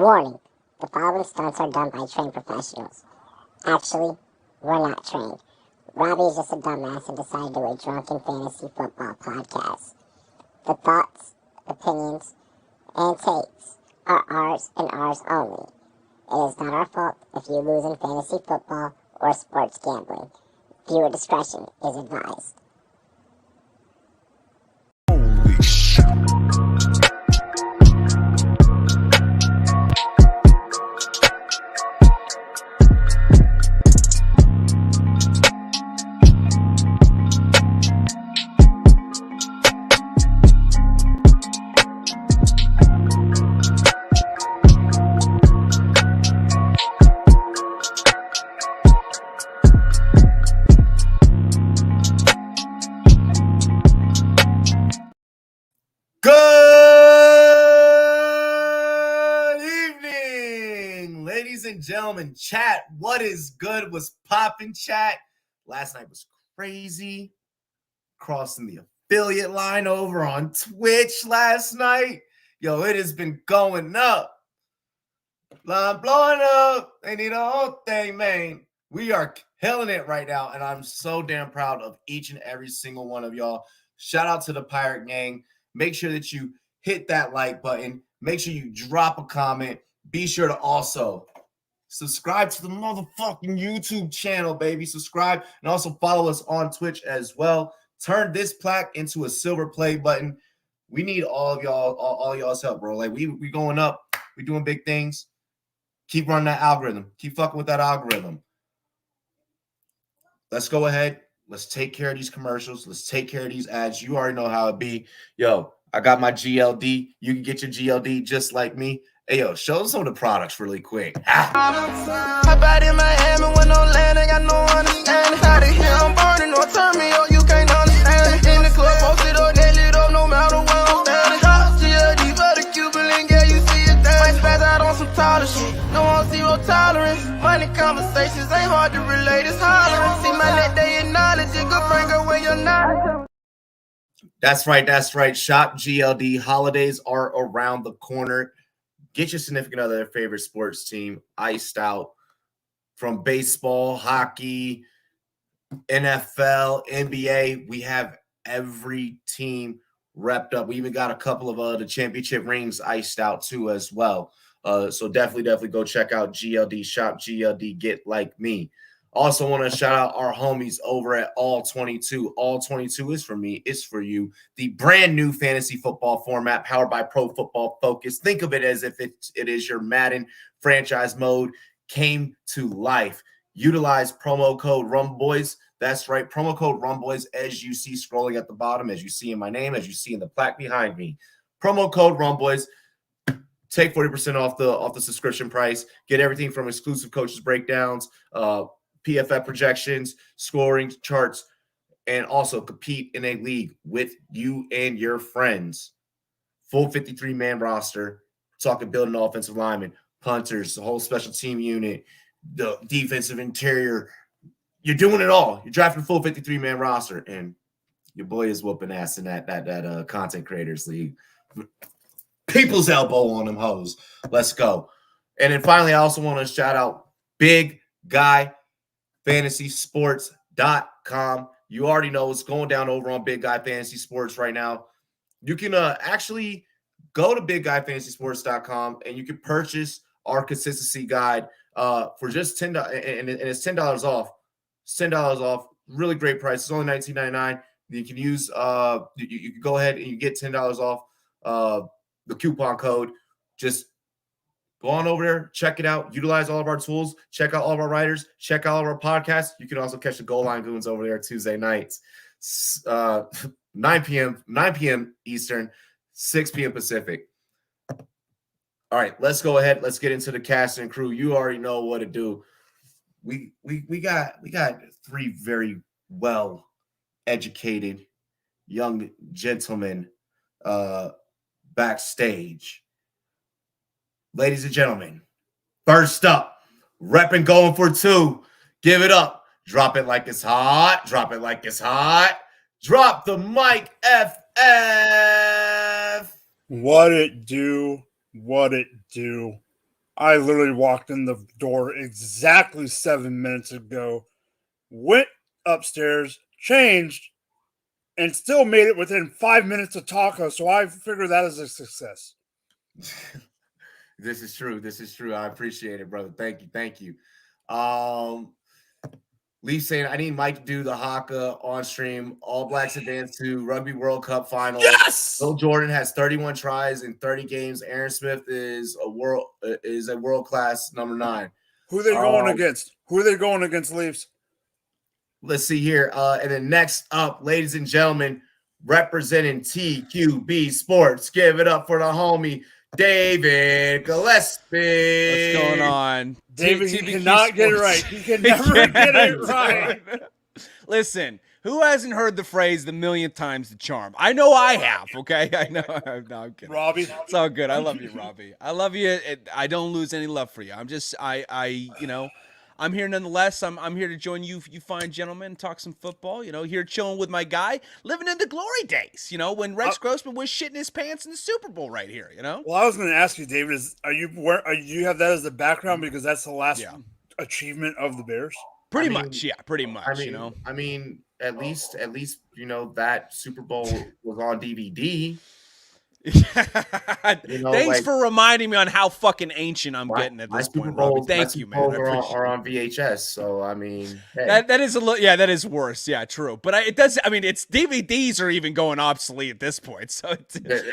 Warning, the following stunts are done by trained professionals. Actually, we're not trained. Robbie is just a dumbass and decided to do a drunken fantasy football podcast. The thoughts, opinions, and takes are ours and ours only. It is not our fault if you lose in fantasy football or sports gambling. Viewer discretion is advised. Holy shit. Gentlemen, chat, what is good? What's poppin', chat? Last night was crazy. Crossing the affiliate line over on Twitch last night. Yo, it has been going up. Line blowing up. They need a whole thing, man. We are killing it right now, and I'm so damn proud of each and every single one of y'all. Shout out to the Pirate Gang. Make sure that you hit that like button. Make sure you drop a comment. Be sure to also subscribe to the motherfucking YouTube channel, baby. Subscribe and also follow us on Twitch as well. Turn this plaque into a silver play button. We need all of y'all, all y'all's help, bro. Like we going up. We doing big things. Keep running that algorithm. Keep fucking with that algorithm. Let's go ahead. Let's take care of these commercials. Let's take care of these ads. You already know how it be. Yo, I got my GLD. You can get your GLD just like me. Hey, yo, show them some of the products really quick. Hop out in Miami when no land, I got no understanding. Out of here, I'm burning, or turn me up, you can't understand. In the club, posted up, they lit up, no matter where I'm standing. Drop GLD for the Cuban link, yeah, you see it there. Might spaz out on some taller shit, no on zero tolerance. Money conversations ain't hard to relate, it's hollering. See my net, they acknowledge it, good friend, girl, when you're not. That's right, that's right. Shop GLD. Holidays are around the corner. Get your significant other, their favorite sports team, iced out from baseball, hockey, NFL, NBA. We have every team repped up. We even got a couple of the championship rings iced out too as well. So definitely go check out GLD. Shop GLD. Get like me. Also want to shout out our homies over at All 22. All 22 is for me. It's for you. The brand new fantasy football format powered by Pro Football Focus. Think of it as if it is your Madden franchise mode came to life. Utilize promo code Rumboyz. That's right. Promo code Rumboyz, as you see scrolling at the bottom, as you see in my name, as you see in the plaque behind me. Promo code Rumboyz. Take 40% off the subscription price. Get everything from exclusive coaches breakdowns, PFF projections, scoring charts, and also compete in a league with you and your friends. Full 53-man roster. Talking building offensive linemen, punters, the whole special team unit, the defensive interior. You're doing it all. You're drafting a full 53-man roster, and your boy is whooping ass in that content creators league. People's elbow on them hoes. Let's go. And then finally, I also want to shout out BigGuyFantasySports.com. You already know what's going down over on Big Guy Fantasy Sports right now. You can actually go to BigGuyFantasySports.com and you can purchase our consistency guide for just $10, and it's $10 off. It's $10 off. Really great price. It's only $19.99. You can use you can go ahead and you get $10 off the coupon code. Just go on over there, check it out, utilize all of our tools, check out all of our writers, check out all of our podcasts. You can also catch the Goal Line Goons over there Tuesday nights, 9 p.m. Eastern, 6 p.m. Pacific. All right, let's go ahead. Let's get into the cast and crew. You already know what to do. We got three very well educated young gentlemen backstage. Ladies and gentlemen, first up, repping going for two. Give it up. Drop it like it's hot. Drop it like it's hot. Drop the mic, FF. What it do? What it do? I literally walked in the door exactly 7 minutes ago, went upstairs, changed, and still made it within 5 minutes of taco. So I figure that is a success. This is true. This is true. I appreciate it, brother. Thank you. Thank you. Lee saying, I need Mike to do the Haka on stream. All Blacks advance to Rugby World Cup final. Yes! Bill Jordan has 31 tries in 30 games. Aaron Smith is a world class number 9. Who are they going against? Who are they going against, Leafs? Let's see here. And then next up, ladies and gentlemen, representing TQB Sports, give it up for the homie David Gillespie. What's going on? David, he cannot get it right. He can never get it right. Listen, who hasn't heard the phrase the millionth time's the charm? I know I have, okay? I know. No, I'm kidding. Robbie. It's all good. I love you, Robbie. I love you. I don't lose any love for you. I'm here nonetheless. I'm here to join you fine gentlemen, talk some football. Here chilling with my guy, living in the glory days. When Rex Grossman was shitting his pants in the Super Bowl right here. Well, I was going to ask you, David, you have that as the background because that's the last achievement of the Bears? Pretty much. I mean, at least that Super Bowl was on DVD. Thanks for reminding me on how fucking ancient I'm getting at this point, Robbie. Thank you, man. Are on VHS, so I mean, hey. that is a little, that is worse. Yeah, true. But it does. I mean, it's DVDs are even going obsolete at this point, so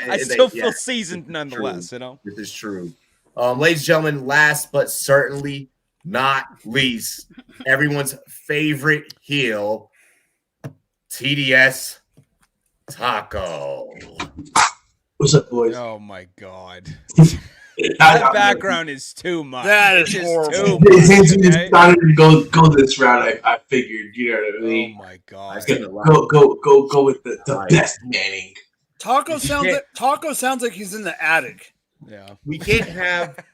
I still feel seasoned nonetheless. This is true. Ladies and gentlemen, last but certainly not least, everyone's favorite heel, TDS Taco. What's up, boys? Oh my god. That background is too much. That is horrible. Since you decided to go this route, I figured, you know what I mean? Oh my god. Go with the best Manning. Taco sounds like he's in the attic. Yeah. We can't have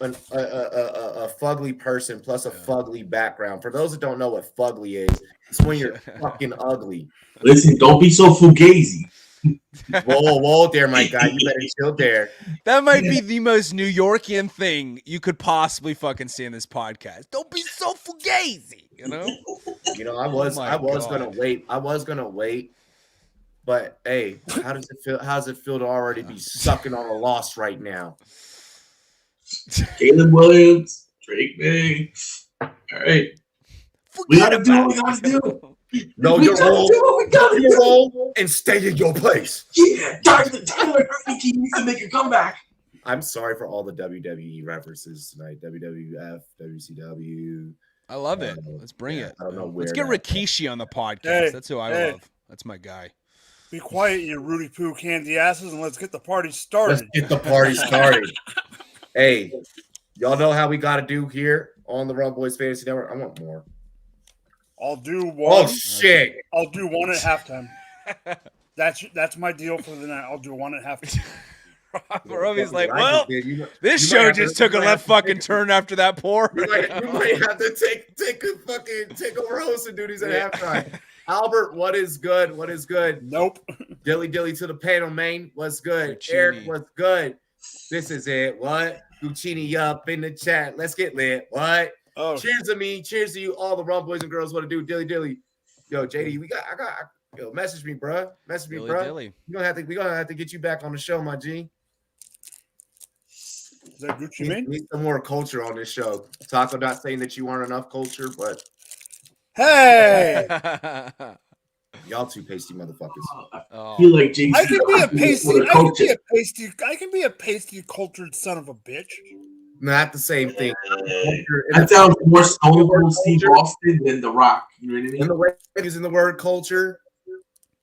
a fugly person plus a fugly background. For those that don't know what fugly is, it's when you're fucking ugly. Listen, don't be so fugazi. Whoa there, my guy. You better chill there. That might be the most New Yorkian thing you could possibly fucking see in this podcast. Don't be so fugazi, I was gonna wait. But hey, how does it feel? How does it feel to already be sucking on a loss right now? Caleb Williams, Drake May. All right. We gotta do what we gotta do. No, you're wrong. And stay in your place. Yeah, Tyler Hurricane needs to make a comeback. I'm sorry for all the WWE references tonight. WWF, WCW. I love it. Let's bring it. I don't know where. Let's get Rikishi on the podcast. That's who I love. That's my guy. Be quiet, you Rudy Poo candy asses, and let's get the party started. Hey, y'all know how we got to do here on the Rumboyz Fantasy Network. I want more. I'll do one. Oh shit! I'll do one at halftime. That's my deal for the night. I'll do one at halftime. Robbie's like, well, this show just took a left fucking turn after that pour. You might have to take over hosting duties at halftime. Albert, what is good? What is good? Nope. Dilly to the panel, man. What's good? Guccini. Eric, what's good? This is it. What? Guccini up in the chat. Let's get lit. What? Oh. Cheers to me. Cheers to you, all the Rumboyz and girls. What to do? Dilly. Yo, JD, message me, bro. Message me, bro. We gonna have to get you back on the show, my G. Is that Gucci Mane? Need some more culture on this show. Taco, not saying that you aren't enough culture, but hey, y'all two pasty motherfuckers. I feel like JC. I can be a pasty cultured son of a bitch. Not the same thing. That sounds more Stone Cold Steve Austin than The Rock. You know what I mean? In the way of using the word culture,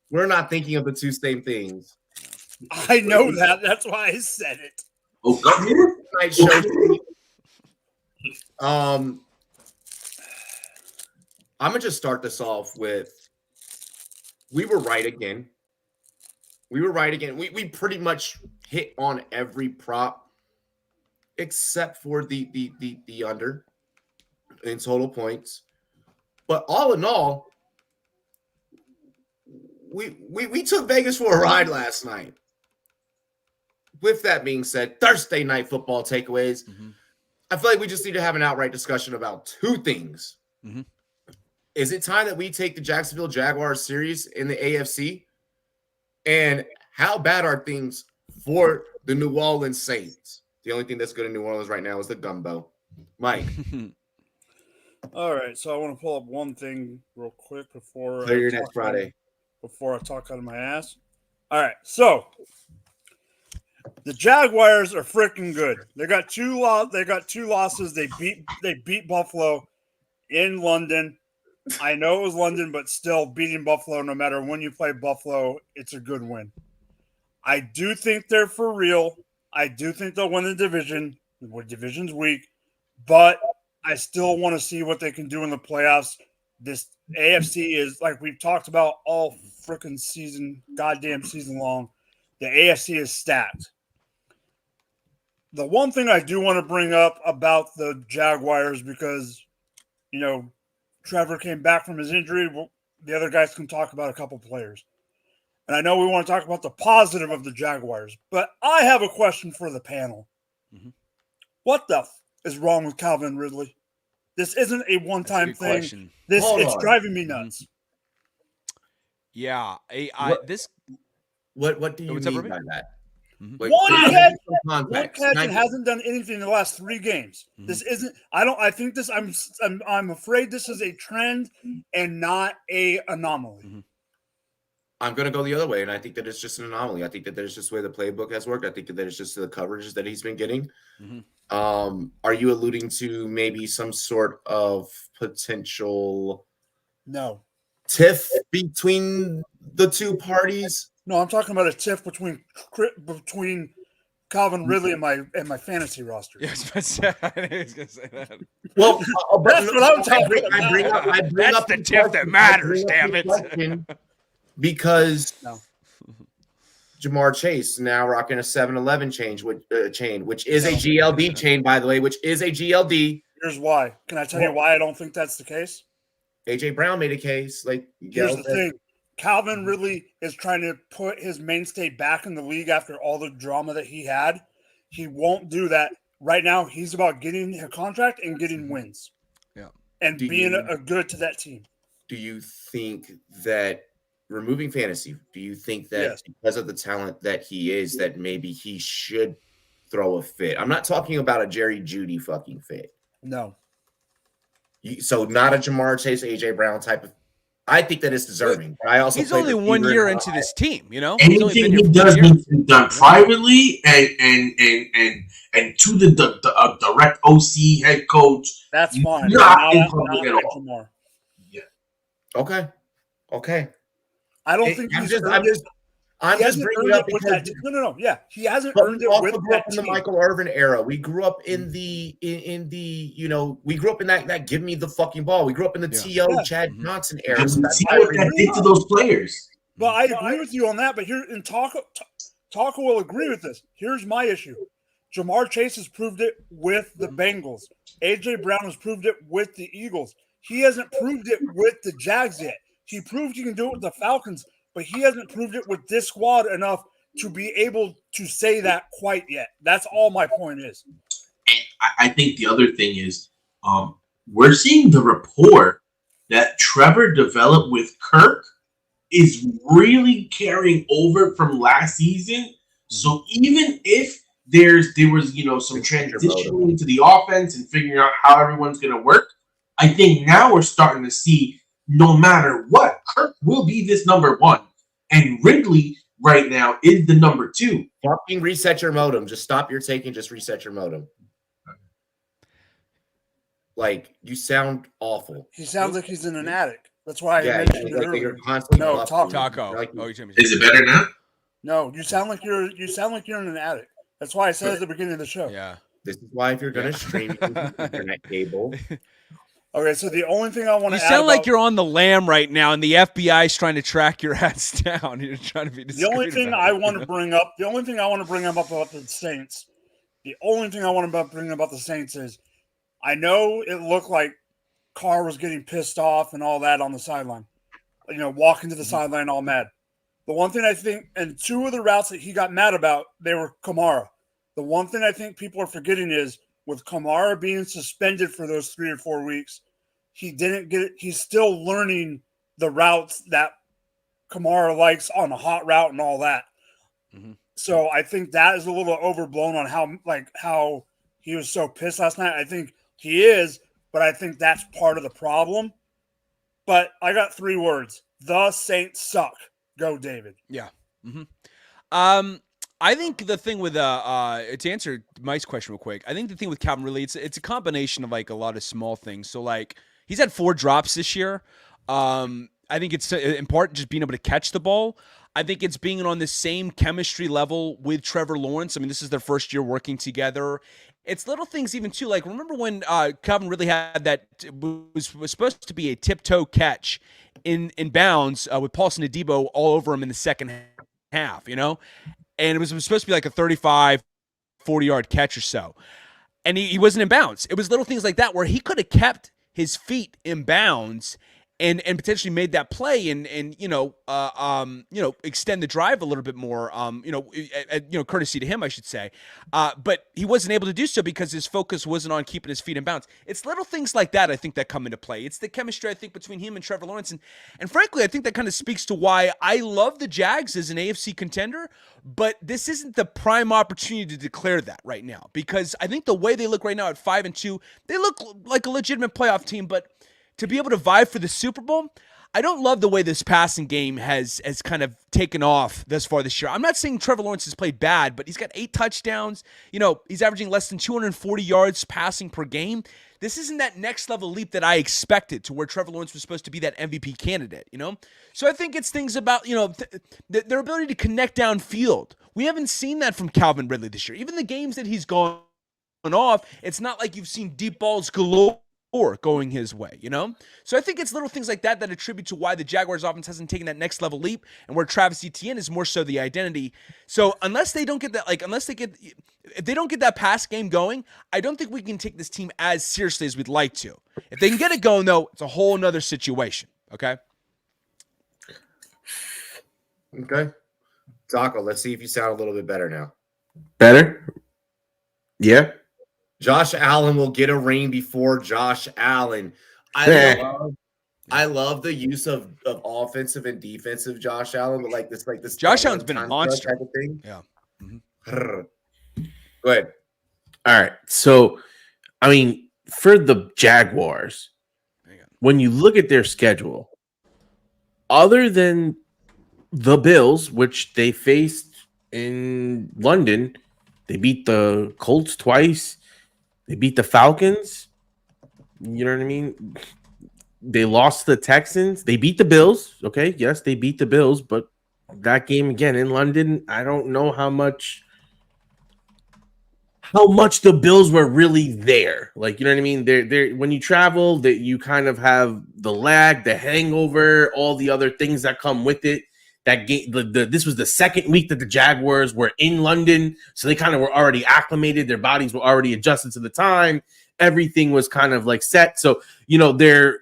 we're not thinking of the two same things. I know that. That's why I said it. Okay. I'm gonna just start this off with we were right again. We pretty much hit on every prop except for the under in total points. But all in all, we took Vegas for a ride last night. with that being said, Thursday night football takeaways. I feel like we just need to have an outright discussion about two things. Is it time that we take the Jacksonville Jaguars series in the AFC? And how bad are things for the New Orleans Saints? The only thing that's good in New Orleans right now is the gumbo. Mike. All right, so I want to pull up one thing real quick before Clear your next Friday. Before I talk out of my ass. All right, so the Jaguars are freaking good. They got two losses. They beat Buffalo in London. I know it was London, but still beating Buffalo, no matter when you play Buffalo, it's a good win. I do think they're for real. I do think they'll win the division. The division's weak, but I still want to see what they can do in the playoffs. This AFC is, like we've talked about all freaking season, goddamn season long, the AFC is stacked. The one thing I do want to bring up about the Jaguars, because, you know, Trevor came back from his injury. Well, the other guys can talk about a couple players. And I know we want to talk about the positive of the Jaguars, but I have a question for the panel. What the is wrong with Calvin Ridley? This isn't a one-time thing. Question. It's driving me nuts. Yeah. What do you mean by that? Like, One catch hasn't done anything in the last 3 games. This isn't. I think this. I'm afraid this is a trend and not a anomaly. I'm going to go the other way, and I think that it's just an anomaly. I think that there's just the way the playbook has worked. I think that it's just the coverages that he's been getting. Are you alluding to maybe some sort of potential tiff between the two parties? No, I'm talking about a tiff between Calvin Ridley and my fantasy roster. Yes, I was going to say that. Well, that's what I'm talking about. I bring that's up the tiff that matters, damn it. Because Jamar Chase now rocking a 7-Eleven chain, which is a GLD chain, by the way, which is a GLD. Here's why. Can I tell you why I don't think that's the case? AJ Brown made a case. Here's the thing. Calvin Ridley is trying to put his mainstay back in the league after all the drama that he had. He won't do that. Right now, he's about getting a contract and getting wins. Yeah. And being a good to that team. Do you think that, removing fantasy, do you think that because of the talent that he is, that maybe he should throw a fit? I'm not talking about a Jerry Jeudy fucking fit. No. So not a Jamar Chase, AJ Brown type of. I think that it's deserving. But I also he's only 1 year into this team, you know. Anything he does needs to be done privately and to the direct OC head coach. That's fine. Not in public at all. Yeah. Okay. I don't think I'm just bringing it up because no. Yeah, he hasn't earned it with grew up in the Michael Irvin era. We grew up in the we grew up in that give me the fucking ball. We grew up in the T.O. Chad Johnson era. So see what that did to those players. Well, I agree with you on that, but here in Taco will agree with this. Here's my issue. Jamar Chase has proved it with the Bengals. AJ Brown has proved it with the Eagles. He hasn't proved it with the Jags yet. He proved he can do it with the Falcons, but he hasn't proved it with this squad enough to be able to say that quite yet. That's all my point is. I think the other thing is we're seeing the rapport that Trevor developed with Kirk is really carrying over from last season. So even if there was some transition into the offense and figuring out how everyone's going to work, I think now we're starting to see no matter what, Kirk will be this number 1. And Ridley right now is the number 2. Fucking reset your modem. Just stop your taking. Just reset your modem. Like, you sound awful. He sounds like he's in an attic. That's why I mentioned it earlier. No, Taco. Is it better now? No, you sound like you're in an attic. That's why I said at the beginning of the show. Yeah. This is why if you're going to stream internet cable. Okay, so the only thing I want to add, you sound like you're on the lam right now, and the FBI is trying to track your ass down. You're trying to be discreet. The only thing I want to bring up about the Saints. The only thing I want to bring up about the Saints is, I know it looked like Carr was getting pissed off and all that on the sideline. Walking to the sideline all mad. The one thing I think, and two of the routes that he got mad about, they were Kamara. The one thing I think people are forgetting is with Kamara being suspended for those 3 or 4 weeks, he didn't get it. He's still learning the routes that Kamara likes on a hot route and all that. Mm-hmm. So I think that is a little overblown on how he was so pissed last night. I think he is, but I think that's part of the problem. But I got 3 words. The Saints suck. Go, David. Yeah. Mm-hmm. I think the thing with to answer Mike's question real quick, I think the thing with Calvin Ridley, it's a combination of like a lot of small things. So like he's had 4 drops this year. I think it's important just being able to catch the ball. I think it's being on the same chemistry level with Trevor Lawrence. I mean, this is their first year working together. It's little things even too. Like remember when Calvin Ridley had that was supposed to be a tiptoe catch in bounds with Paulson Adebo all over him in the second half, you know? And it was supposed to be like a 35, 40-yard catch or so. And he wasn't in bounds. It was little things like that where he could have kept his feet in bounds and potentially made that play and extend the drive a little bit more, courtesy to him, I should say. But he wasn't able to do so because his focus wasn't on keeping his feet in bounds. It's little things like that, I think, that come into play. It's the chemistry, I think, between him and Trevor Lawrence. And frankly, I think that kind of speaks to why I love the Jags as an AFC contender, but this isn't the prime opportunity to declare that right now because I think the way they look right now at 5-2, they look like a legitimate playoff team, but to be able to vie for the Super Bowl, I don't love the way this passing game has kind of taken off thus far this year. I'm not saying Trevor Lawrence has played bad, but he's got 8 touchdowns. You know, he's averaging less than 240 yards passing per game. This isn't that next level leap that I expected to where Trevor Lawrence was supposed to be that MVP candidate, you know? So I think it's things about, their ability to connect downfield. We haven't seen that from Calvin Ridley this year. Even the games that he's gone off, it's not like you've seen deep balls galore going his way, you know? So I think it's little things like that that attribute to why the Jaguars offense hasn't taken that next level leap and where Travis Etienne is more so the identity. So if they don't get that pass game going, I don't think we can take this team as seriously as we'd like to. If they can get it going, though, it's a whole nother situation, okay? Okay. Taco, let's see if you sound a little bit better now. Better? Yeah. Josh Allen will get a ring before Josh Allen. I love the use of offensive and defensive Josh Allen, but like this. Josh Allen's been a monster. Type of thing. Yeah. Mm-hmm. Go ahead. All right. So, I mean, for the Jaguars, when you look at their schedule, other than the Bills, which they faced in London, they beat the Colts twice. They beat the Falcons. You know what I mean? They lost to the Texans. They beat the Bills. Okay, yes, they beat the Bills, but that game again in London, I don't know how much the Bills were really there. Like, you know what I mean? They're when you travel, that you kind of have the lag, the hangover, all the other things that come with it. That game, this was the second week that the Jaguars were in London, so they kind of were already acclimated. Their bodies were already adjusted to the time. Everything was kind of like set. So, their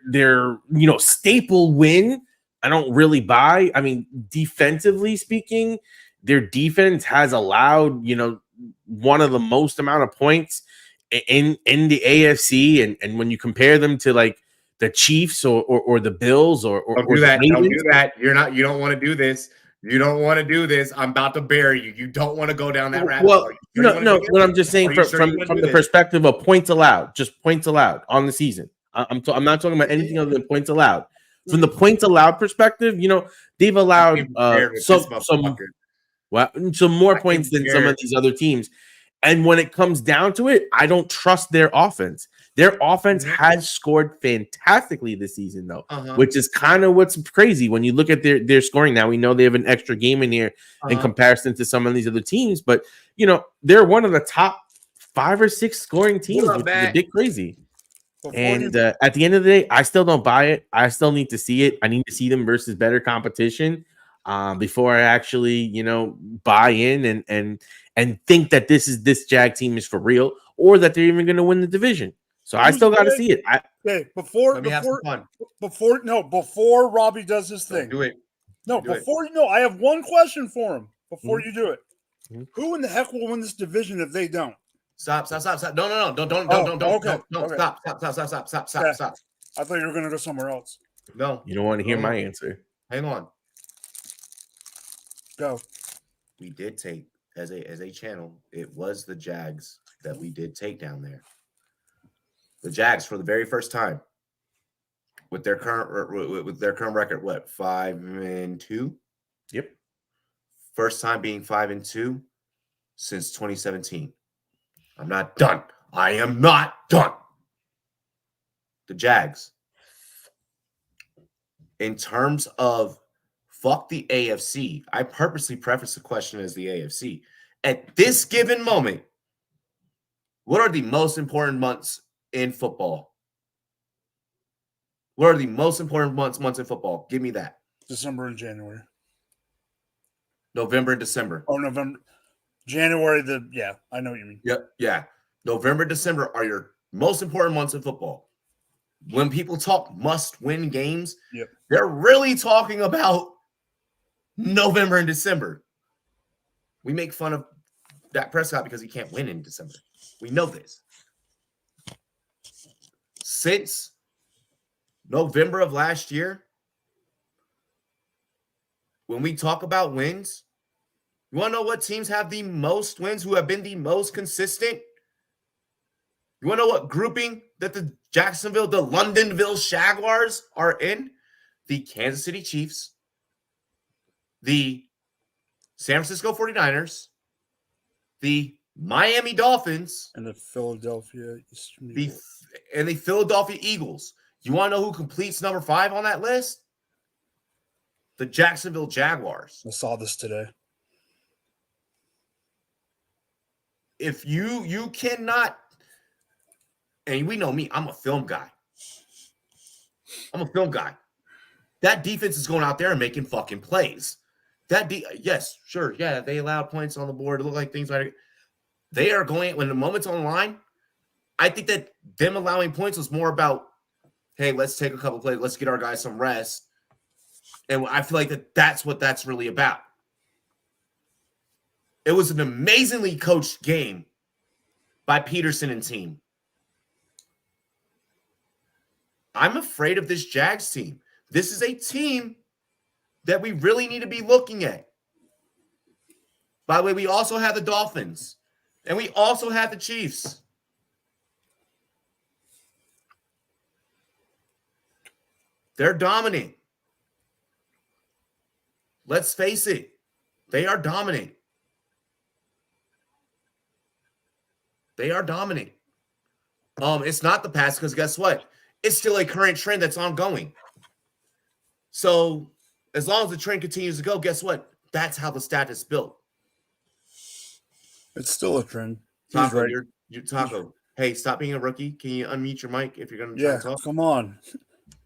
staple win, I don't really buy. I mean, defensively speaking, their defense has allowed, one of the most amount of points in the AFC. And when you compare them to like the Chiefs or the Bills or don't do that. Don't do that. You don't want to do this. You don't want to do this. I'm about to bury you. You don't want to go down that rabbit hole. No. What I'm just saying from the perspective of points allowed, just points allowed on the season. I'm not talking about anything other than points allowed. From the points allowed perspective, they've allowed some more points than some of these other teams. And when it comes down to it, I don't trust their offense. Their offense has scored fantastically this season, though, which is kind of what's crazy when you look at their scoring. Now, we know they have an extra game in here in comparison to some of these other teams, but, they're one of the top 5 or 6 scoring teams, which is a bit crazy. And at the end of the day, I still don't buy it. I still need to see it. I need to see them versus better competition before I actually, buy in and think that this Jag team is for real or that they're even going to win the division. So I still got to see it. Before Robbie does his thing, do it. No, Do it. I have one question for him before you do it. Mhm. Who in the heck will win this division if they don't? Stop. No. Don't. Okay. Stop. Okay. Stop. I thought you were going to go somewhere else. No. You don't want to hear my answer. Hang on. Go. We did take as a channel. It was the Jags that we did take down there. The Jags for the very first time with their current record, what, 5-2? Yep. First time being 5-2 since 2017. I'm not done. I am not done. The Jags, in terms of fuck the AFC, I purposely preface the question as the AFC. At this given moment, what are the most important months in football? What are the most important months in football? Give me that. December and January. November and December. Oh, November. January, I know what you mean. Yeah. November, December are your most important months in football. When people talk must-win games, they're really talking about November and December. We make fun of Dak Prescott because he can't win in December. We know this. Since November of last year, when we talk about wins, you want to know what teams have the most wins, who have been the most consistent? You want to know what grouping that the Londonville Jaguars are in? The Kansas City Chiefs, the San Francisco 49ers, the Miami Dolphins, and the Philadelphia and the Philadelphia Eagles. You want to know who completes number 5 on that list? The Jacksonville Jaguars. I saw this today. If you cannot, and we know me, I'm a film guy. That defense is going out there and making fucking plays. Yes, sure, yeah, they allowed points on the board. It looked like things like they are going when the moment's on the line. I think that them allowing points was more about, hey, let's take a couple plays, let's get our guys some rest, and I feel like that's what that's really about. It was an amazingly coached game by Peterson and team. I'm afraid of this Jags team. This is a team that we really need to be looking at. By the way, we also have the Dolphins, and we also have the Chiefs. They're dominant. Let's face it. They are dominant. It's not the past because guess what? It's still a current trend that's ongoing. So as long as the trend continues to go, guess what? That's how the stat is built. It's still a trend. Taco, you're Taco. Hey, stop being a rookie. Can you unmute your mic if you're going to try to talk? Come on.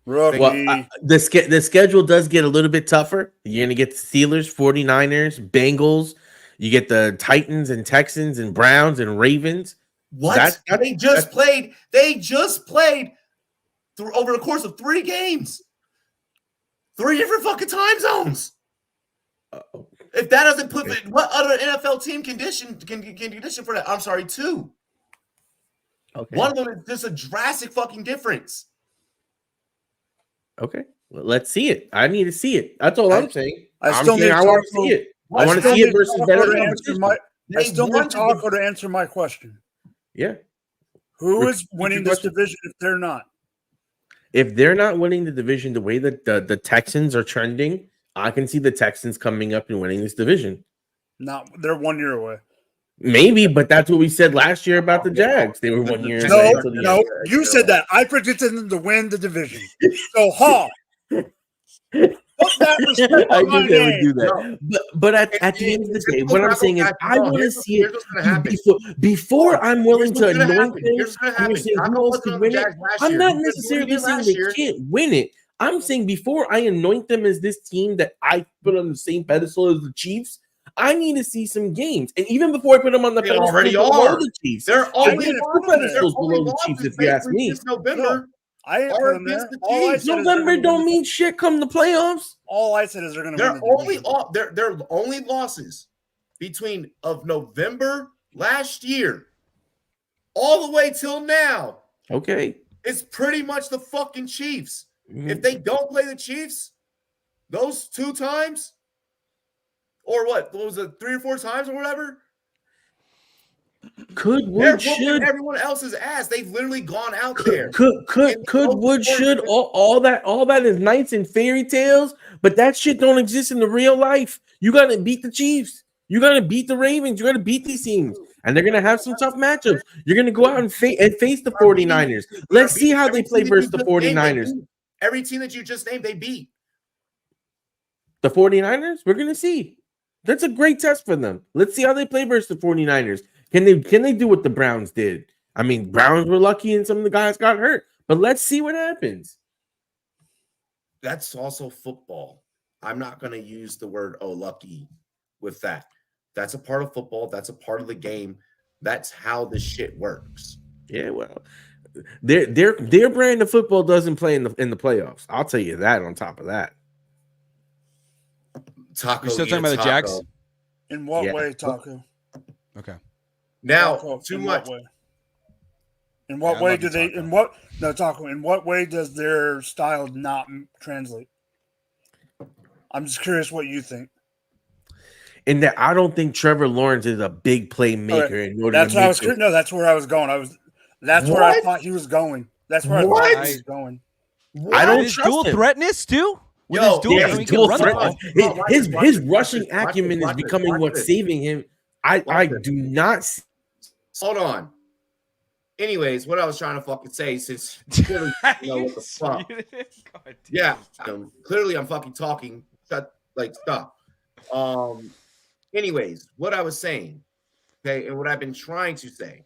Rookie. Well, the schedule does get a little bit tougher. You're going to get the Steelers, 49ers, Bengals. You get the Titans and Texans and Browns and Ravens. What? They just played through over the course of 3 games. 3 different fucking time zones. Uh-oh. If that doesn't put it, what other NFL team can condition for that? I'm sorry, 2. Okay. One of them is just a drastic fucking difference. Okay. Well, let's see it. I need to see it. That's all I'm saying. I want to see it. I want to see it versus better competition. I still need Taco to answer my question. Yeah. Who is winning this division if they're not? If they're not winning the division the way that the Texans are trending, I can see the Texans coming up and winning this division. They're 1 year away. Maybe, but that's what we said last year about the Jags. They were 1 year away. No, you said that. I predicted them to win the division. So, put that respect I on my knew they would name. do that. But at the end of the day, what I'm saying is I want to see it before I'm willing to anoint them. I'm saying who else could win it. I'm not necessarily saying they can't win it. I'm saying before I anoint them as this team that I put on the same pedestal as the Chiefs, I need to see some games. And even before I put them on the pedestal already below are. the Chiefs, They're already pedestals below the Chiefs, if you ask me. November. I didn't put them there. November don't mean shit come the playoffs. All I said is they're going to win the Their only losses between of November last year all the way till now. Okay. It's pretty much the fucking Chiefs. Mm-hmm. If they don't play the Chiefs those 2 times, or what was it, 3 or 4 times or whatever? Could They're would should everyone else's ass. They've literally gone out there. Could would should all that is nice in fairy tales, but that shit don't exist in the real life. You gotta beat the Chiefs. You gotta beat the Ravens. You gotta beat these teams. And they're gonna have some tough matchups. You're gonna go out and face the 49ers. Let's see how they play versus the 49ers. Every team that you just named, they beat. The 49ers? We're gonna see. That's a great test for them. Let's see how they play versus the 49ers. Can they do what the Browns did? I mean, Browns were lucky and some of the guys got hurt, but let's see what happens. That's also football. I'm not going to use the word lucky with that. That's a part of football. That's a part of the game. That's how this shit works. Yeah, well, their brand of football doesn't play in the playoffs. I'll tell you that on top of that. Taco. You're still talking about the Jags? In what way, Taco? Okay. Now, Taco, too much. In what way do they? Taco? In what way does their style not translate? I'm just curious what you think. In that, I don't think Trevor Lawrence is a big playmaker. Okay. That's what I was. No, that's where I was going. That's where I thought he was going. That's where I thought he was going. What? I don't his trust dual him. threatness too. His rushing acumen is becoming what's saving him. I do not. Hold on. Anyways, what I was trying to fucking say, since clearly you know what the fuck. Yeah, clearly I'm fucking talking. Stop. Anyways, what I was saying, okay, and what I've been trying to say.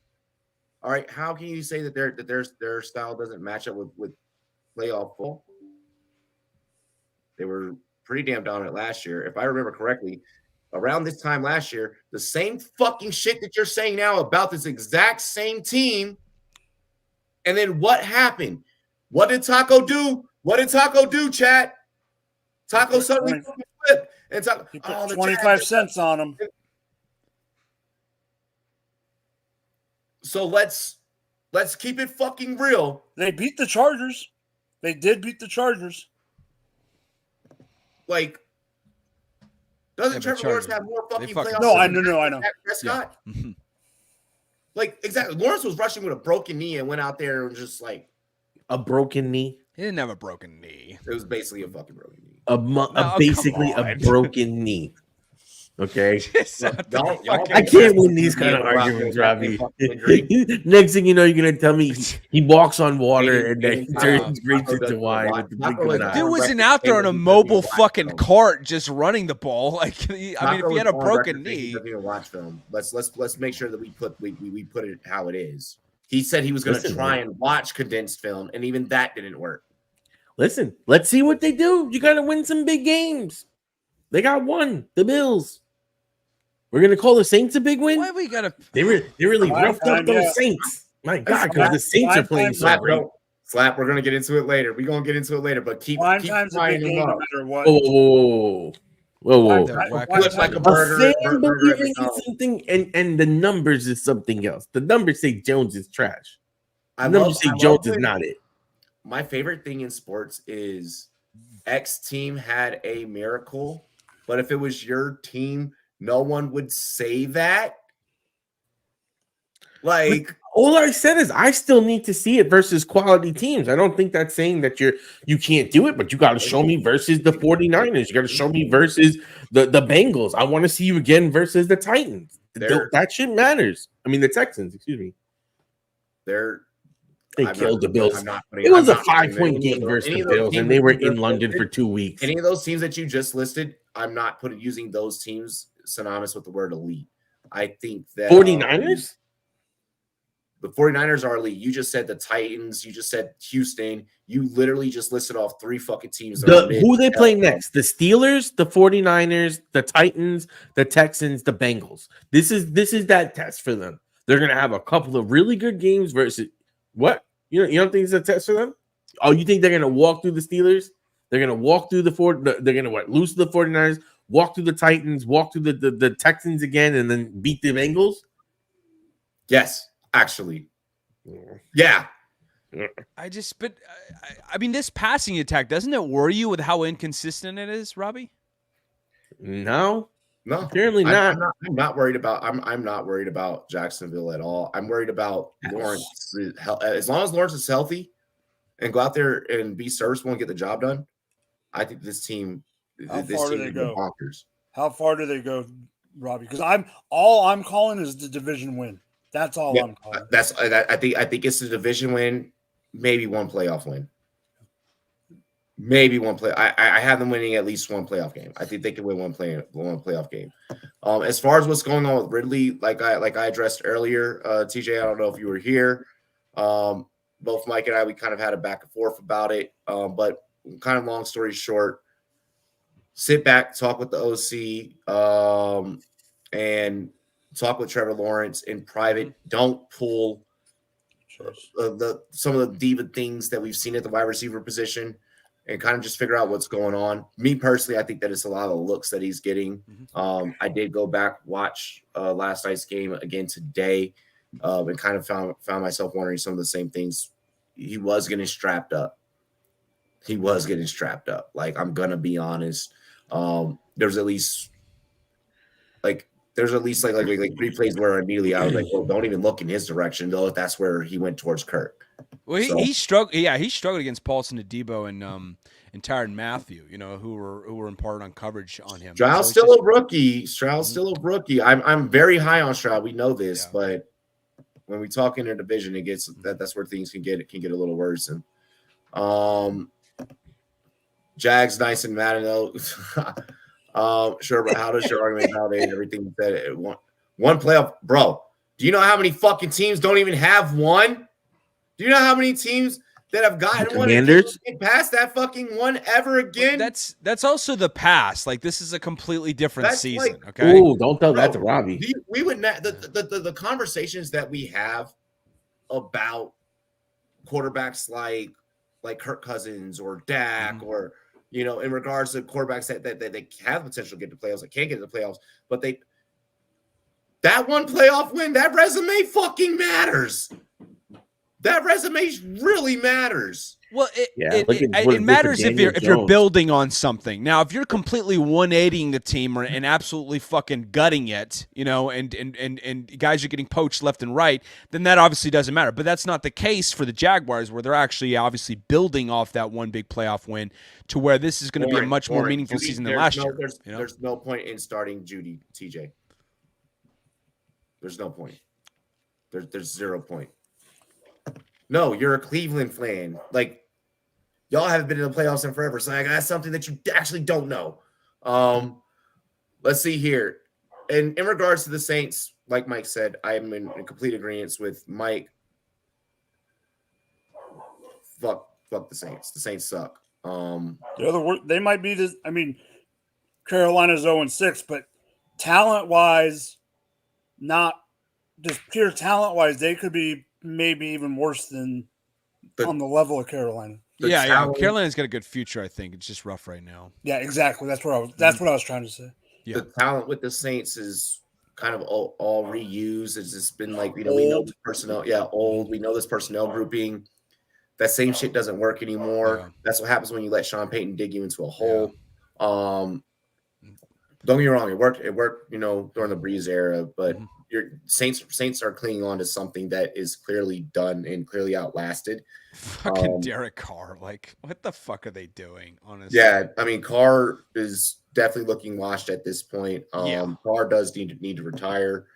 All right, how can you say that their style doesn't match up with playoff football? They were pretty damn dominant last year, if I remember correctly. Around this time last year, the same fucking shit that you're saying now about this exact same team. And then what happened? What did Taco do? Chat? Taco suddenly flipped. And Taco, he put 25 cents on him. So let's keep it fucking real. They beat the Chargers. They did beat the Chargers. Like, doesn't Trevor Lawrence have more fucking playoffs? No, I know. Prescott? Yeah. Like, exactly. Lawrence was rushing with a broken knee and went out there and just like a broken knee. He didn't have a broken knee. It was basically a fucking broken knee. Basically a broken knee. Okay. I can't win these kind of arguments, Robbie. Next thing you know, you're gonna tell me he walks on water and then he turns grapes into wine. Dude wasn't out there on a mobile fucking cart just running the ball. Like, I mean, if he had a broken knee, doesn't even watch film. Let's make sure that we put it how it is. He said he was going to try and watch condensed film, and even that didn't work. Listen, let's see what they do. You got to win some big games. They got one, the Bills. We're gonna call the Saints a big win. Why we gotta? They really roughed up those Saints. My God, because the Saints are playing so great. Slap. We're gonna get into it later. We're gonna get into it later, but keep flying them up. No what. Whoa. Flip like a burger. Believing in something, and the numbers is something else. The numbers say Jones is trash. The numbers say Jones is not it. My favorite thing in sports is X team had a miracle, but if it was your team, no one would say that. Like, but all I said is I still need to see it versus quality teams. I don't think that's saying that you can't do it, but you got to show me versus the 49ers. You got to show me versus the Bengals. I want to see you again versus the Titans. That shit matters. I mean, the Texans, excuse me. They killed the Bills. It was a 5-point game versus the Bills, and they were in London for 2 weeks. Any of those teams that you just listed, I'm not using those teams synonymous with the word elite. I think that 49ers? The 49ers are elite. You just said the Titans. You just said Houston. You literally just listed off 3 fucking teams. Who they play next? The Steelers, the 49ers, the Titans, the Texans, the Bengals. This is that test for them. They're going to have a couple of really good games versus what? You don't think it's a test for them? Oh, you think they're gonna walk through the Steelers? They're gonna walk through they're gonna lose to the 49ers, walk through the Titans, walk through the Texans again, and then beat the Bengals? Yes, actually. Yeah. I mean, this passing attack, doesn't it worry you with how inconsistent it is, Robbie? No, apparently not. I'm not worried about. I'm not worried about Jacksonville at all. I'm worried about Lawrence. As long as Lawrence is healthy and go out there and be serviceable and get the job done, I think this team. How far do they go? Bonkers. How far do they go, Robbie? Because I'm calling is the division win. That's all I'm calling. I think it's a division win, maybe one playoff win. Maybe one play. I have them winning at least one playoff game. I think they can win one playoff game. As far as what's going on with Ridley, like I addressed earlier, TJ, I don't know if you were here. Both Mike and I, we kind of had a back and forth about it. But kind of long story short, sit back, talk with the OC, and talk with Trevor Lawrence in private. Don't pull some of the diva things that we've seen at the wide receiver position, and kind of just figure out what's going on. Me personally, I think that it's a lot of looks that he's getting. I did go back, watch last night's game again today, and kind of found myself wondering some of the same things. He was getting strapped up. Like, I'm gonna be honest. There's at least like 3 plays where immediately I was like, well, don't even look in his direction, though, if that's where he went towards Kirk. Well, he struggled. Yeah, he struggled against Paulson Adebo and Tyrann Mathieu, who were in part on coverage on him. Stroud's still a rookie. I'm very high on Stroud. We know this, but when we talk interdivision, it gets that's where things can get a little worse. And Jags nice and mad though. Sure, but how does your argument validate everything that one playoff, bro? Do you know how many fucking teams don't even have one? Do you know how many teams that have gotten one and can't pass that fucking one ever again? That's also the past. Like, this is a completely different season. Like, okay. Oh, don't tell that to Robbie. We would not the conversations that we have about quarterbacks like Kirk Cousins or Dak or in regards to quarterbacks that they have potential to get to playoffs, that can't get to the playoffs, but that one playoff win, that resume fucking matters. That resume really matters. Well, it matters if you're building on something. Now, if you're completely 180ing the team and absolutely fucking gutting it, and guys are getting poached left and right, then that obviously doesn't matter. But that's not the case for the Jaguars, where they're actually obviously building off that one big playoff win to where this is going to be a much more meaningful season than last year. There's no point in starting Judy, TJ. There's no point. There's 0 point. No, you're a Cleveland fan. Like, y'all haven't been in the playoffs in forever. So that's something that you actually don't know. Let's see here. And in regards to the Saints, like Mike said, I am in complete agreement with Mike. Fuck the Saints. The Saints suck. They might be this. I mean, Carolina's 0-6, but talent-wise, not just pure talent-wise, they could be maybe even worse than on the level of Carolina. Carolina's got a good future, I think. It's just rough right now. Yeah, exactly. That's what I was trying to say. Yeah. The talent with the Saints is kind of all reused. It's just been like, we know this personnel. Yeah, old. We know this personnel grouping. That same shit doesn't work anymore. Yeah. That's what happens when you let Sean Payton dig you into a hole. Yeah. Don't get me wrong. It worked, during the Breeze era, but your Saints are clinging on to something that is clearly done and clearly outlasted. Fucking Derek Carr. Like, what the fuck are they doing, honestly? Yeah, I mean, Carr is definitely looking washed at this point. Carr does need to retire.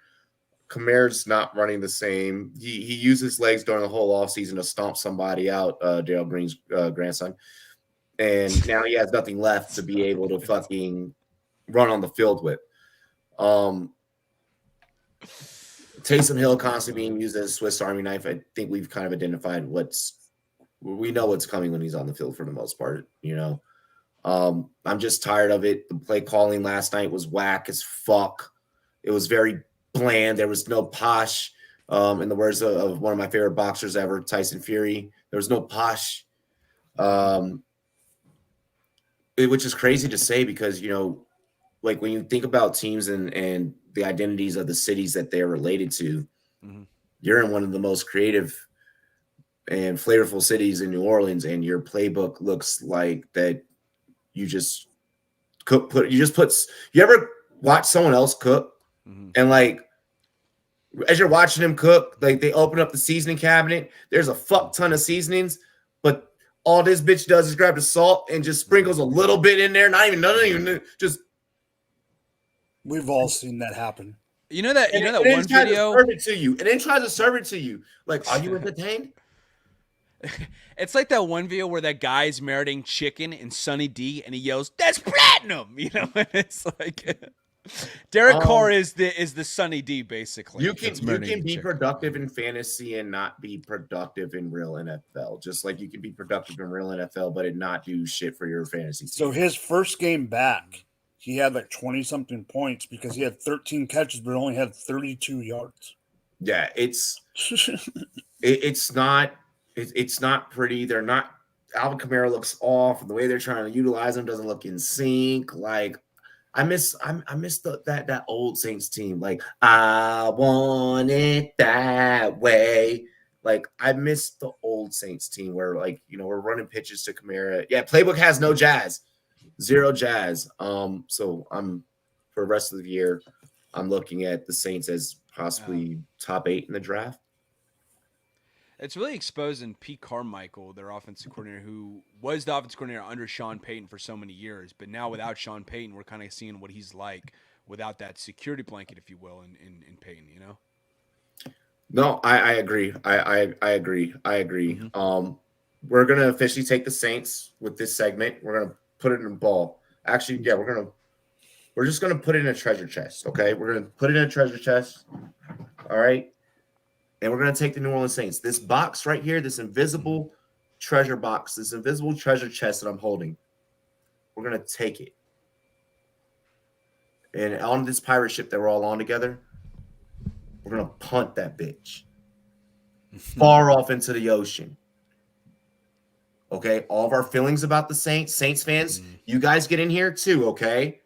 Kamara's not running the same. He used his legs during the whole offseason to stomp somebody out, Darryl Green's grandson. And now he has nothing left to be able to fucking run on the field with. Taysom Hill constantly being used as a Swiss Army knife. I think we've kind of identified we know what's coming when he's on the field for the most part, I'm just tired of it. The play calling last night was whack as fuck. It was very bland. There was no posh. In the words of one of my favorite boxers ever, Tyson Fury, there was no posh. Which is crazy to say because like when you think about teams and the identities of the cities that they're related to, you're in one of the most creative and flavorful cities in New Orleans, and your playbook looks like that. You just you ever watch someone else cook and like as you're watching them cook, like they open up the seasoning cabinet, there's a fuck ton of seasonings, but all this bitch does is grab the salt and just sprinkles a little bit in there, not even just. We've all seen that happen. You know that one video. Serve it to you, and then tries to serve it to you. Like, are you entertained? It's like that one video where that guy's marinating chicken in Sunny D, and he yells, "That's platinum!" And it's like Derek Carr is the Sunny D basically. You can be productive in fantasy and not be productive in real NFL. Just like you can be productive in real NFL, but not do shit for your fantasy team. So his first game back, he had like 20-something points because he had 13 catches, but only had 32 yards. Yeah, it's not pretty. They're not. Alvin Kamara looks off, and the way they're trying to utilize him doesn't look in sync. Like I miss that old Saints team. Like I want it that way. Like I miss the old Saints team where we're running pitches to Kamara. Yeah, playbook has no jazz. Zero jazz. So for the rest of the year, I'm looking at the Saints as possibly top 8 in the draft. It's really exposing Pete Carmichael, their offensive coordinator, who was the offensive coordinator under Sean Payton for so many years. But now without Sean Payton, we're kind of seeing what he's like without that security blanket, if you will, in Payton, No, I agree. I agree. Mm-hmm. We're going to officially take the Saints with this segment. We're going to put it in a ball. Actually, yeah, we're just going to put it in a treasure chest, okay? We're going to put it in a treasure chest, all right? And we're going to take the New Orleans Saints. This box right here, this invisible treasure box, this invisible treasure chest that I'm holding, we're going to take it. And on this pirate ship that we're all on together, we're going to punt that bitch far off into the ocean. Okay, all of our feelings about the Saints fans, you guys get in here too, okay?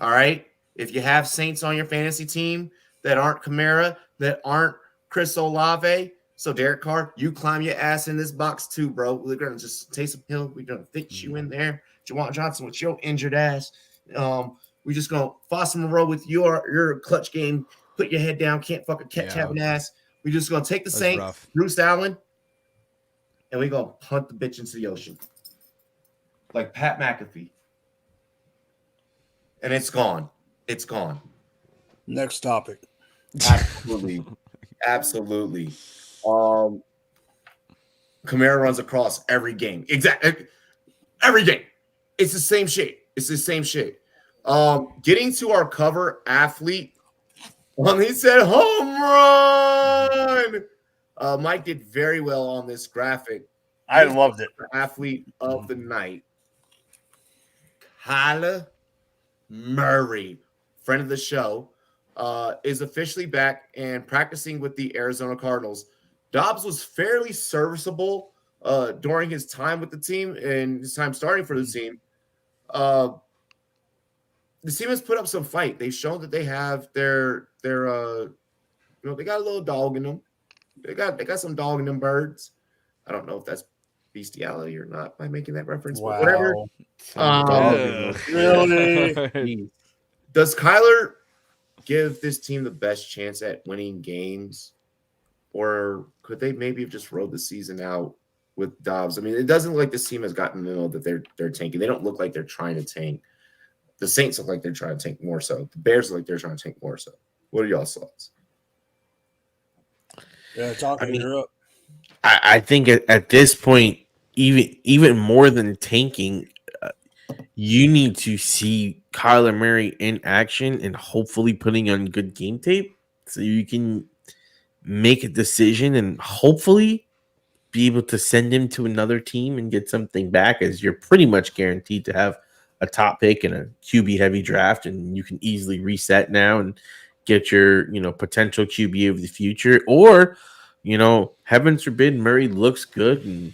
All right? If you have Saints on your fantasy team that aren't Kamara, that aren't Chris Olave, so Derek Carr, you climb your ass in this box too, bro. We're going to just take some hill. We're going to fit you in there. Jawan Johnson with your injured ass. We're just going to Foster Moreau with your clutch game. Put your head down. Can't fucking catch having ass. We're just going to take the Saints, rough. Bruce Allen, and we're going to punt the bitch into the ocean. Like Pat McAfee. And it's gone. It's gone. Next topic. Absolutely. Absolutely. Kamara runs across every game. Exactly. Every game. It's the same shit. Getting to our cover athlete. He said home run. Mike did very well on this graphic. I loved it. Athlete of the night. Kyler Murray, friend of the show, is officially back and practicing with the Arizona Cardinals. Dobbs was fairly serviceable during his time with the team and his time starting for the team. The team has put up some fight. They've shown that they have their they got a little dog in them. They got some dog in them birds. I don't know if that's bestiality or not by making that reference, but whatever. Really? Does Kyler give this team the best chance at winning games, or could they maybe have just rode the season out with Dobbs? I mean, it doesn't look like this team has gotten to know that they're tanking. They don't look like they're trying to tank. The Saints look like they're trying to tank more so. The Bears look like they're trying to tank more so. What are y'all's thoughts? Yeah, you're up. I think at this point, even more than tanking, you need to see Kyler Murray in action and hopefully putting on good game tape so you can make a decision and hopefully be able to send him to another team and get something back, as you're pretty much guaranteed to have a top pick in a QB heavy draft, and you can easily reset now and get your potential QB of the future. Or heavens forbid Murray looks good and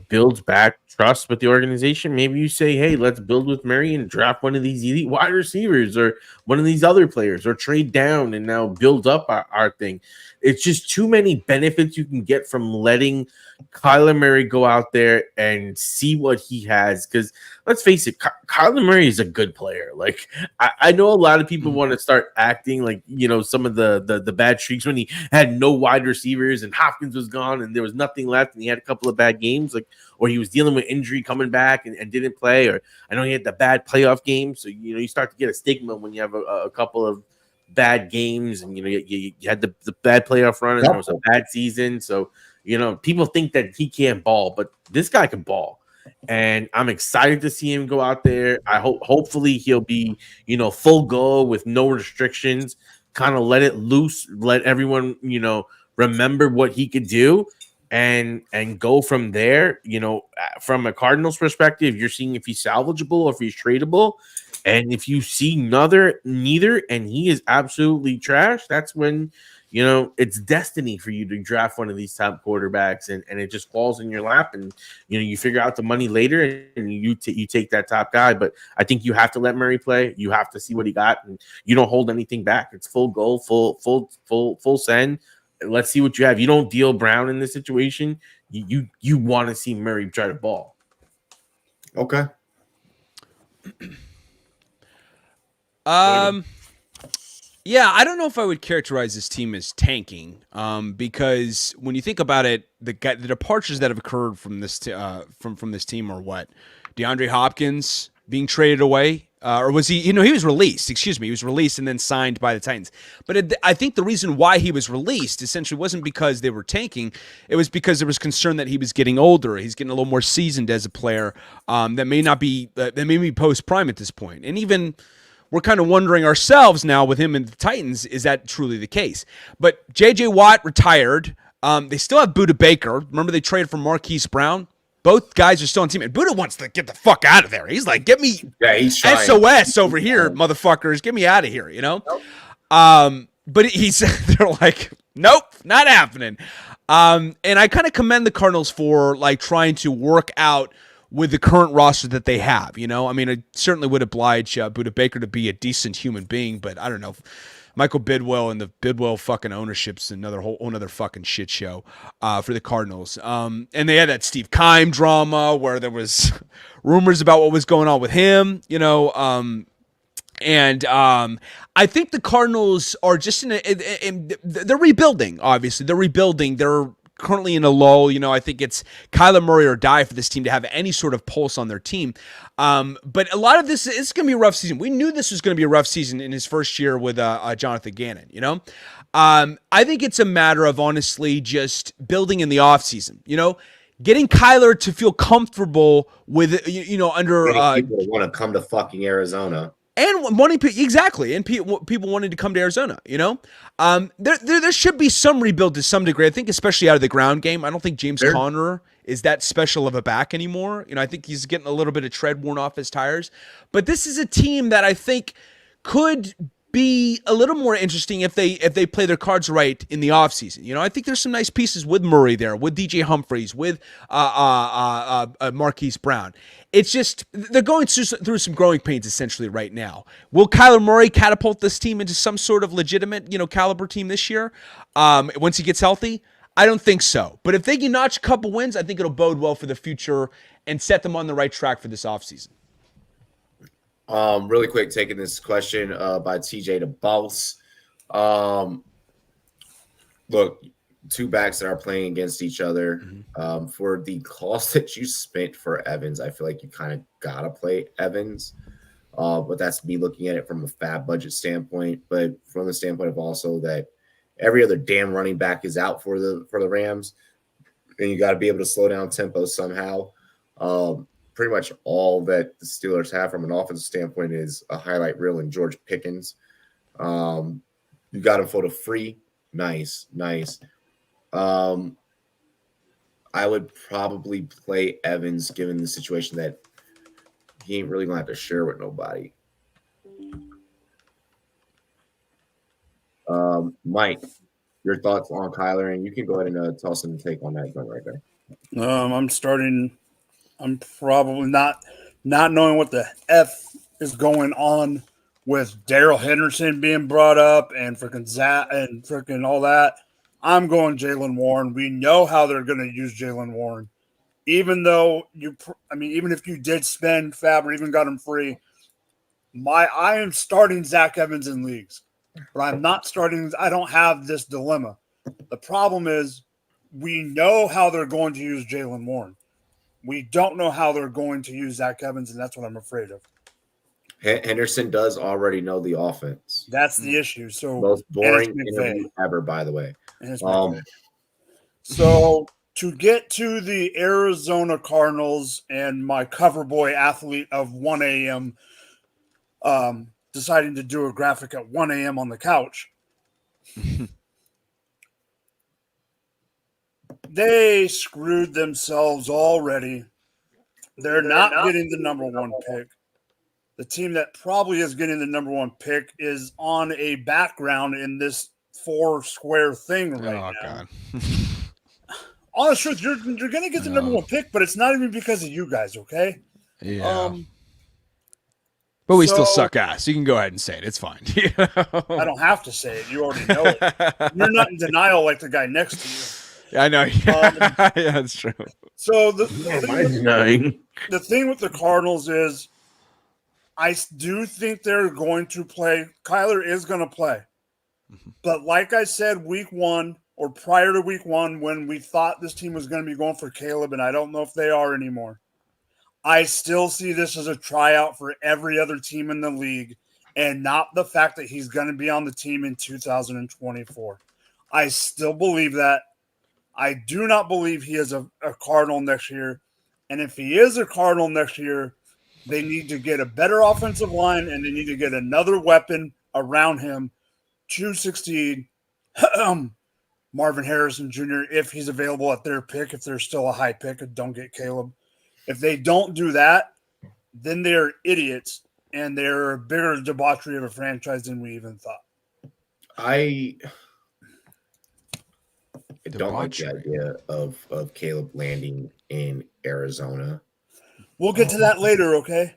builds back trust with the organization, maybe you say, hey, let's build with Murray and draft one of these elite wide receivers or one of these other players, or trade down and now build up our thing. It's just too many benefits you can get from letting Kyler Murray go out there and see what he has. Because let's face it, Kyler Murray is a good player. Like, I know a lot of people want to start acting like, some of the bad streaks when he had no wide receivers and Hopkins was gone and there was nothing left and he had a couple of bad games, like, or he was dealing with injury coming back and didn't play, or I know he had the bad playoff game. So, you start to get a stigma when you have a couple of bad games and, you had the bad playoff run and it was a bad season. So, people think that he can't ball, but this guy can ball. And I'm excited to see him go out there. Hopefully he'll be, full go with no restrictions, kind of let it loose, let everyone, remember what he could do and go from there. From a Cardinals perspective, you're seeing if he's salvageable or if he's tradable. And if you see neither, and he is absolutely trash, that's when, it's destiny for you to draft one of these top quarterbacks and it just falls in your lap and, you figure out the money later and you take that top guy. But I think you have to let Murray play. You have to see what he got and you don't hold anything back. It's full goal, full send. Let's see what you have. You don't deal Brown in this situation. You want to see Murray try to ball. Okay. Yeah, I don't know if I would characterize this team as tanking, because when you think about it, the departures that have occurred from this from this team are what? DeAndre Hopkins being traded away, or was he? He was released. Excuse me, he was released and then signed by the Titans. But I think the reason why he was released essentially wasn't because they were tanking. It was because there was concern that he was getting older. He's getting a little more seasoned as a player. That may not be that may be post prime at this point, and even. We're kind of wondering ourselves now with him and the Titans, is that truly the case? But J.J. Watt retired. They still have Budda Baker. Remember they traded for Marquise Brown? Both guys are still on the team. And Budda wants to get the fuck out of there. He's like, get me he's trying. SOS over here, motherfuckers. Get me out of here, Nope. But they're like, nope, not happening. And I kind of commend the Cardinals for like trying to work out with the current roster that they have, I mean, I certainly would oblige Budda Baker to be a decent human being, but I don't know. Michael Bidwell and the Bidwell fucking ownership's another whole other fucking shit show for the Cardinals. And they had that Steve Keim drama where there was rumors about what was going on with him, and I think the Cardinals are just they're rebuilding. Obviously, they're rebuilding. They're currently in a lull. I think it's Kyler Murray or die for this team to have any sort of pulse on their team. But a lot of this is going to be a rough season. We knew this was going to be a rough season in his first year with Jonathan Gannon, I think it's a matter of honestly just building in the offseason, getting Kyler to feel comfortable with, under people want to come to fucking Arizona. And wanting exactly, and people wanting to come to Arizona, there should be some rebuild to some degree. I think, especially out of the ground game. I don't think James Conner is that special of a back anymore. I think he's getting a little bit of tread worn off his tires. But this is a team that I think could be a little more interesting if they play their cards right in the offseason. I think there's some nice pieces with Murray there, with DJ Humphries, with Marquise Brown. It's just they're going through some growing pains essentially right now. Will Kyler Murray catapult this team into some sort of legitimate, caliber team this year once he gets healthy? I don't think so. But if they can notch a couple wins, I think it'll bode well for the future and set them on the right track for this offseason. Really quick, taking this question by TJ to Boss. Look, two backs that are playing against each other. For the cost that you spent for Evans, I feel like you kind of gotta play Evans. But that's me looking at it from a fab budget standpoint, but from the standpoint of also that every other damn running back is out for the Rams, and you got to be able to slow down tempo somehow. Pretty much all that the Steelers have from an offensive standpoint is a highlight reel in George Pickens. You got him for the free. Nice. I would probably play Evans given the situation that he ain't really going to have to share with nobody. Mike, your thoughts on Kyler, and you can go ahead and toss in the take on that one right there. I'm starting. I'm probably not knowing what the F is going on with Daryl Henderson being brought up and freaking Zach and freaking all that. I'm going Jalen Warren. We know how they're going to use Jalen Warren. Even though even if you did spend Fab or even got him free, I am starting Zach Evans in leagues, but I'm not starting. I don't have this dilemma. The problem is we know how they're going to use Jalen Warren. We don't know how they're going to use Zach Evans, and that's what I'm afraid of. Henderson does already know the offense. That's the issue. So most boring interview ever, by the way. So to get to the Arizona Cardinals and my cover boy athlete of 1 a.m. Deciding to do a graphic at 1 a.m. on the couch. They screwed themselves already. They're not getting the number one pick. The team that probably is getting the number one pick is on a background in this 4-square thing right now. God. Honest truth, you're going to get the number one pick, but it's not even because of you guys, okay? Yeah. But we still suck ass. You can go ahead and say it. It's fine. I don't have to say it. You already know it. You're not in denial like the guy next to you. I know. Yeah, that's true. So the thing with the Cardinals is I do think they're going to play. Kyler is going to play. But like I said, week one or prior to week one, when we thought this team was going to be going for Caleb, and I don't know if they are anymore, I still see this as a tryout for every other team in the league and not the fact that he's going to be on the team in 2024. I still believe that. I do not believe he is a Cardinal next year. And if he is a Cardinal next year, they need to get a better offensive line and they need to get another weapon around him to succeed. Marvin Harrison Jr., if he's available at their pick, if there's still a high pick, and don't get Caleb. If they don't do that, then they're idiots and they're a bigger debauchery of a franchise than we even thought. I don't like the idea of Caleb landing in Arizona. We'll get to that later, okay?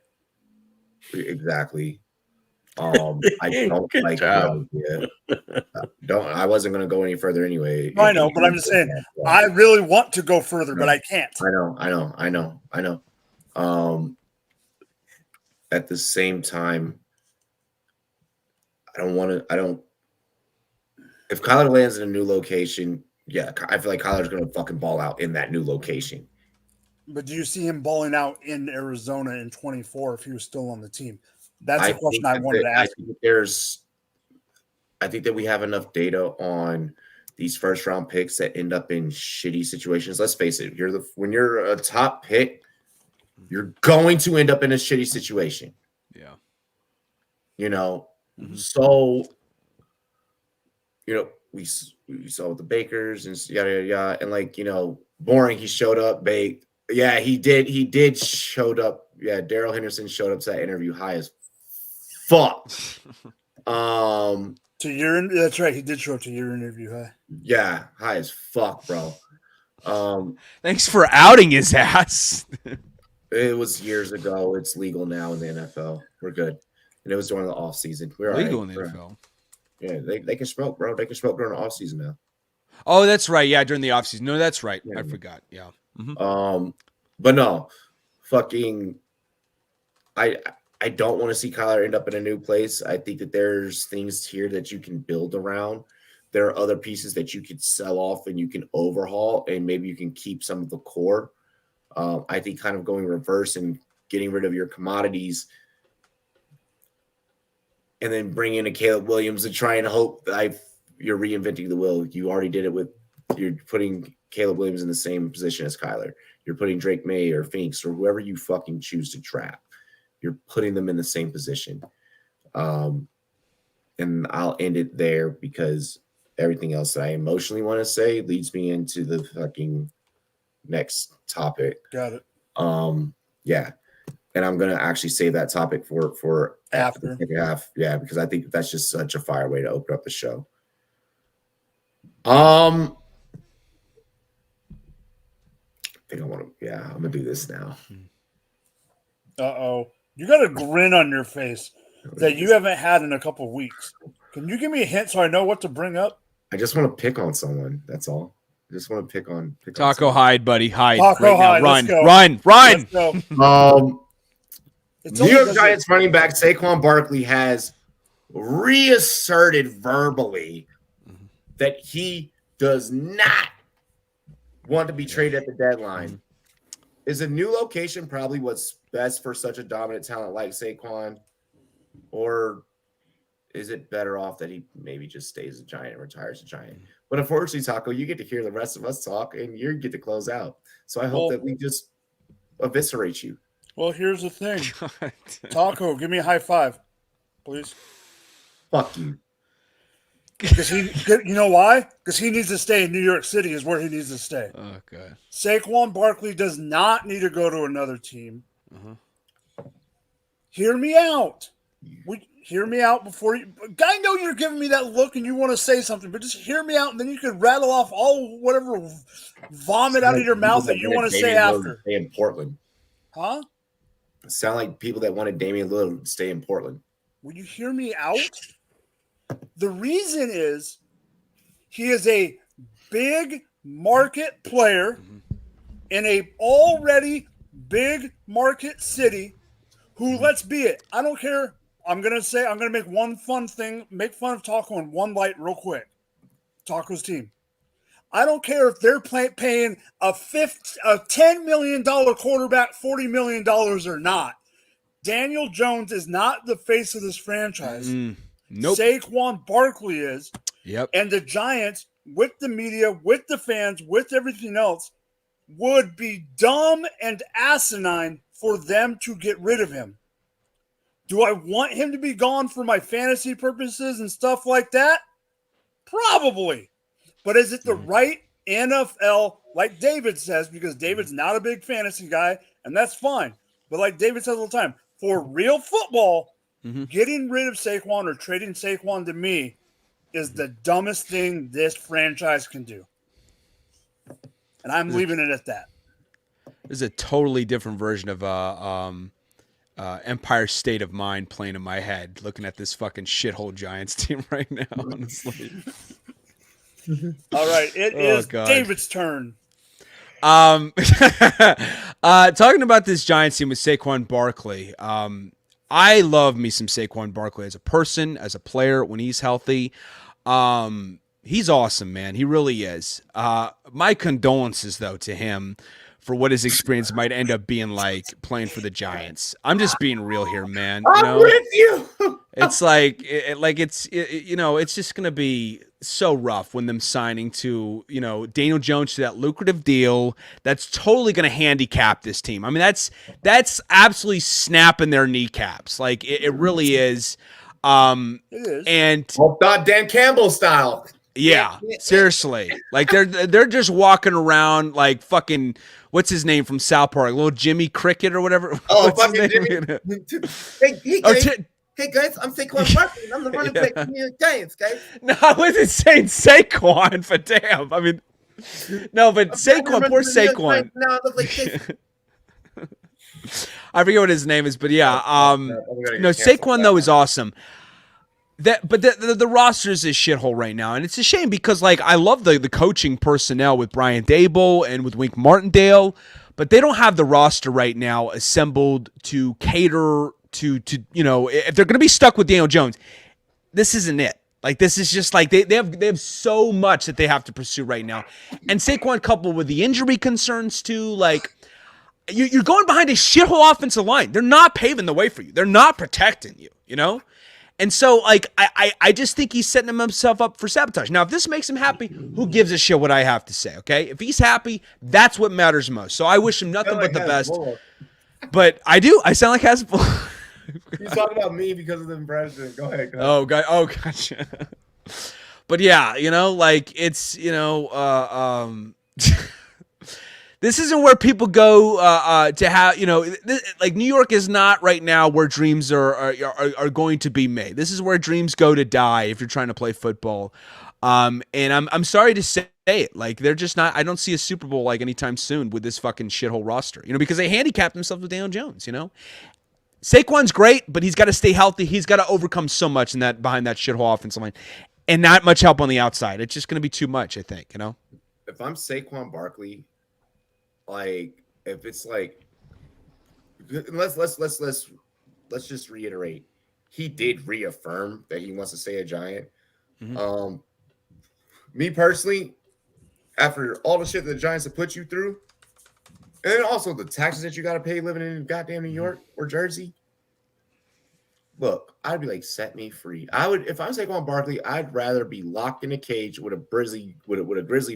Exactly. I don't like the idea. I wasn't going to go any further anyway. I know, but I'm just saying, I really want to go further, but I can't. I know. At the same time, if Kyler lands in a new location, yeah, I feel like Kyler's going to fucking ball out in that new location. But do you see him balling out in Arizona in 24 if he was still on the team? That's a question I wanted to ask. I think that we have enough data on these first round picks that end up in shitty situations. Let's face it, when you're a top pick, you're going to end up in a shitty situation. Yeah. So, we saw with the Bakers and yada, yada, yada. And boring, he showed up, baked. Yeah, he did showed up. Yeah, Daryl Henderson showed up to that interview high as fuck. That's right. He did show up to your interview high. Yeah, high as fuck, bro. Thanks for outing his ass. It was years ago. It's legal now in the NFL. We're good. And it was during the off season. We're legal in the NFL. Yeah, they can smoke, bro. They can smoke during the off season now. Oh, that's right. Yeah, during the off season. No, that's right. Yeah. I forgot. Yeah. Mm-hmm. But no, fucking, I don't want to see Kyler end up in a new place. I think that there's things here that you can build around. There are other pieces that you could sell off and you can overhaul, and maybe you can keep some of the core. I think kind of going reverse and getting rid of your commodities and then bring in a Caleb Williams and try and hope that you're reinventing the wheel. You already did it you're putting Caleb Williams in the same position as Kyler. You're putting Drake May or Phoenix or whoever you fucking choose to draft. You're putting them in the same position. And I'll end it there because everything else that I emotionally want to say leads me into the fucking next topic. Got it. Yeah. And I'm going to actually save that topic for after the second half. Yeah, because I think that's just such a fire way to open up the show. think I want to. Yeah, I'm gonna do this now. Uh-oh. You got a grin on your face that you haven't had in a couple weeks. Can you give me a hint so I know what to bring up? I just want to pick on someone. That's all. I just want to pick on Taco, hide, buddy, hide. Taco, right now. hide. Run, Let's go. run. Let's go. New York Giants running back Saquon Barkley has reasserted verbally that he does not want to be traded at the deadline. Is a new location probably what's best for such a dominant talent like Saquon? Or is it better off that he maybe just stays a Giant and retires a Giant? But unfortunately, Taco, you get to hear the rest of us talk and you get to close out. So I hope that we just eviscerate you. Well, here's the thing. Taco, give me a high five, please. Fuck you. Because you know why? Because he needs to stay in New York City is where he needs to stay. Oh, God. Saquon Barkley does not need to go to another team. Hear me out. Hear me out before you. I know you're giving me that look and you want to say something, but just hear me out, and then you can rattle off all whatever vomit out of your mouth that you want to say after. Stay in Portland, huh? Sound like people that wanted Damian Lillard to stay in Portland. Will you hear me out? The reason is he is a big market player in a already big market city who, let's be it, I don't care. I'm going to make one fun thing, make fun of Taco in one light real quick. Taco's team. I don't care if they're paying a $10 million quarterback $40 million or not. Daniel Jones is not the face of this franchise. Nope. Saquon Barkley is. Yep. And the Giants, with the media, with the fans, with everything else, would be dumb and asinine for them to get rid of him. Do I want him to be gone for my fantasy purposes and stuff like that? Probably. But is it the right NFL, like David says, because David's not a big fantasy guy, and that's fine. But like David says all the time, for real football, getting rid of Saquon or trading Saquon to me is the dumbest thing this franchise can do. And I'm leaving it at that. This is a totally different version of Empire State of Mind playing in my head, looking at this fucking shithole Giants team right now, honestly. All right, it is David's turn. Talking about this Giants team with Saquon Barkley, I love me some Saquon Barkley as a person, as a player when he's healthy. He's awesome, man. He really is. My condolences, though, to him for what his experience might end up being like playing for the Giants. I'm just being real here, man. I'm with you. It's like, it's just going to be so rough when them signing to, Daniel Jones to that lucrative deal. That's totally going to handicap this team. I mean, that's absolutely snapping their kneecaps. Like it really is. It is. And Dan Campbell style. Yeah, seriously. Like they're just walking around like fucking, what's his name from South Park? Little Jimmy Cricket or whatever. Oh, fucking Jimmy. Hey guys, I'm Saquon Barkley. I'm the running back for the Giants, guys. No, I wasn't saying Saquon, but damn. I mean, no, but Saquon, poor Saquon. No, I look like this. I forget what his name is, but yeah. No, Saquon though is awesome. But the roster is a shithole right now, and it's a shame because like I love the coaching personnel with Brian Daboll and with Wink Martindale, but they don't have the roster right now assembled to cater to if they're going to be stuck with Daniel Jones, this isn't it. Like this is just like they have so much that they have to pursue right now, and Saquon coupled with the injury concerns too, like. You're going behind a shithole offensive line. They're not paving the way for you. They're not protecting you, And so, like, I just think he's setting himself up for sabotage. Now, if this makes him happy, who gives a shit what I have to say, okay? If he's happy, that's what matters most. So I wish him nothing but the best. But I do. I sound like Hasbull. He's talking about me because of the impression. Go ahead. Oh, gotcha. But yeah, like, it's, this isn't where people go to have, like New York is not right now where dreams are going to be made. This is where dreams go to die if you're trying to play football. And I'm sorry to say it. Like, they're just not. I don't see a Super Bowl like anytime soon with this fucking shithole roster. Because they handicapped themselves with Daniel Jones. Saquon's great, but he's got to stay healthy. He's got to overcome so much in that behind that shithole offensive line, and not much help on the outside. It's just going to be too much, I think. If I'm Saquon Barkley, like, if it's like, let's just reiterate, he did reaffirm that he wants to stay a Giant. Mm-hmm. Me personally, after all the shit that the Giants have put you through, and then also the taxes that you got to pay living in goddamn New York or Jersey, look, I'd be like, set me free. I would, if I'm Saquon Barkley, I'd rather be locked in a cage with a grizzly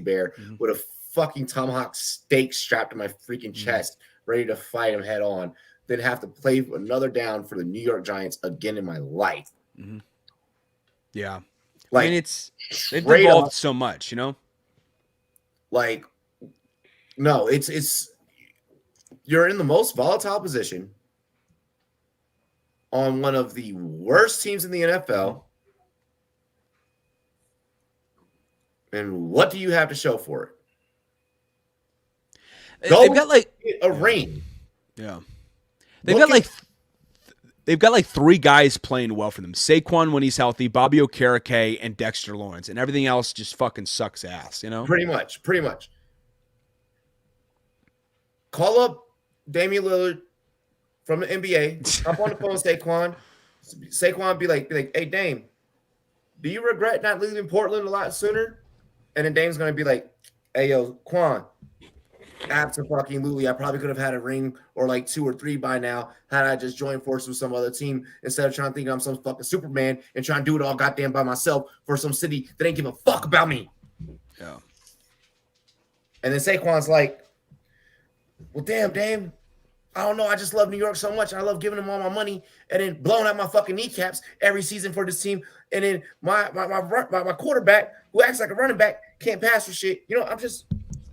bear with a fucking tomahawk steak strapped to my freaking chest, ready to fight him head on, than have to play another down for the New York Giants again in my life. Mm-hmm. Yeah. Like, they've evolved so much, Like, no, it's you're in the most volatile position on one of the worst teams in the NFL. And what do you have to show for it? They've got like a ring. Yeah. They've got like three guys playing well for them. Saquon when he's healthy, Bobby Okereke, and Dexter Lawrence, and everything else just fucking sucks ass, Pretty much. Call up Damian Lillard from the NBA. Up on the phone with Saquon. Saquon be like, hey, Dame, do you regret not leaving Portland a lot sooner? And then Dame's going to be like, hey, yo, Quan, absolutely. I probably could have had a ring or like 2 or 3 by now had I just joined forces with some other team instead of trying to think I'm some fucking Superman and trying to do it all goddamn by myself for some city that ain't give a fuck about me. Yeah. And then Saquon's like, well, damn, Dame, I don't know. I just love New York so much. I love giving them all my money and then blowing out my fucking kneecaps every season for this team. And then my quarterback, who acts like a running back, can't pass for shit.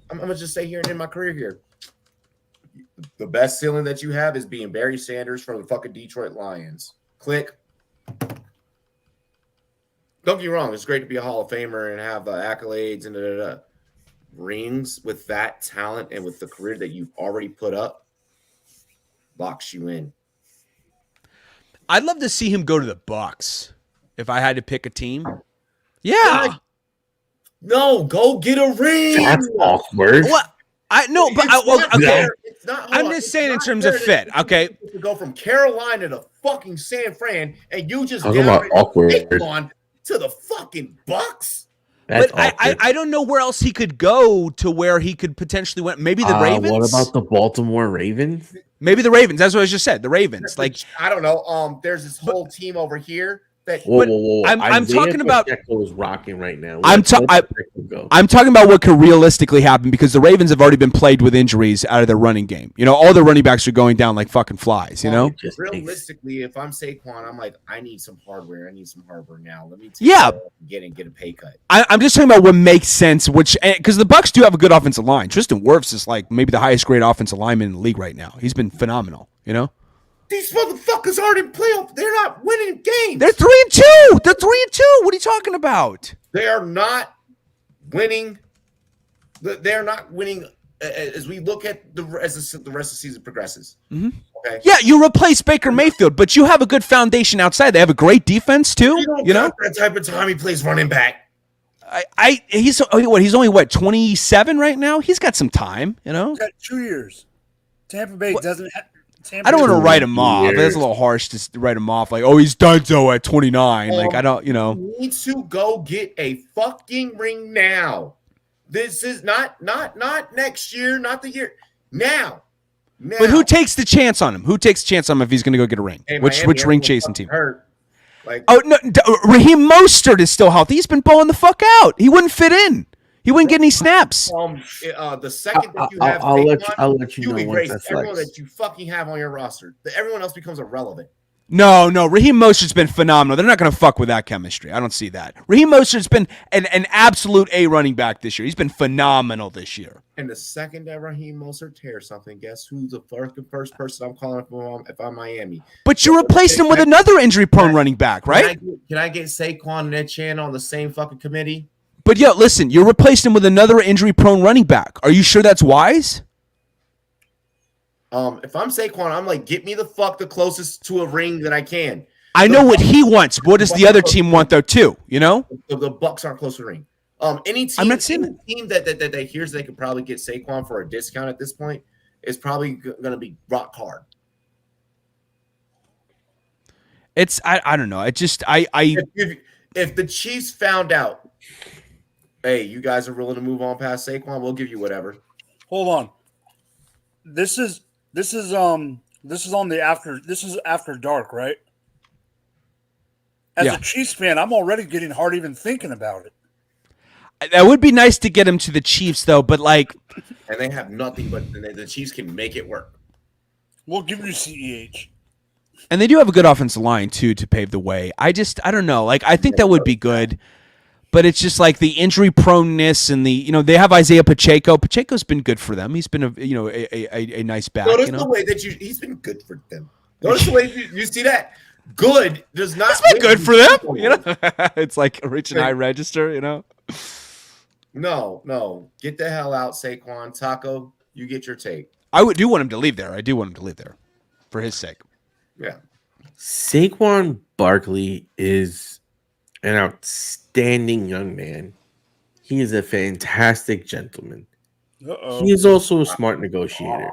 I'm gonna just stay here and end my career here. The best ceiling that you have is being Barry Sanders from the fucking Detroit Lions. Click. Don't get me wrong. It's great to be a Hall of Famer and have accolades and rings with that talent and with the career that you've already put up. Locks you in. I'd love to see him go to the Bucks if I had to pick a team. Yeah. No, go get a ring. That's awkward. What? Okay. I'm just saying in terms of fit. Okay. To go from Carolina to fucking San Fran and you just talk about awkward to the fucking Bucks. But I don't know where else he could go to where he could potentially went. Maybe the Ravens. What about the Baltimore Ravens? Maybe the Ravens. That's what I just said. The Ravens. Like, I don't know. There's this whole team over here that. Whoa. I'm talking about. Pacheco is rocking right now. I'm talking about what could realistically happen because the Ravens have already been plagued with injuries out of their running game. All their running backs are going down like fucking flies. Realistically, if I'm Saquon, I'm like, I need some hardware. I need some hardware now. Let me get a pay cut. I'm just talking about what makes sense. Because the Bucks do have a good offensive line. Tristan Wirfs is like maybe the highest grade offensive lineman in the league right now. He's been phenomenal. These motherfuckers aren't in playoff. They're not winning games. They're 3-2. They're 3-2. What are you talking about? They are not winning. They're not winning as we look at the rest of the season progresses. Mm-hmm. Okay. Yeah, you replace Baker Mayfield, but you have a good foundation outside. They have a great defense too. That type of time he plays running back. He's only 27 right now. He's got some time. He's got 2 years. Tampa Bay doesn't have. I don't want to write him off. That's a little harsh to write him off. Like, oh, he's done so at 29. Like, I don't, He needs to go get a fucking ring now. This is not next year, not the year. Now. But who takes the chance on him? Who takes the chance on him if he's going to go get a ring? Hey, which ring chasing team? Hurt. Raheem Mostert is still healthy. He's been balling the fuck out. He wouldn't fit in. He wouldn't get any snaps. The second that you have, I'll let you know erase everyone that you fucking have on your roster. Everyone else becomes irrelevant. No. Raheem Mostert's been phenomenal. They're not going to fuck with that chemistry. I don't see that. Raheem Mostert's been an absolute A running back this year. He's been phenomenal this year. And the second that Raheem Mostert tears something, guess who's the first person I'm calling if I'm Miami? But you replaced him with another injury-prone running back, right? Can I get Saquon and Ed Chan on the same fucking committee? But yeah, listen, you replaced him with another injury-prone running back. Are you sure that's wise? If I'm Saquon, I'm like, get me the closest to a ring that I can. I know what he wants. What does the other team want, though, too? You know, the Bucks aren't close to the ring. Any team, I'm not saying that. Team that hears they could probably get Saquon for a discount at this point is probably going to be rock hard. It's I don't know. If the Chiefs found out, hey, you guys are willing to move on past Saquon, we'll give you whatever. Hold on. This is on the after dark, right? As a Chiefs fan, I'm already getting hard even thinking about it. That would be nice to get him to the Chiefs, though. But and they have nothing, but the Chiefs can make it work. We'll give you CEH. And they do have a good offensive line too to pave the way. I don't know. I think that would be good. But it's just like the injury proneness and they have Isaiah Pacheco. Pacheco's been good for them. He's been a nice back. Notice the way that he's been good for them. Notice the way you see that. Good does not. It's been good for them. It's like a rich and high register. No. Get the hell out, Saquon. Taco, you get your take. I do want him to leave there. I do want him to leave there for his sake. Yeah. Saquon Barkley is an outstanding young man. He is a fantastic gentleman. He is also a smart negotiator.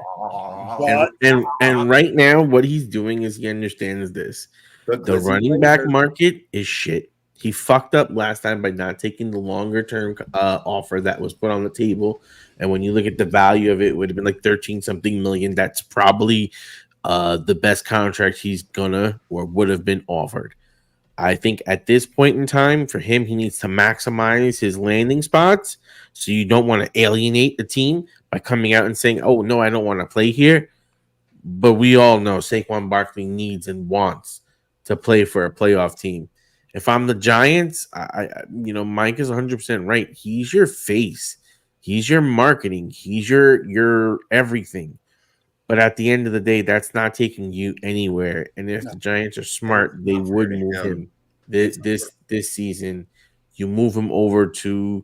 And right now, what he's doing is he understands this. The running back market is shit. He fucked up last time by not taking the longer term offer that was put on the table. And when you look at the value of it, it would have been like 13 something million. That's probably the best contract he's gonna or would have been offered. I think at this point in time, for him, he needs to maximize his landing spots. So you don't want to alienate the team by coming out and saying, oh, no, I don't want to play here. But we all know Saquon Barkley needs and wants to play for a playoff team. If I'm the Giants, Mike is 100% right. He's your face. He's your marketing. He's your everything. But at the end of the day, that's not taking you anywhere. And if the Giants are smart, they would move him this season. You move him over to,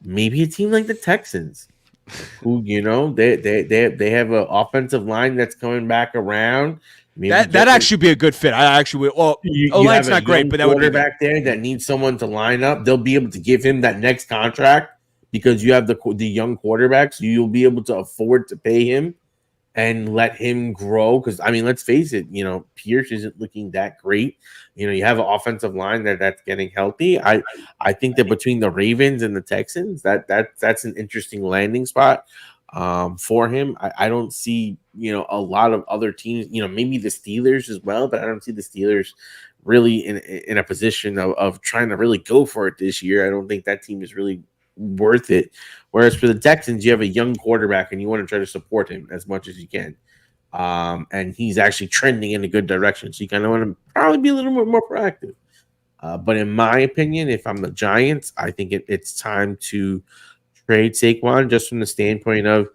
maybe a team like the Texans, who they have an offensive line that's coming back around. Maybe that actually be a good fit. I actually would. Well, O-line's not great, but that would be back there that needs someone to line up. They'll be able to give him that next contract because you have the young quarterback, so you'll be able to afford to pay him and let him grow. Because let's face it, Pierce isn't looking that great. You have an offensive line that's getting healthy. I think that between the Ravens and the Texans, that's an interesting landing spot for him. I don't see a lot of other teams. Maybe the Steelers as well, but I don't see the Steelers really in a position of trying to really go for it this year. I don't think that team is really worth it. Whereas for the Texans, you have a young quarterback and you want to try to support him as much as you can. And he's actually trending in a good direction. So you kind of want to probably be a little bit more proactive. But in my opinion, if I'm the Giants, I think it's time to trade Saquon just from the standpoint of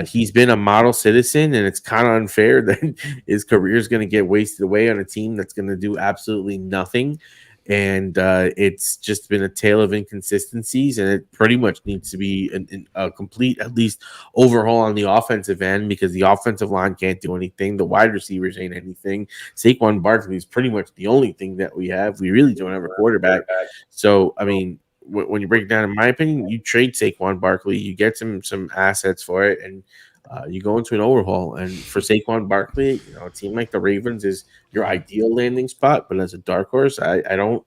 he's been a model citizen, and it's kind of unfair that his career is going to get wasted away on a team that's going to do absolutely nothing. And it's just been a tale of inconsistencies, and it pretty much needs to be a complete, at least, overhaul on the offensive end because the offensive line can't do anything. The wide receivers ain't anything. Saquon Barkley is pretty much the only thing that we have. We really don't have a quarterback. So, when you break it down, in my opinion, you trade Saquon Barkley, you get some assets for it, and you go into an overhaul. And for Saquon Barkley, a team like the Ravens is your ideal landing spot. But as a dark horse, I don't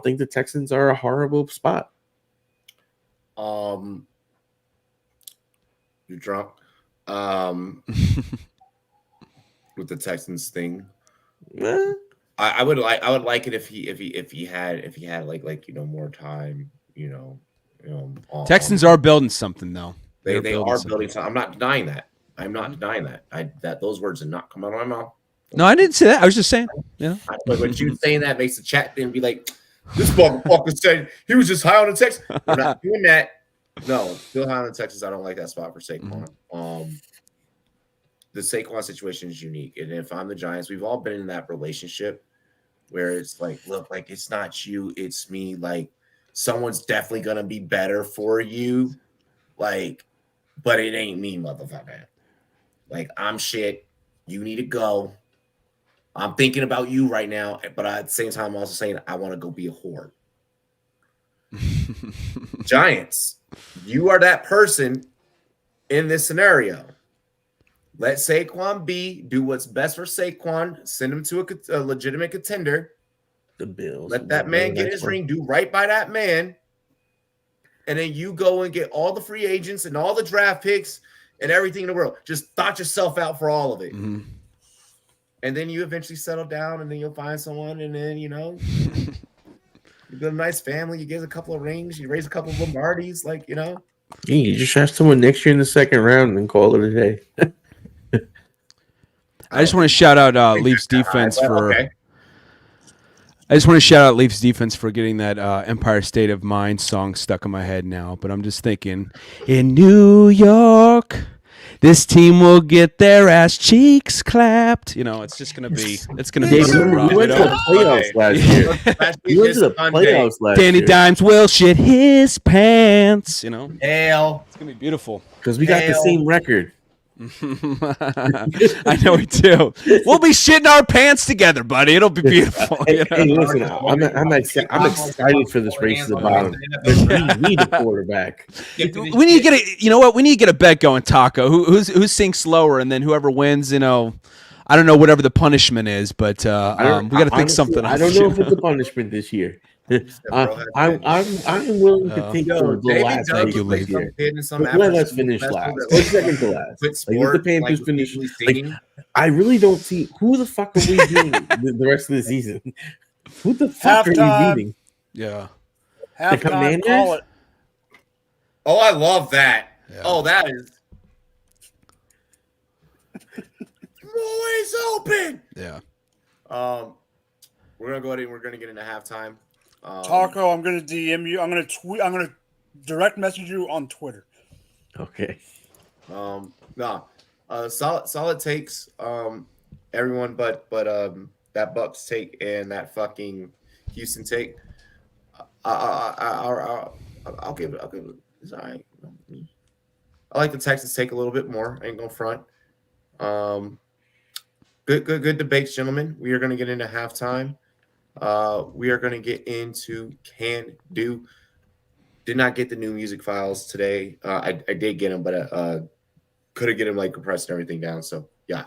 think the Texans are a horrible spot. You're drunk. With the Texans thing. I would like it if he had like more time. Texans are building something though. They are building something. I'm not denying that. That those words did not come out of my mouth. No, I didn't say that. I was just saying. But when you saying that makes the chat then be like, this motherfucker said he was just high on the Texans. We're not doing that. No, still high on the Texans. I don't like that spot for Saquon. The Saquon situation is unique, and if I'm the Giants, we've all been in that relationship where it's like, look, like it's not you, it's me. Like someone's definitely gonna be better for you. Like, but it ain't me, motherfucker. Like, I'm shit. You need to go. I'm thinking about you right now, but at the same time, I'm also saying I want to go be a whore. Giants, you are that person in this scenario. Let Saquon do what's best for Saquon. Send him to a legitimate contender. The Bills. Let that man get his ring. Do right by that man. And then you go and get all the free agents and all the draft picks and everything in the world. Just thought yourself out for all of it. Mm-hmm. And then you eventually settle down, and then you'll find someone, and then, you build a nice family. You get a couple of rings. You raise a couple of Lombardis, like, Yeah, you just draft someone next year in the second round and call it a day. I just want to shout out Leafs defense for. Okay. I just want to shout out Leafs defense for getting that Empire State of Mind song stuck in my head now. But I'm just thinking, in New York, this team will get their ass cheeks clapped. It's just gonna be. It's gonna be so rough. We went to the playoffs last year. We went to the playoffs last year. Danny Dimes will shit his pants. Hell, it's gonna be beautiful because we got the same record. I know we do. We'll be shitting our pants together, buddy. It'll be beautiful. Hey, listen, I'm excited for this race to the bottom. We need a quarterback. We need to get a. You know what? We need to get a bet going, Taco. Who sinks slower, and then whoever wins, I don't know whatever the punishment is, but we got to think something. I don't know if it's a punishment this year. I'm willing to take the last race this year. Let us finish last. Or second to last. Let the Panthers finish. I really don't see who the fuck are we beating the rest of the season. Who the fuck are we beating? Yeah. The Commanders? Oh, I love that. Yeah. Oh, that is always open. Yeah. We're gonna go ahead and we're gonna get into halftime. Taco, I'm gonna DM you. I'm gonna tweet. I'm gonna direct message you on Twitter. Okay. Solid takes. Everyone, but that Bucks take and that fucking Houston take. I'll give it. It's all right. I like the Texans take a little bit more. I ain't gonna front. Good debates, gentlemen. We are gonna get into halftime. We are going to get into Can Do. Did not get the new music files today. I did get them, but couldn't get them like compressed and everything down. So yeah.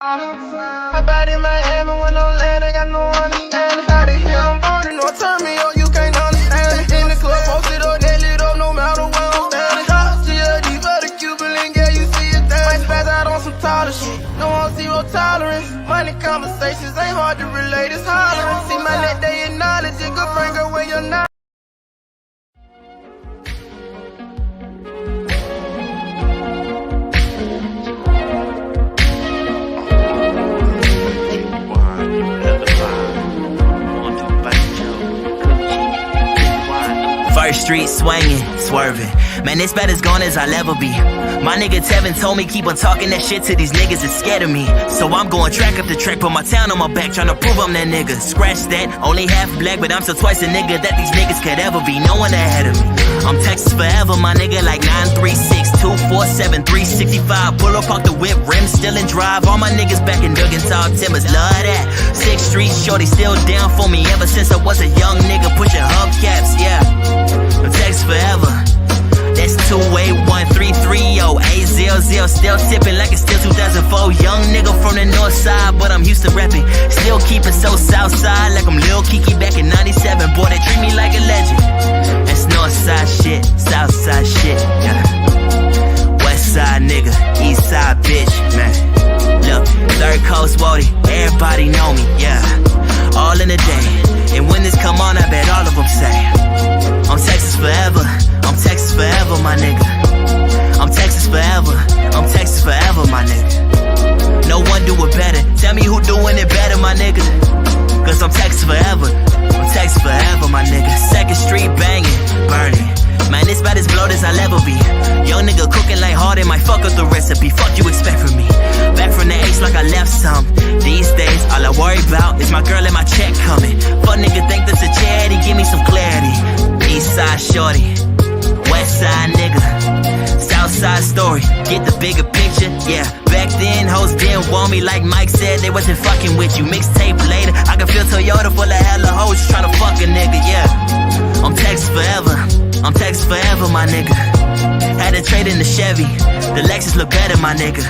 I body in Miami when I'm land, I got no understanding. Out of here, I'm burning, don't turn me on, you can't understand it. In the club, posted up, they lit up, no matter where I'm standing. Shots to your D for the Cuban link, yeah, you see it there. Might spaz out on some taller shit, no on zero tolerance. Money conversations ain't hard to relate, it's hollering. See my net, they acknowledge it, good friend, girl, when you're not. First street swinging, swerving. Man, this bad as gone as I'll ever be. My nigga Tevin told me keep on talking that shit to these niggas, it's scared of me. So I'm going track after track, put my town on my back, trying to prove I'm that nigga. Scratch that, only half black, but I'm still twice a nigga that these niggas could ever be. No one ahead of me. I'm Texas forever, my nigga, like 936 247 365. Pull up off the whip, rim still in drive. All my niggas back in Duggan Tall Timbers, love that. 6th Street shorty still down for me ever since I was a young nigga pushing hubcaps, yeah. I'm Texas forever. That's 281-330-800. Still tipping like it's still 2004. Young nigga from the north side, but I'm used to repping. Still keeping so south side, like I'm Lil Kiki back in 97. Boy, they treat me like a legend. That's north side shit, south side shit, yeah. West side nigga, east side bitch, man. Look, third coast Wody, everybody know me, yeah. All in a day, and when this come on, I bet all of them say I'm Texas forever, I'm Texas forever, my nigga. I'm Texas forever, I'm Texas forever, my nigga. No one do it better, tell me who doing it better, my nigga. Cause I'm Texas forever, I'm Texas forever, my nigga. 2nd Street banging, burning. Man, this bad as blood as I'll ever be. Young nigga cooking like hard, it might fuck up the recipe. Fuck you expect from me. Back from the H like I left some. These days, all I worry about is my girl and my check coming. Fuck nigga think that's a charity, give me some clarity. East side shorty, west side nigga, south side story, get the bigger picture, yeah. Back then, hoes didn't want me like Mike said, they wasn't fucking with you. Mixtape later, I can feel Toyota full of hella hoes tryna fuck a nigga, yeah. I'm Texas forever, I'm Texas forever, my nigga. Had to trade in the Chevy, the Lexus look better, my nigga.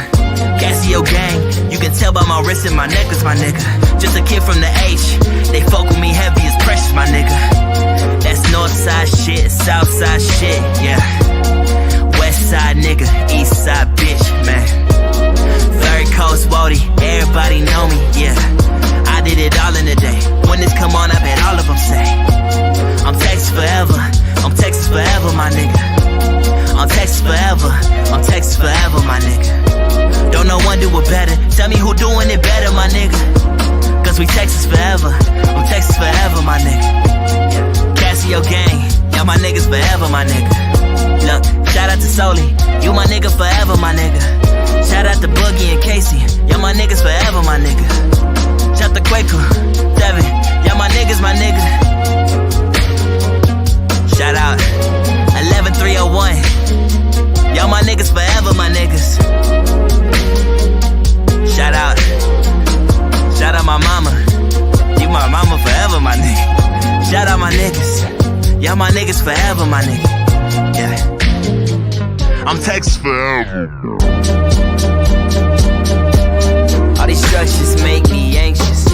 Casio gang, you can tell by my wrist and my necklace, my nigga. Just a kid from the H, they fuck with me heavy as precious, my nigga. That's north side shit, south side shit, yeah. West side nigga, east side bitch, man. Third coast Wody, everybody know me, yeah. I did it all in a day. When this come on, I bet all of them say I'm Texas forever, I'm Texas forever, my nigga. I'm Texas forever, I'm Texas forever, my nigga. Don't no one do it better, tell me who doing it better, my nigga. Cause we Texas forever, I'm Texas forever, my nigga. Casio gang, y'all my niggas forever, my nigga. Look, shout out to Soli, you my nigga forever, my nigga. Shout out to Boogie and Casey, y'all my niggas forever, my nigga. Shout to Quaker, Devin, y'all my niggas, my nigga. Shout out 11301, y'all my niggas forever, my niggas. Shout out my mama, you my mama forever, my nigga. Shout out my niggas, y'all my niggas forever, my nigga. Yeah, I'm Texas forever. All these structures make me anxious.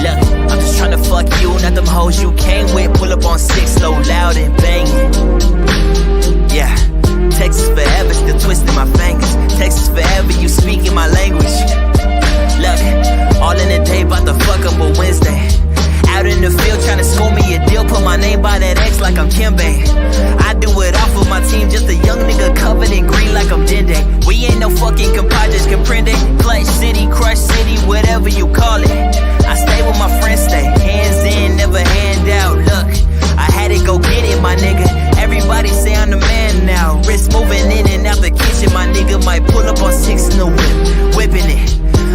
Look, I'm just tryna fuck you, not them hoes you came with. Pull up on 6 low, loud and banging. Yeah, Texas forever, still twisting my fingers. Texas forever, you speaking my language. Look, all in a day, bout to fuck up a Wednesday. Out in the field tryna score me a deal, put my name by that X like I'm Kimbe. I do it all for my team, just a young nigga covered in green like I'm Dende. We ain't no fucking compadres, comprende? Clutch City, Crush City, whatever you call it. I stay with my friends, stay hands in, never hand out. Look, I had to go get it, my nigga. Everybody say I'm the man now. Wrist moving in and out the kitchen, my nigga might pull up on 6 in the whip, whipping it.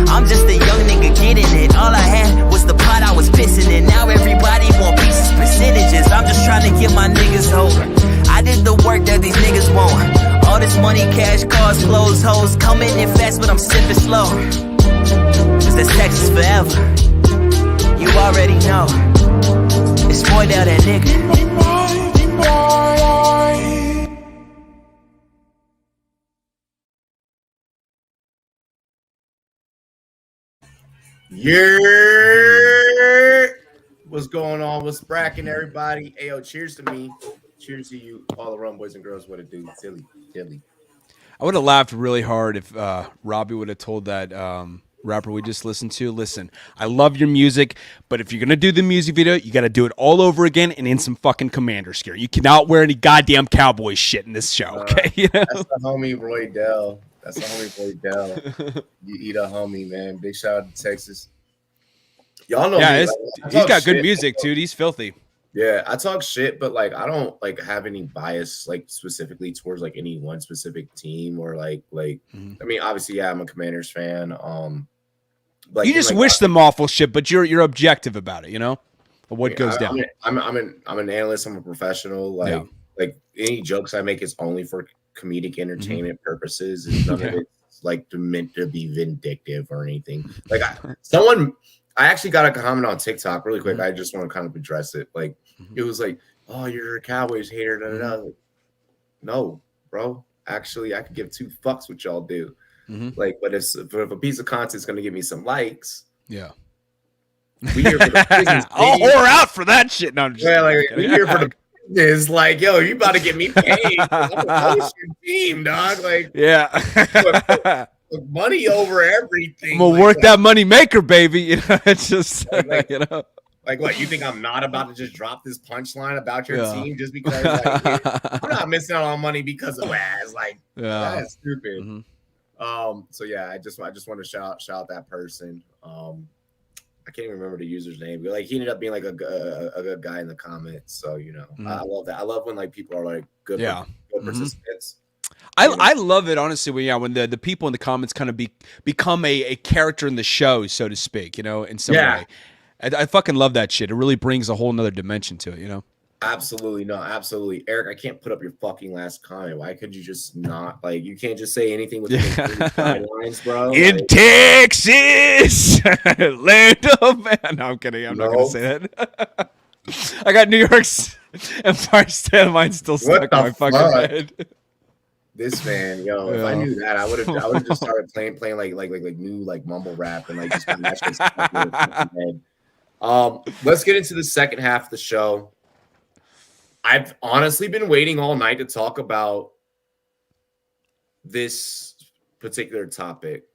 I'm just a young nigga getting it. All I had was the pot I was pissing in. Now everybody want pieces, percentages. I'm just trying to get my niggas home. I did the work that these niggas want. All this money, cash, cars, clothes, hoes coming in fast, but I'm sipping slow. Cause that's Texas forever. You already know. It's Boy down that nigga. Yeah. What's going on? What's bracking everybody? Ayo, cheers to me. Cheers to you, all the Rumboyz and girls. What it do? Tilly. I would have laughed really hard if Robbie would have told that rapper we just listened to, listen, I love your music, but if you're going to do the music video, you got to do it all over again and in some fucking Commanders gear. You cannot wear any goddamn Cowboy shit in this show, okay? You know? That's the homie Roy Dell. You eat a homie, man. Big shout out to Texas. Y'all know me. He's got good music, dude. He's filthy. Yeah, I talk shit, but like I don't like have any bias like specifically towards like any one specific team or like I mean, obviously, yeah, I'm a Commanders fan. Like you just wish them awful shit, but you're objective about it, you know, of what goes down. I'm an analyst. I'm a professional. Like any jokes I make is only for comedic entertainment purposes, and none of it's like meant to be vindictive or anything. Like I actually got a comment on TikTok really quick. I just want to kind of address it. Like it was like, "Oh, you're a Cowboys hater." Da, da, da. Like, no, bro. Actually, I could give two fucks what y'all do. Like, but if a piece of content is going to give me some likes, yeah, we here for the business. I'll whore out for that shit. No, I'm just we here for the business. Like, yo, you about to get me paid? I'm a your team, dog. Like, yeah. Money over everything. I'm gonna work that money maker, baby. You know, it's just you know. Like what? You think I'm not about to just drop this punchline about your team just because like, I'm not missing out on money because of that? It's like that's stupid. So yeah, I just want to shout out that person. I can't even remember the user's name, but like he ended up being like a good guy in the comments. So you know, I love that. I love when like people are like good participants. I love it honestly when the people in the comments kind of become a character in the show, so to speak, you know, in some way. I fucking love that shit. It really brings a whole nother dimension to it, you know. Absolutely. No, absolutely. Eric, I can't put up your fucking last comment. Why could you just not like you can't just say anything with the guidelines, bro? In like, Texas, land of man. No, I'm kidding. I'm not gonna say that. I got New York's Empire State of Mind still stuck in my fucking head. This man, yo, if I knew that, I would have just started playing like new like mumble rap and like just let's get into the second half of the show. I've honestly been waiting all night to talk about this particular topic.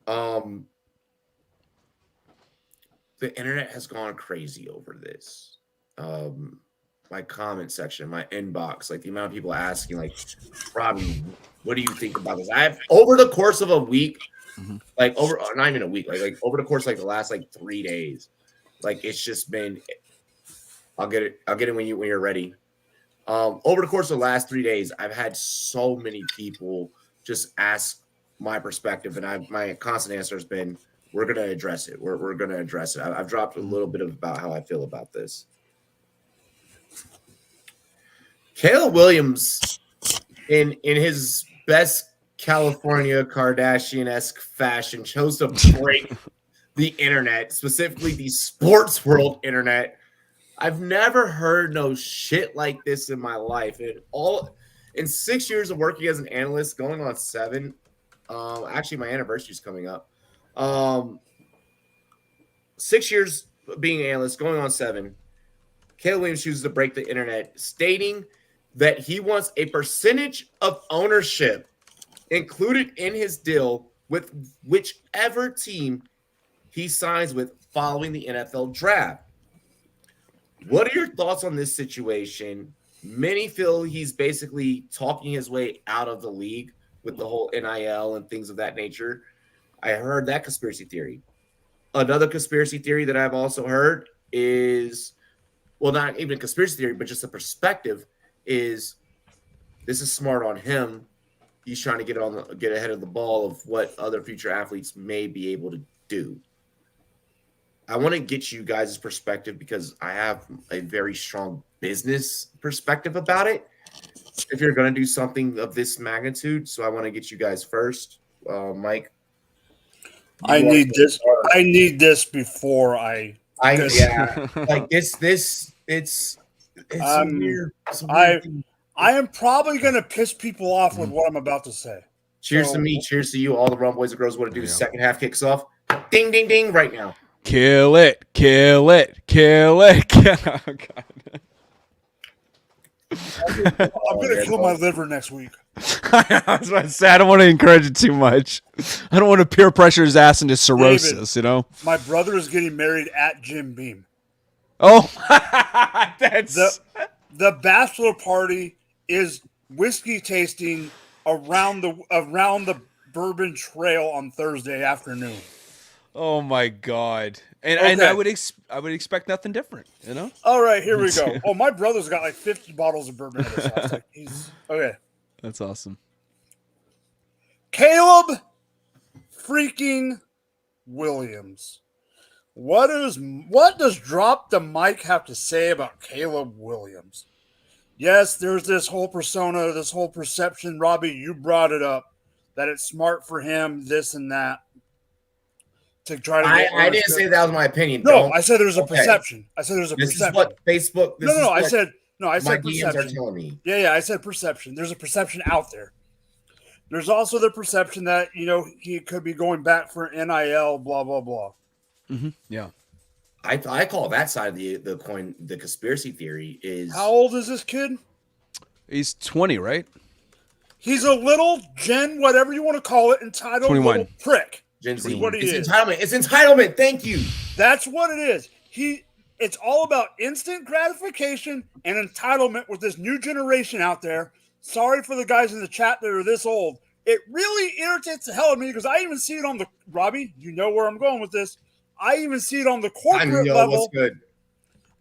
The internet has gone crazy over this. My comment section, my inbox, like the amount of people asking, like, Robbie, what do you think about this? I've over the course of a week, like over not even a week, like over the course of, like the last like 3 days, like it's just been. I'll get it when you're ready. Over the course of the last 3 days, I've had so many people just ask my perspective, and my constant answer has been, "We're gonna address it. We're gonna address it." I've dropped a little bit about how I feel about this. Caleb Williams, in his best California Kardashian-esque fashion, chose to break the internet, specifically the sports world internet. I've never heard no shit like this in my life. In 6 years of working as an analyst, going on 7. Actually, my anniversary is coming up. 6 years being an analyst, going on 7. Caleb Williams chooses to break the internet, stating that he wants a percentage of ownership included in his deal with whichever team he signs with following the NFL draft. What are your thoughts on this situation? Many feel he's basically talking his way out of the league with the whole NIL and things of that nature. I heard that conspiracy theory. Another conspiracy theory that I've also heard is, well, not even a conspiracy theory, but just a perspective, is this is smart on him. He's trying to get ahead of the ball of what other future athletes may be able to do. I want to get you guys' perspective because I have a very strong business perspective about it. If you're going to do something of this magnitude, so I want to get you guys first, Mike. I need this before I yeah, like this. It's weird. I am probably going to piss people off with what I'm about to say. Cheers to me. Cheers to you. All the Rumboyz and girls want to do. Second half kicks off Ding, ding, ding, right now. Kill it. Kill it. Kill it. Oh, God. I'm going to kill my liver next week. I was about to say, I don't want to encourage it too much. I don't want to peer pressure his ass into cirrhosis, David, My brother is getting married at Jim Beam. Oh, that's... The bachelor party is whiskey tasting around the Bourbon Trail on Thursday afternoon. Oh my God! And Okay. and I would expect nothing different, you know. All right, here we go. Oh, my brother's got like 50 bottles of bourbon at his house. Like, okay. That's awesome. Caleb freaking Williams. What does Drop the Mic have to say about Caleb Williams? Yes, there's this whole persona, this whole perception. Robbie, you brought it up, that it's smart for him, this and that. To try to I didn't say that was my opinion. No, I said there's a perception. I said there's a this perception. Is what Facebook. I said my perception. DMs are telling me. Yeah, I said perception. There's a perception out there. There's also the perception that, he could be going back for NIL, blah, blah, blah. Mm-hmm. Yeah. I call that side of the coin, the conspiracy theory is... How old is this kid? He's 20, right? He's a little whatever you want to call it, entitled 21. little prick. Gen Z. What he is. Entitlement. It's entitlement. Thank you. That's what it is. It's all about instant gratification and entitlement with this new generation out there. Sorry for the guys in the chat that are this old. It really irritates the hell out of me because I even see it on the Robbie. You know where I'm going with this. I even see it on the corporate level. What's good.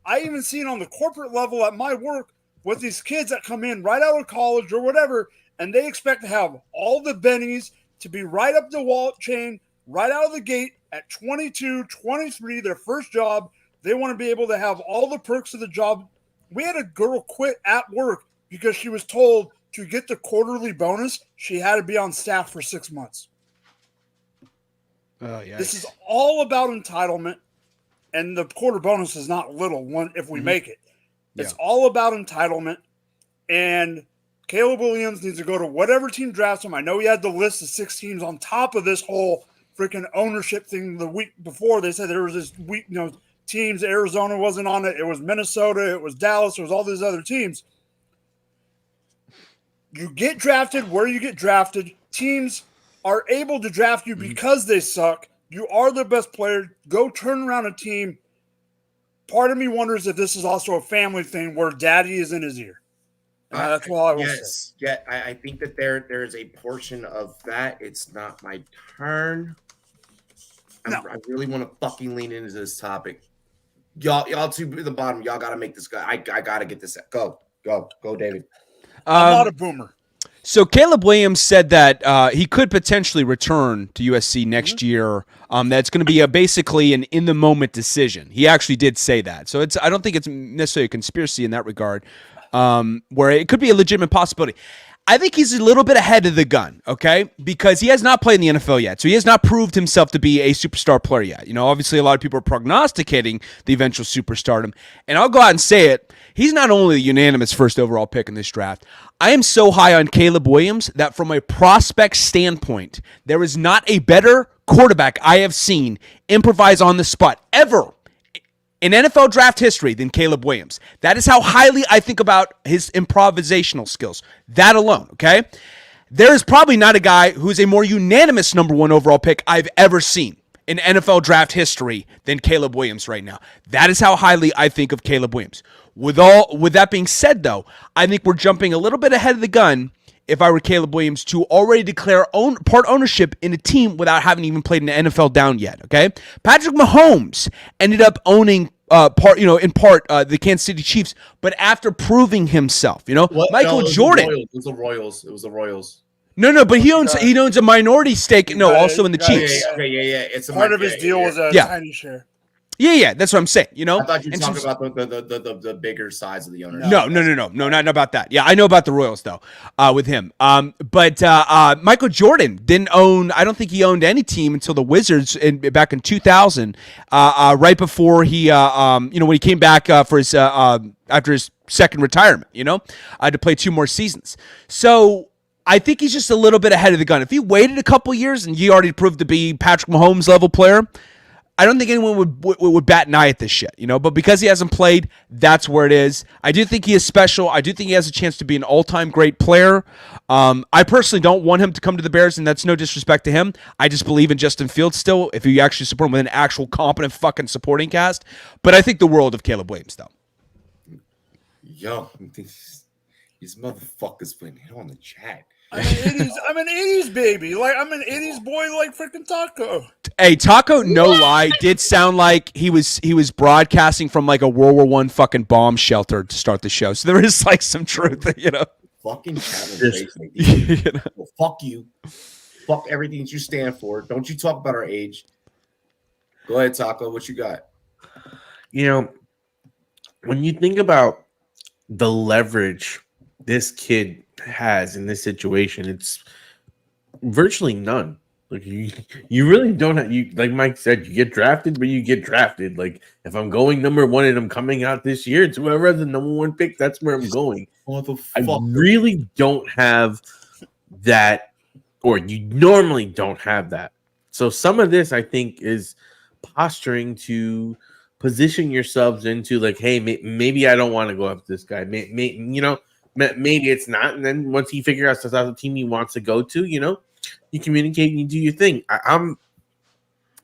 I even see it on the corporate level at my work with these kids that come in right out of college or whatever, and they expect to have all the bennies, to be right up the wall chain, right out of the gate at 22, 23, their first job. They want to be able to have all the perks of the job. We had a girl quit at work because she was told to get the quarterly bonus, she had to be on staff for 6 months. Oh, yeah. This is all about entitlement, and the quarter bonus is not little one if we make it. It's all about entitlement, and Caleb Williams needs to go to whatever team drafts him. I know he had the list of 6 teams on top of this whole freaking ownership thing the week before. They said there was this week, teams. Arizona wasn't on it. It was Minnesota. It was Dallas. It was all these other teams. You get drafted where you get drafted. Teams are able to draft you because they suck. You are the best player. Go turn around a team. Part of me wonders if this is also a family thing where daddy is in his ear. That's all I will say. Yeah, I think that there is a portion of that. It's not my turn. I really want to fucking lean into this topic. Y'all two at the bottom. Y'all got to make this guy. I got to get this. Go, David. I'm not a boomer. So Caleb Williams said that he could potentially return to USC next year. That's going to be basically an in-the-moment decision. He actually did say that. So I don't think it's necessarily a conspiracy in that regard, where it could be a legitimate possibility. I think he's a little bit ahead of the gun, okay? Because he has not played in the NFL yet. So he has not proved himself to be a superstar player yet. Obviously a lot of people are prognosticating the eventual superstardom. And I'll go out and say it. He's not only the unanimous first overall pick in this draft. I am so high on Caleb Williams that from a prospect standpoint, there is not a better quarterback I have seen improvise on the spot ever in NFL draft history than Caleb Williams. That is how highly I think about his improvisational skills. That alone, okay? There is probably not a guy who is a more unanimous number 1 overall pick I've ever seen in NFL draft history than Caleb Williams right now. That is how highly I think of Caleb Williams. With that being said, though, I think we're jumping a little bit ahead of the gun if I were Caleb Williams to already declare part ownership in a team without having even played an NFL down yet, okay? Patrick Mahomes ended up owning the Kansas City Chiefs, but after proving himself, Michael Jordan. It was the Royals. No, but he owns a minority stake. No, also in the Chiefs. Yeah. It's part of his deal was a tiny share. Yeah, that's what I'm saying. I thought you were talking about the bigger size of the ownership. No, not about that. Yeah, I know about the Royals though, with him. But Michael Jordan didn't own. I don't think he owned any team until the Wizards back in 2000, right before he, when he came back for his after his second retirement. To play 2 more seasons. So I think he's just a little bit ahead of the gun. If he waited a couple years and he already proved to be Patrick Mahomes level player, I don't think anyone would bat an eye at this shit, But because he hasn't played, that's where it is. I do think he is special. I do think he has a chance to be an all-time great player. I personally don't want him to come to the Bears, and that's no disrespect to him. I just believe in Justin Fields still, if you actually support him with an actual competent fucking supporting cast. But I think the world of Caleb Williams, though. Yo, these motherfuckers went hit on the chat. I'm an 80s baby. Like, I'm an 80s boy like freaking Taco. Hey, Taco, no lie, did sound like he was broadcasting from like a World War I fucking bomb shelter to start the show. So there is like some truth, Fucking chat. Well, fuck you. Fuck everything that you stand for. Don't you talk about our age. Go ahead, Taco. What you got? When you think about the leverage this kid has in this situation, it's virtually none. Like you really don't have, you like Mike said, you get drafted, but you get drafted. Like if I'm going number 1 and I'm coming out this year, it's whoever has the number 1 pick, that's where I'm going. I really don't have that, or you normally don't have that. So some of this I think is posturing to position yourselves into like, hey, maybe I don't want to go up this guy. Maybe it's not. And then once he figures out that's the team he wants to go to, you communicate and you do your thing. I'm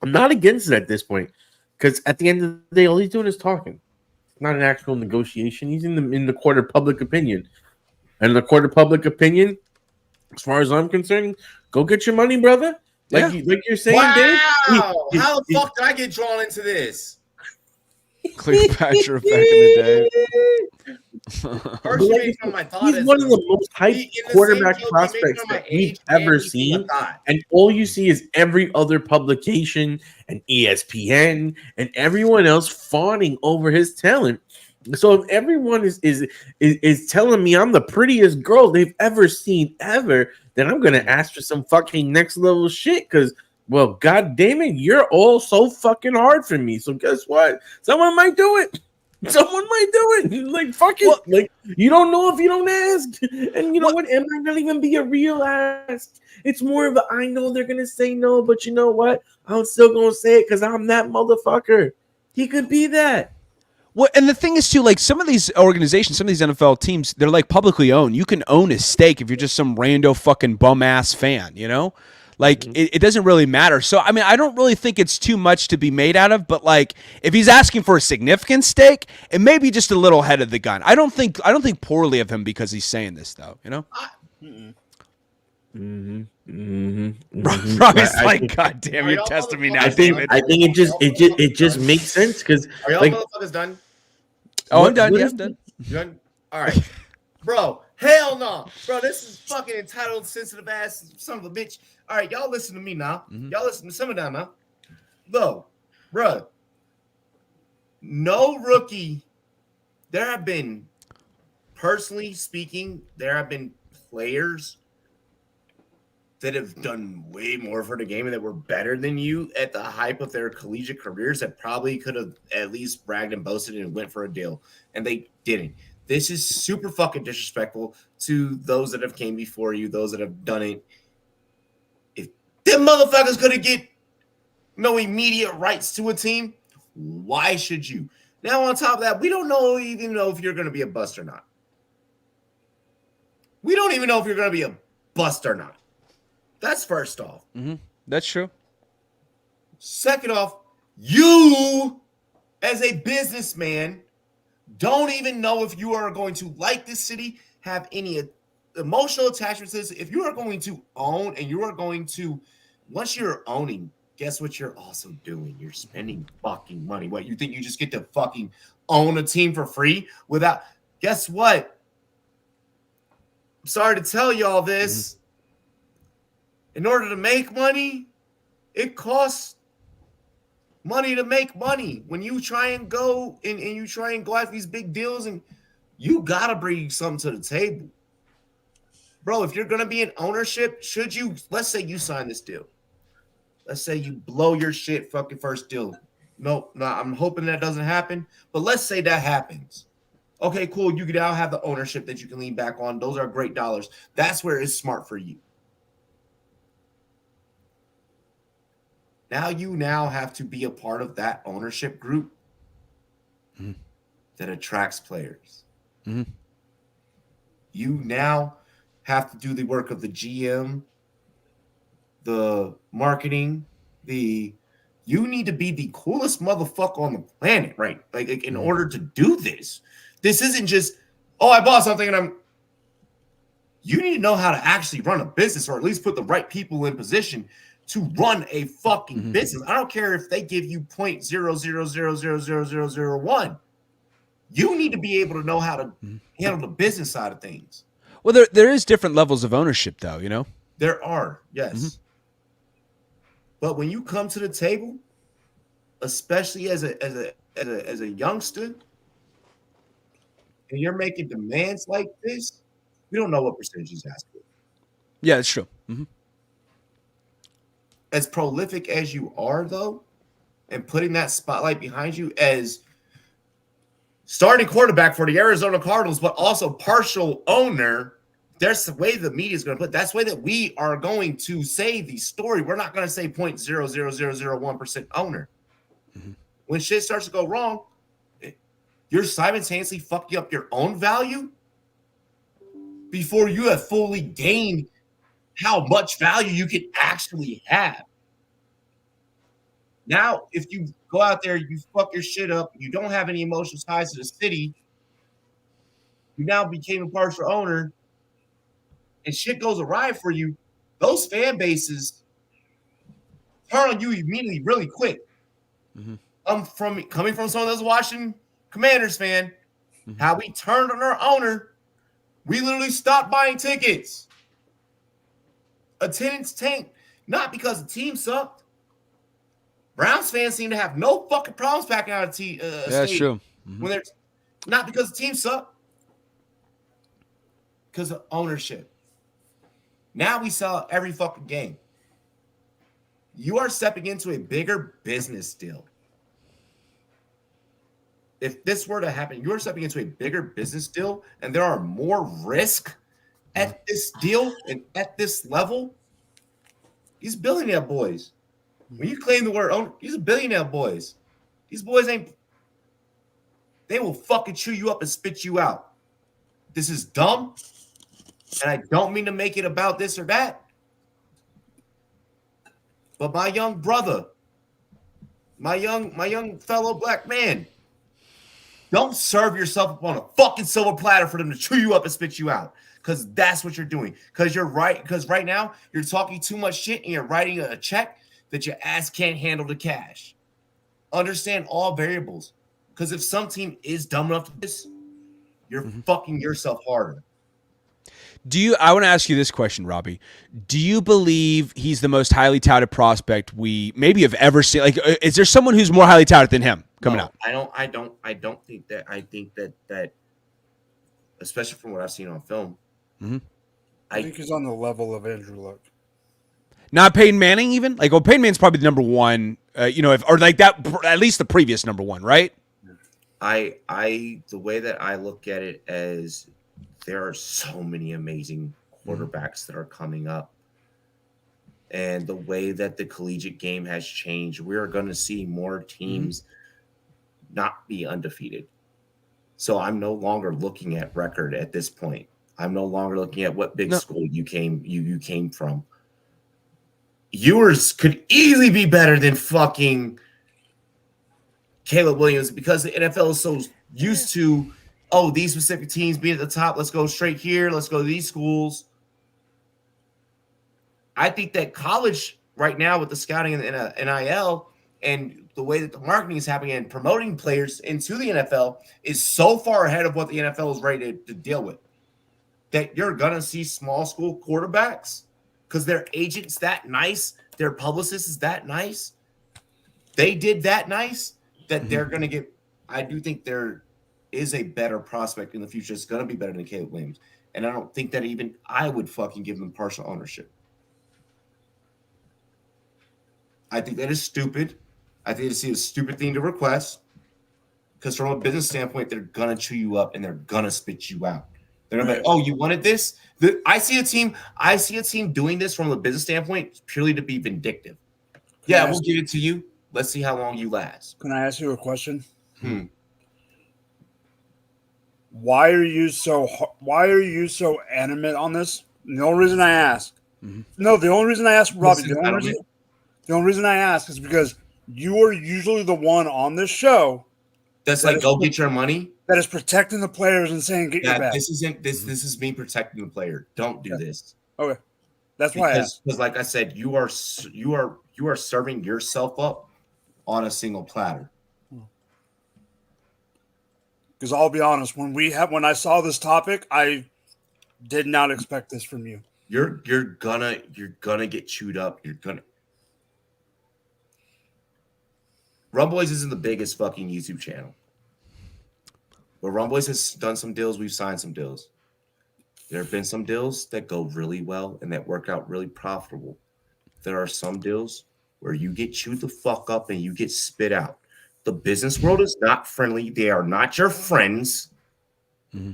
not against it at this point, because at the end of the day, all he's doing is talking. It's not an actual negotiation. He's in the court of public opinion. And the court of public opinion, as far as I'm concerned, go get your money, brother. Like you're saying, Dave. How the fuck did I get drawn into this? Cleopatra back in the day. He's one of the most hyped quarterback prospects that we've ever seen. And all you see is every other publication and ESPN and everyone else fawning over his talent. So if everyone is telling me I'm the prettiest girl they've ever seen ever, then I'm gonna ask for some fucking next level shit, because well, god damn it, you're all so fucking hard for me. So guess what? Someone might do it. Someone might do it. Like, fuck it. Well, like, you don't know if you don't ask. And you know what? It might not even be a real ask. It's more of a, I know they're going to say no, but you know what? I'm still going to say it because I'm that motherfucker. He could be that. Well, and the thing is, too, like, some of these organizations, some of these NFL teams, they're, like, publicly owned. You can own a stake if you're just some rando fucking bum-ass fan, Like, it doesn't really matter. So, I mean, I don't really think it's too much to be made out of. But, like, if he's asking for a significant stake, it may be just a little ahead of the gun. I don't think poorly of him because he's saying this, though, Robbie's like, God damn, you're testing me now. I think it just makes sense, because are y'all motherfuckers done? Oh, I'm done. Yeah, I'm done. You done? All right, bro. Hell no, bro. This is fucking entitled, sensitive ass son of a bitch. All right, y'all listen to me now. Y'all listen to some of that now. Look, bro. No rookie. There have been, personally speaking, there have been players that have done way more for the game and that were better than you at the hype of their collegiate careers that probably could have at least bragged and boasted and went for a deal, and they didn't. This is super fucking disrespectful to those that have came before you, those that have done it. If them motherfuckers couldn't get no immediate rights to a team, why should you? Now, on top of that, we don't even know if you're going to be a bust or not. We don't even know if you're going to be a bust or not. That's first off. That's true. Second off, you, as a businessman, don't even know if you are going to like this city, have any emotional attachments to this. If you are going to own and you are going to, once you're owning, guess what you're also doing? You're spending fucking money. What, you think you just get to fucking own a team for free without, guess what? I'm sorry to tell y'all this. In order to make money, it costs money to make money. When you try and go and you try and go after these big deals, and you gotta bring something to the table. Bro, if you're gonna be in ownership, should you, let's say you sign this deal. Let's say you blow your shit fucking first deal. No, I'm hoping that doesn't happen. But let's say that happens. Okay, cool. You can now have the ownership that you can lean back on. Those are great dollars. That's where it's smart for you. Now you have to be a part of that ownership group that attracts players. You now have to do the work of the GM, the marketing, you need to be the coolest motherfucker on the planet, right? Like in order to do this. This isn't just, oh, I bought something and you need to know how to actually run a business, or at least put the right people in position to run a fucking business. I don't care if they give you 0.000000001. You need to be able to know how to handle the business side of things. Well, there is different levels of ownership, though, you know? There are, yes. But when you come to the table, especially as a youngster, and you're making demands like this, we don't know what percentage he's asking. Yeah, that's true. As prolific as you are, though, and putting that spotlight behind you as starting quarterback for the Arizona Cardinals, but also partial owner, there's the way the media is going to put. That's the way that we are going to say the story. We're not going to say 0.00001% owner. When shit starts to go wrong, you're simultaneously fucking up your own value before you have fully gained how much value you can actually have. Now, if you go out there, you fuck your shit up, you don't have any emotional ties to the city, you now became a partial owner, and shit goes awry for you, those fan bases turn on you immediately really quick. Coming from someone that's a Washington Commanders fan, how we turned on our owner, we literally stopped buying tickets. Attendance tanked, not because the team sucked. Browns fans seem to have no fucking problems packing out a team. That's true. When they're not because the team sucked, because of ownership. Now we sell every fucking game. You are stepping into a bigger business deal. If this were to happen, you are stepping into a bigger business deal, and there are more risk at this deal and at this level. These billionaire boys. When you claim the word owner, these are billionaire boys. These boys they will fucking chew you up and spit you out. This is dumb, and I don't mean to make it about this or that. But my young brother, my young fellow black man, don't serve yourself up on a fucking silver platter for them to chew you up and spit you out. Because that's what you're doing. Because you're right. Because right now you're talking too much shit and you're writing a check that your ass can't handle the cash. Understand all variables. Because if some team is dumb enough to do this, you're fucking yourself harder. I want to ask you this question, Robbie. Do you believe he's the most highly touted prospect we maybe have ever seen? Like, is there someone who's more highly touted than him coming out? I don't think that. I think that especially from what I've seen on film, I think he's on the level of Andrew Luck. Not Peyton Manning, even? Like, Peyton Manning's probably the number one, or like that, at least the previous number one, right? The way that I look at it as there are so many amazing quarterbacks that are coming up. And the way that the collegiate game has changed, we're going to see more teams not be undefeated. So I'm no longer looking at record at this point. I'm no longer looking at what big school you came from. Yours could easily be better than fucking Caleb Williams because the NFL is so used to, these specific teams being at the top. Let's go straight here. Let's go to these schools. I think that college right now with the scouting and the NIL and the way that the marketing is happening and promoting players into the NFL is so far ahead of what the NFL is ready to deal with that you're going to see small school quarterbacks because their agent's that nice, their publicist is that nice. They did that nice that they're going to get – I do think there is a better prospect in the future. It's going to be better than Caleb Williams. And I don't think that even I would fucking give them partial ownership. I think that is stupid. I think it's a stupid thing to request Because from a business standpoint, they're gonna chew you up and they're gonna spit you out. They're gonna be like, "Oh, you wanted this?" I see a team doing this from a business standpoint purely to be vindictive. Yeah, we'll give it to you. Let's see how long you last. Can I ask you a question? Why are you so animate on this? And the only reason I ask, the only reason I ask, Robbie, the only reason I ask is because you are usually the one on this show that's like, go get your money. That is protecting the players and saying, get your back. This is me protecting the player. Don't do this. Okay, that's why. Because, like I said, you are serving yourself up on a single platter. Because I'll be honest, when I saw this topic, I did not expect this from you. You're gonna get chewed up. Rumboyz isn't the biggest fucking YouTube channel. But Rumboyz has done some deals. We've signed some deals. There have been some deals that go really well and that work out really profitable. There are some deals where you get chewed the fuck up and you get spit out. The business world is not friendly. They are not your friends. Mm-hmm.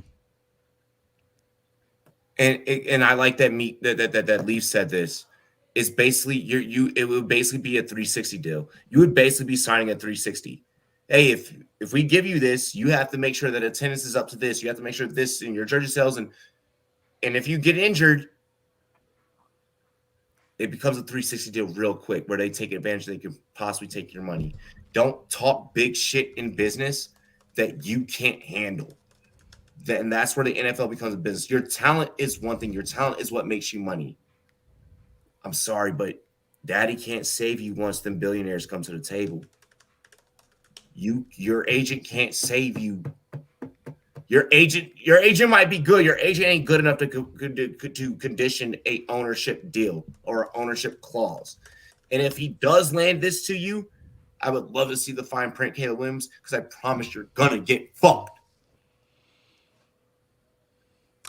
And I like that Leaf said this. Is basically it would basically be a 360 deal. You would basically be signing a 360. Hey, if we give you this, you have to make sure that attendance is up to this. You have to make sure this in your jersey sales, and if you get injured, it becomes a 360 deal real quick where they take advantage. They can possibly take your money. Don't talk big shit in business that you can't handle. And that's where the NFL becomes a business. Your talent is one thing. Your talent is what makes you money. I'm sorry, but daddy can't save you once them billionaires come to the table. Your agent can't save you. Your agent might be good. Your agent ain't good enough to condition a ownership deal or an ownership clause. And if he does land this to you, I would love to see the fine print, Caleb Williams, because I promise you're gonna get fucked.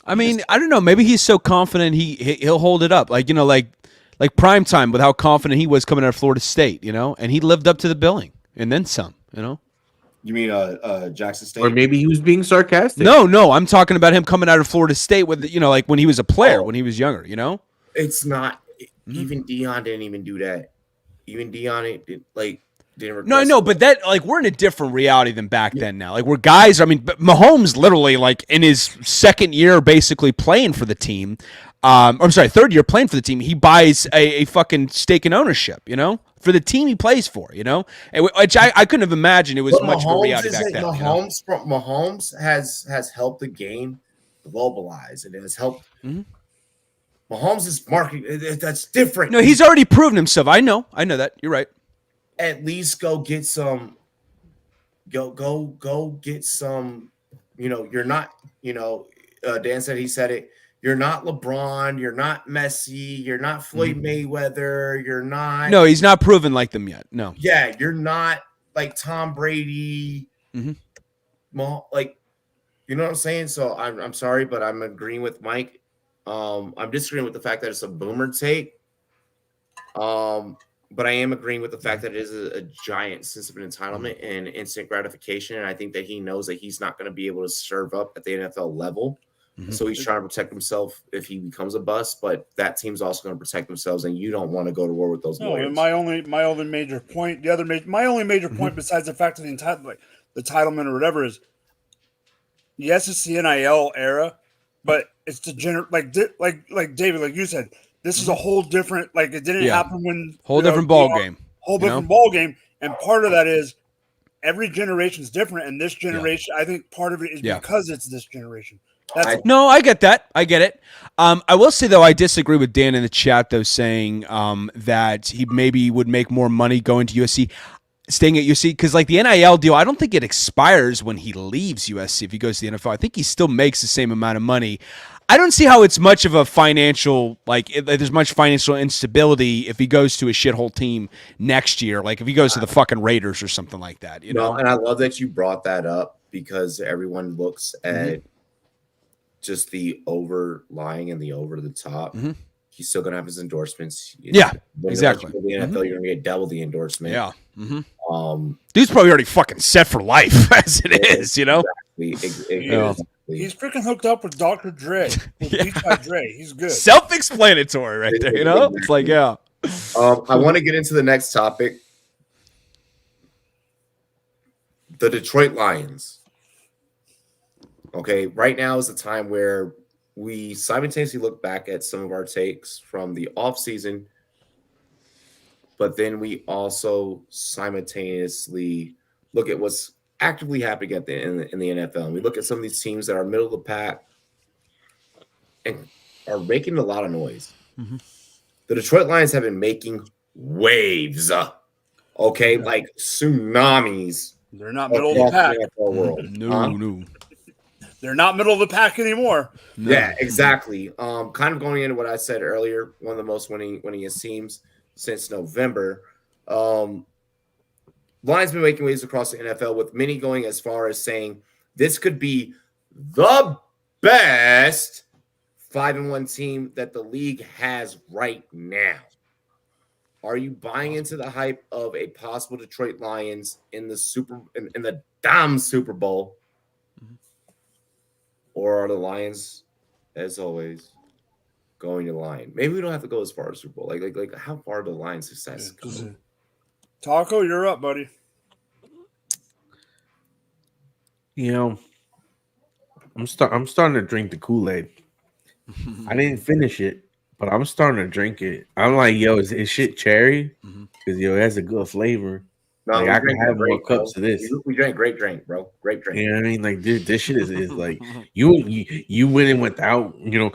I mean, I don't know. Maybe he's so confident he'll hold it up. Like prime time with how confident he was coming out of Florida State, and he lived up to the billing and then some, You mean Jackson State? Or maybe he was being sarcastic. No, I'm talking about him coming out of Florida State with, like when he was a player, when he was younger, It's not, even Deion didn't even do that. Even Deion didn't No, I know, but that we're in a different reality than back then now. Like we're guys, Mahomes literally in his second year basically playing for the team. Third year playing for the team, he buys a fucking stake in ownership, for the team he plays for, which I couldn't have imagined it was much of a reality back then. Mahomes has helped the game globalize. It has helped. Mm-hmm. Mahomes is marketing. That's different. No, he's already proven himself. I know that. You're right. At least go get some. Go get some. You're not. Dan said he said it. You're not LeBron. You're not Messi. You're not Floyd Mayweather. You're not. No, he's not proven like them yet. No. Yeah, you're not like Tom Brady. Mm-hmm. You know what I'm saying? So I'm sorry, but I'm agreeing with Mike. I'm disagreeing with the fact that it's a boomer take. But I am agreeing with the fact that it is a giant sense of entitlement and instant gratification. And I think that he knows that he's not going to be able to serve up at the NFL level. Mm-hmm. So he's trying to protect himself if he becomes a bust. But that team's also going to protect themselves, and you don't want to go to war with those lawyers. And my only major point, point besides the fact of the entitlement or whatever is, yes, it's the NIL era, but it's the like David, like you said. This is a whole different, it didn't happen when whole different ball game. Ball game. And part of that is every generation is different. And this generation, I think part of it is because it's this generation. No, I get that. I get it. I will say, though, I disagree with Dan in the chat, though, saying that he maybe would make more money going to USC, staying at USC, because the NIL deal, I don't think it expires when he leaves USC if he goes to the NFL. I think he still makes the same amount of money. I don't see how it's much of a financial, there's much financial instability if he goes to a shithole team next year, if he goes to the fucking Raiders or something like that, No, and I love that you brought that up because everyone looks at just the overlying and the over the top. Mm-hmm. He's still going to have his endorsements. Yeah, exactly. The NFL, you're going to get double the endorsement. Yeah. Dude's probably already fucking set for life as it is, you know? Exactly. He's freaking hooked up with Dr. Dre. With Beats by Dre. He's good. Self-explanatory right there, you know? It's like, yeah. I want to get into the next topic. The Detroit Lions. Okay, right now is the time where we simultaneously look back at some of our takes from the offseason, but then we also simultaneously look at what's actively happening in the NFL. And we look at some of these teams that are middle of the pack and are making a lot of noise. The Detroit Lions have been making waves, okay, like tsunamis. They're not middle of the pack. World. No. They're not middle of the pack anymore. No. Yeah, exactly. Kind of going into what I said earlier, one of the most winningest teams since November. Lions been making waves across the NFL, with many going as far as saying this could be the best 5-1 team that the league has right now. Are you buying into the hype of a possible Detroit Lions in the damn Super Bowl? Or are the Lions, as always, going to line? Maybe we don't have to go as far as Super Bowl. Like how far do the Lions' success go? Taco, you're up, buddy. You know, I'm starting to drink the Kool-Aid. I didn't finish it, but I'm starting to drink it. I'm like, yo, is shit cherry? Because yo, it has a good flavor. No, like, I can have more cups of this. We drank great drink, bro. Great drink. You know what I mean? Like, dude, this shit is like you went in without, you know,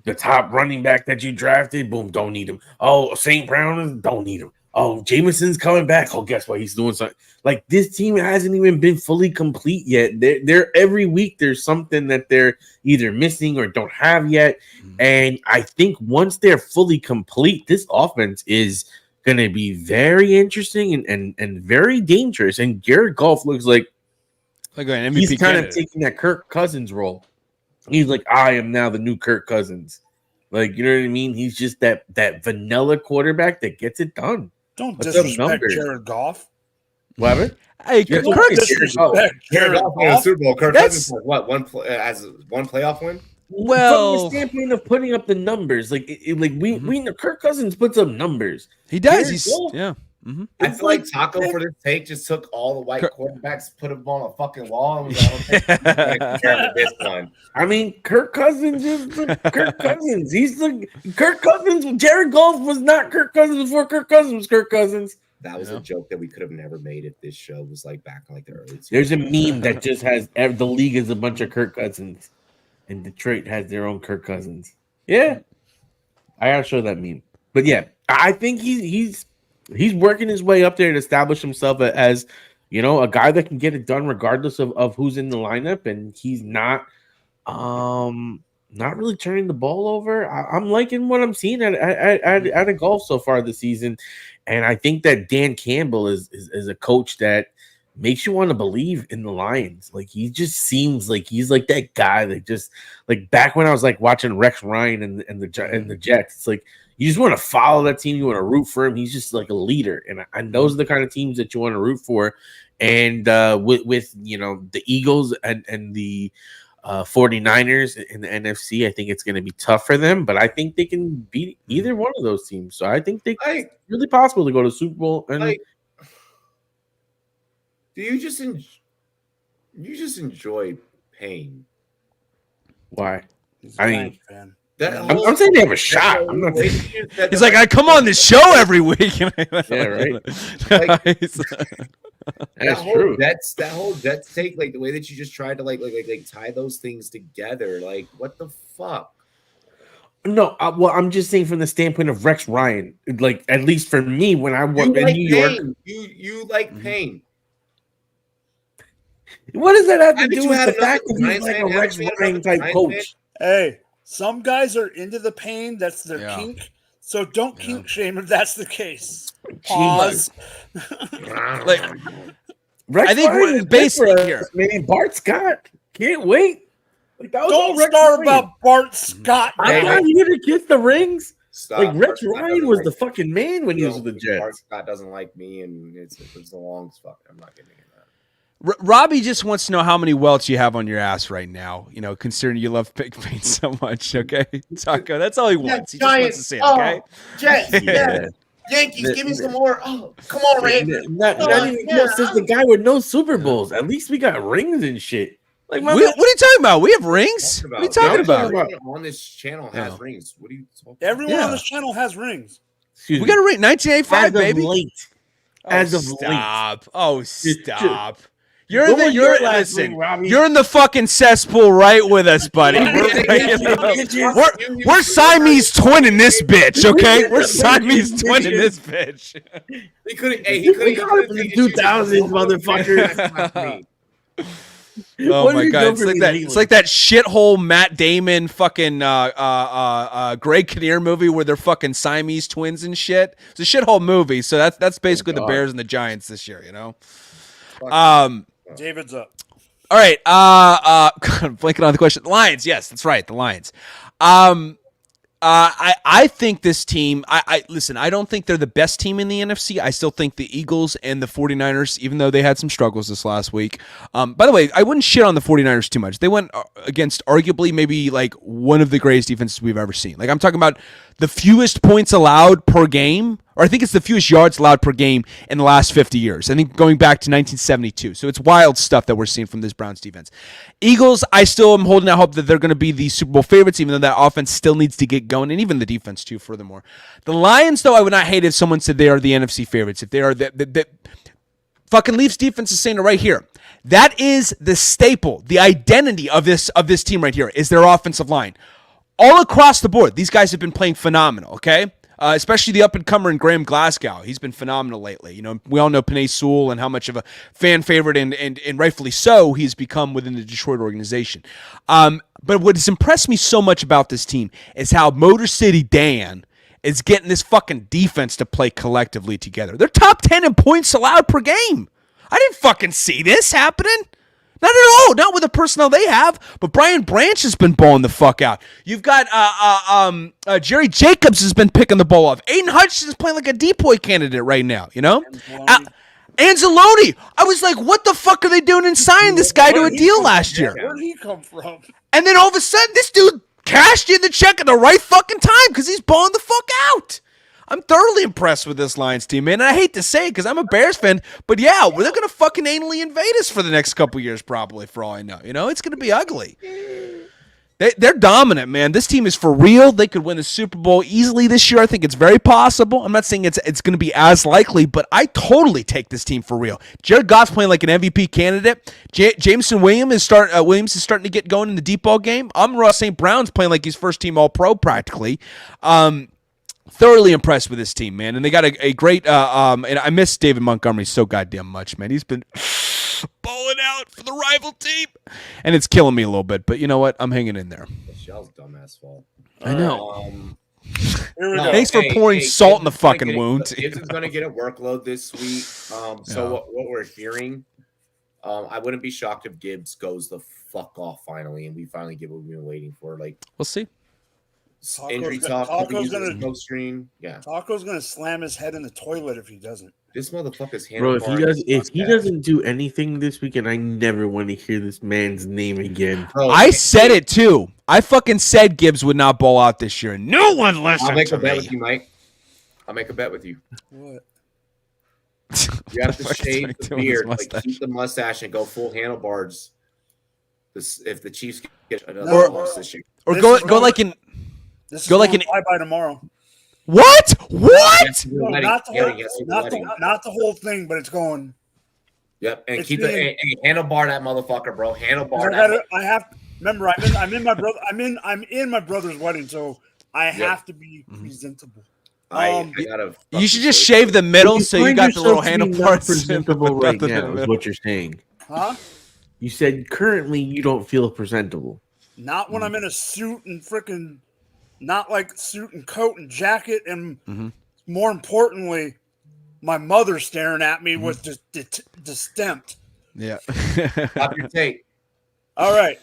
the top running back that you drafted. Boom, don't need him. Oh, St. Brown, don't need him. Oh, Jameson's coming back. Oh, guess what? He's doing something. Like, this team hasn't even been fully complete yet. They're every week there's something that they're either missing or don't have yet. And I think once they're fully complete, this offense is going to be very interesting and very dangerous. And Jared Goff looks like an MVP he's kind candidate. of taking that Kirk Cousins role. He's like, I am now the new Kirk Cousins. Like, you know what I mean? He's just that vanilla quarterback that gets it done. Don't What's up, disrespect numbers? Jared Goff. What? Hey, Yeah, Kirk, Don't disrespect Jared Jared Goff won a Goff. Super Bowl. Kirk That's- Cousins has one playoff win? well, from the standpoint of putting up the numbers, like we know Kirk Cousins puts up numbers. he does. Jared He's Goff, yeah. I feel like Taco for this take just took all the white quarterbacks, put them on a fucking wall, and was like, I don't think care of this one. I mean, Kirk Cousins is Kirk Cousins. He's the Kirk Cousins. Jared Goff was not Kirk Cousins before Kirk Cousins was Kirk Cousins. That was a joke that we could have never made if this show was like back in like the early 2000s. There's a meme that just has the league is a bunch of Kirk Cousins, and Detroit has their own Kirk Cousins. Yeah, I gotta show that meme. But yeah, I think he's working his way up there to establish himself as, you know, a guy that can get it done regardless of who's in the lineup, and he's not really turning the ball over. I'm liking what I'm seeing at a golf so far this season, and I think that Dan Campbell is a coach that makes you want to believe in the Lions. Like, he just seems like he's like that guy that just, like, back when I was like watching Rex Ryan and the Jets, it's like you just want to follow that team, you want to root for him. He's just like a leader, and those are the kind of teams that you want to root for. And with you know, the Eagles and the 49ers in the NFC, I think it's going to be tough for them, but I think they can beat either one of those teams. So I think it's really possible to go to Super Bowl. And do you just enjoy pain? Why? He's I a mean, Lions fan. I'm saying they have a shot. I'm not saying. He's like, I come on this show every week. Yeah, right. That's true. true. That whole Jets take, like the way that you just tried to like tie those things together. Like, what the fuck? No, well, I'm just saying from the standpoint of Rex Ryan. Like, at least for me, when I worked in like New York, you like pain. what does that have to Haven't do you with had the enough fact of that he's Lions like fan? a Rex Haven't you had Ryan enough type Lions coach? Hey, some guys are into the pain. That's their kink. So don't kink shame if that's the case. Pause. Like, Rex I think Ryan we're is basic good for us, here. Man, Bart Scott can't wait. Like, that was all Don't Rex start Ryan. about Bart Scott. I'm man. not here to kiss the rings. Like Rex Ryan was the fucking man when he was with the Jets. Scott doesn't like me, and it's the long fuck. I'm not getting that. Robbie just wants to know how many welts you have on your ass right now. You know, considering you love pig paint so much. Okay, Taco. That's all he wants. He just wants to say it. Okay. Jets. Yeah. Yankees, give me some more. Oh, come on, Ray. Not even since the guy with no Super Bowls. At least we got rings and shit. Like, what are you talking about? We have rings. What are you talking about? On this channel has rings. What are you talking about? Everyone on this channel has rings. We got a ring. 1985, baby. As of stop. late. Oh, stop. You're in the fucking cesspool right with us, buddy. We're Siamese twinning this bitch, okay? We're Siamese twinning this bitch. He could have 2000s, motherfucker. Oh my god, it's like that shithole Matt Damon fucking Greg Kinnear movie where they're fucking Siamese twins and shit. It's a shithole movie, so that's basically the Bears and the Giants this year, you know. David's up. All right. Blanking on the question. Lions. Yes, that's right. The Lions. I think this team, listen, I don't think they're the best team in the NFC. I still think the Eagles and the 49ers, even though they had some struggles this last week. By the way, I wouldn't shit on the 49ers too much. They went against arguably maybe like one of the greatest defenses we've ever seen. Like I'm talking about the fewest points allowed per game, or I think it's the fewest yards allowed per game in the last 50 years. I think going back to 1972. So it's wild stuff that we're seeing from this Browns defense. Eagles, I still am holding out hope that they're going to be the Super Bowl favorites, even though that offense still needs to get going, and even the defense too, furthermore. The Lions, though, I would not hate if someone said they are the NFC favorites. If they are the fucking Leafs defense is saying it right here. That is the staple, the identity of this team right here is their offensive line. All across the board, these guys have been playing phenomenal, okay? Especially the up-and-comer in Graham Glasgow. He's been phenomenal lately. You know, we all know Penei Sewell and how much of a fan favorite and rightfully so he's become within the Detroit organization. But what has impressed me so much about this team is how Motor City Dan is getting this fucking defense to play collectively together. They're top 10 in points allowed per game. I didn't fucking see this happening. Not at all. Not with the personnel they have. But Brian Branch has been balling the fuck out. You've got Jerry Jacobs has been picking the ball off. Aiden Hutchinson's playing like a decoy candidate right now. You know, Anzalone. I was like, what the fuck are they doing in signing this guy to a deal last year? Where did he come from? And then all of a sudden, this dude cashed in the check at the right fucking time because he's balling the fuck out. I'm thoroughly impressed with this Lions team, man. And I hate to say it because I'm a Bears fan, but yeah, they're going to fucking anally invade us for the next couple years probably, for all I know. You know, it's going to be ugly. They're dominant, man. This team is for real. They could win the Super Bowl easily this year. I think it's very possible. I'm not saying it's going to be as likely, but I totally take this team for real. Jared Goff's playing like an MVP candidate. Jameson Williams is starting to get going in the deep ball game. Amon-Ra St. Brown's playing like he's first team All-Pro practically. Thoroughly impressed with this team, man. And they got a great and I miss David Montgomery so goddamn much, man. He's been balling out for the rival team. And it's killing me a little bit, but you know what? I'm hanging in there. Shell's dumbass fault. I know. Here we go. Thanks for pouring salt in the fucking wound. Gibbs is going to get a workload this week. So what we're hearing, I wouldn't be shocked if Gibbs goes the fuck off finally, and we finally get what we've been waiting for. Like, we'll see. Injury talk. Taco's gonna slam his head in the toilet if he doesn't. This motherfucker's bro. If he doesn't do anything this weekend, I never want to hear this man's name again. Bro, I said it too. I fucking said Gibbs would not ball out this year. No one listened. I'll make a bet me. with you, Mike. I'll make a bet with you. What? You have to shave the beard, like keep the mustache, and go full handlebars. If the Chiefs get another loss this year, or go like in. This is like an bye tomorrow. What? What? No, not the whole thing, but it's going. Yep, and keep the handlebar that motherfucker, bro. Handlebar. I have. Remember, I'm in my brother. I'm in my brother's wedding, so I have to be presentable. I gotta. You should just shave the middle, so you got the little handlebars. Presentable right now is what you're saying. Huh? You said currently you don't feel presentable. Not when I'm in a suit and freaking. Not like suit and coat and jacket, and more importantly, my mother staring at me was just distempt. Yeah. Pop your tape. All right.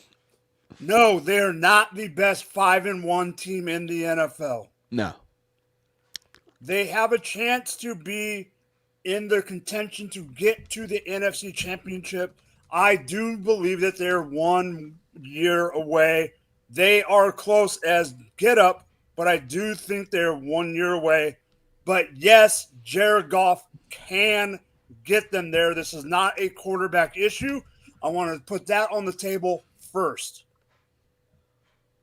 No, they're not the best 5-1 team in the NFL. No. they have a chance to be in the contention to get to the NFC Championship. I do believe that they're 1 year away. They are close as get up, but I do think they're 1 year away. But yes, Jared Goff can get them there. This is not a quarterback issue. I want to put that on the table first.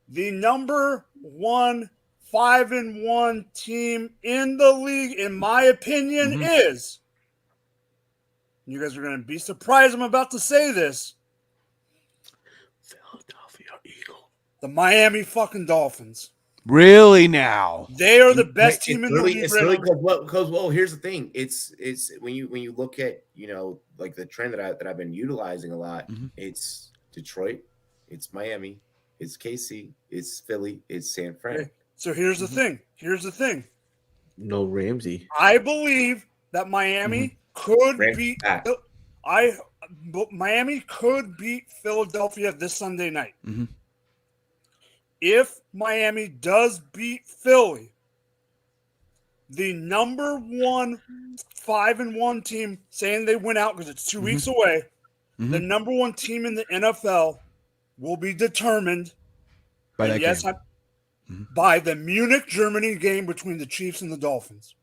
The number 1 5-1 team in the league, in my opinion, is, you guys are going to be surprised I'm about to say this, Philadelphia Eagle. The Miami fucking Dolphins. Really now? They are the best team in the league. It's really because here's the thing. It's when you look at like the trend that I've been utilizing a lot. It's Detroit, it's Miami, it's KC, it's Philly, it's San Fran. Okay. So here's the thing. No Ramsey. I believe that Miami could beat. Miami could beat Philadelphia this Sunday night. If Miami does beat Philly, the number 1 5-1 team, saying they win out because it's 2 weeks away, the number 1 team in the NFL will be determined By that game. By the Munich, Germany game between the Chiefs and the Dolphins.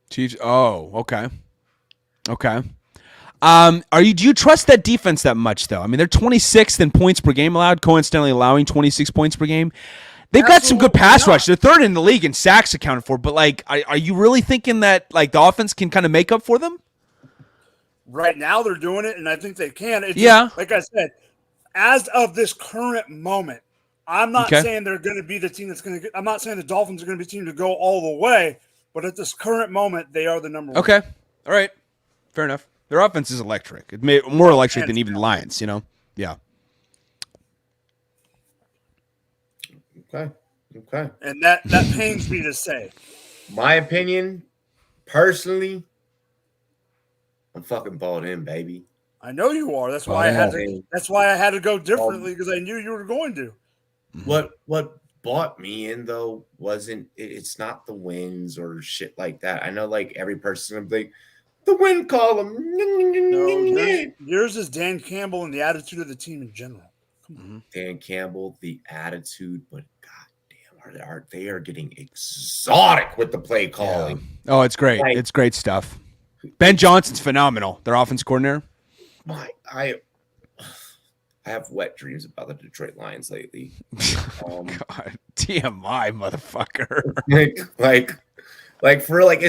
Chiefs. Oh, okay. Okay. Do you trust that defense that much, though? I mean, they're 26th in points per game allowed, coincidentally allowing 26 points per game. They've got some good pass rush. They're third in the league in sacks accounted for. But, like, are you really thinking that, like, the offense can kind of make up for them? Right now they're doing it, and I think they can. It's just, like I said, as of this current moment, I'm not saying they're going to be the team that's going to get – I'm not saying the Dolphins are going to be the team to go all the way, but at this current moment, they are the number 1. Okay. All right. Fair enough. Their offense is electric. It's more electric than even the Lions, Yeah. Okay. And that pains me to say. My opinion, personally, I'm fucking balled in, baby. I know you are. That's why I had to go differently, because I knew you were going to. What bought me in though wasn't it's not the wins or shit like that. I know like every person would be like, the win column. No, yours is Dan Campbell and the attitude of the team in general. Dan Campbell, the attitude, but goddamn, they are getting exotic with the play calling. Yeah. Oh, it's great. It's great stuff. Ben Johnson's phenomenal. Their offense coordinator. I have wet dreams about the Detroit Lions lately. God, TMI, motherfucker. like for like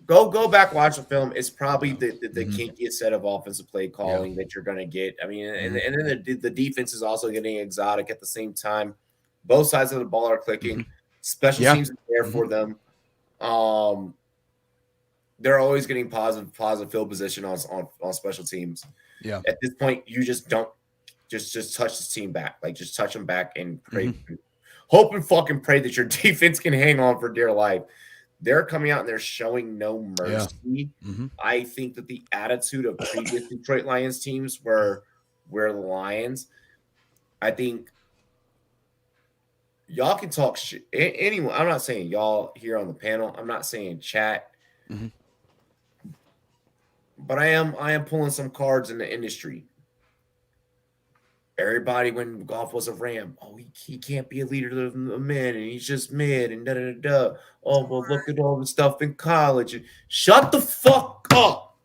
go back, watch the film. It's probably the kinkiest set of offensive play calling that you're gonna get. I mean, and then the defense is also getting exotic at the same time. Both sides of the ball are clicking. Special teams are there for them. They're always getting positive field position on special teams. Yeah. At this point, you just don't just touch this team back. Like just touch them back and pray, hope and fucking pray that your defense can hang on for dear life. They're coming out and they're showing no mercy. Yeah. I think that the attitude of previous Detroit Lions teams were the Lions. I think y'all can talk shit. Anyone, I'm not saying y'all here on the panel. I'm not saying chat. But I am pulling some cards in the industry. Everybody, when Goff was a Ram, he can't be a leader of men, and he's just mid, and da-da-da-da. Oh, well, look at all the stuff in college. Shut the fuck up.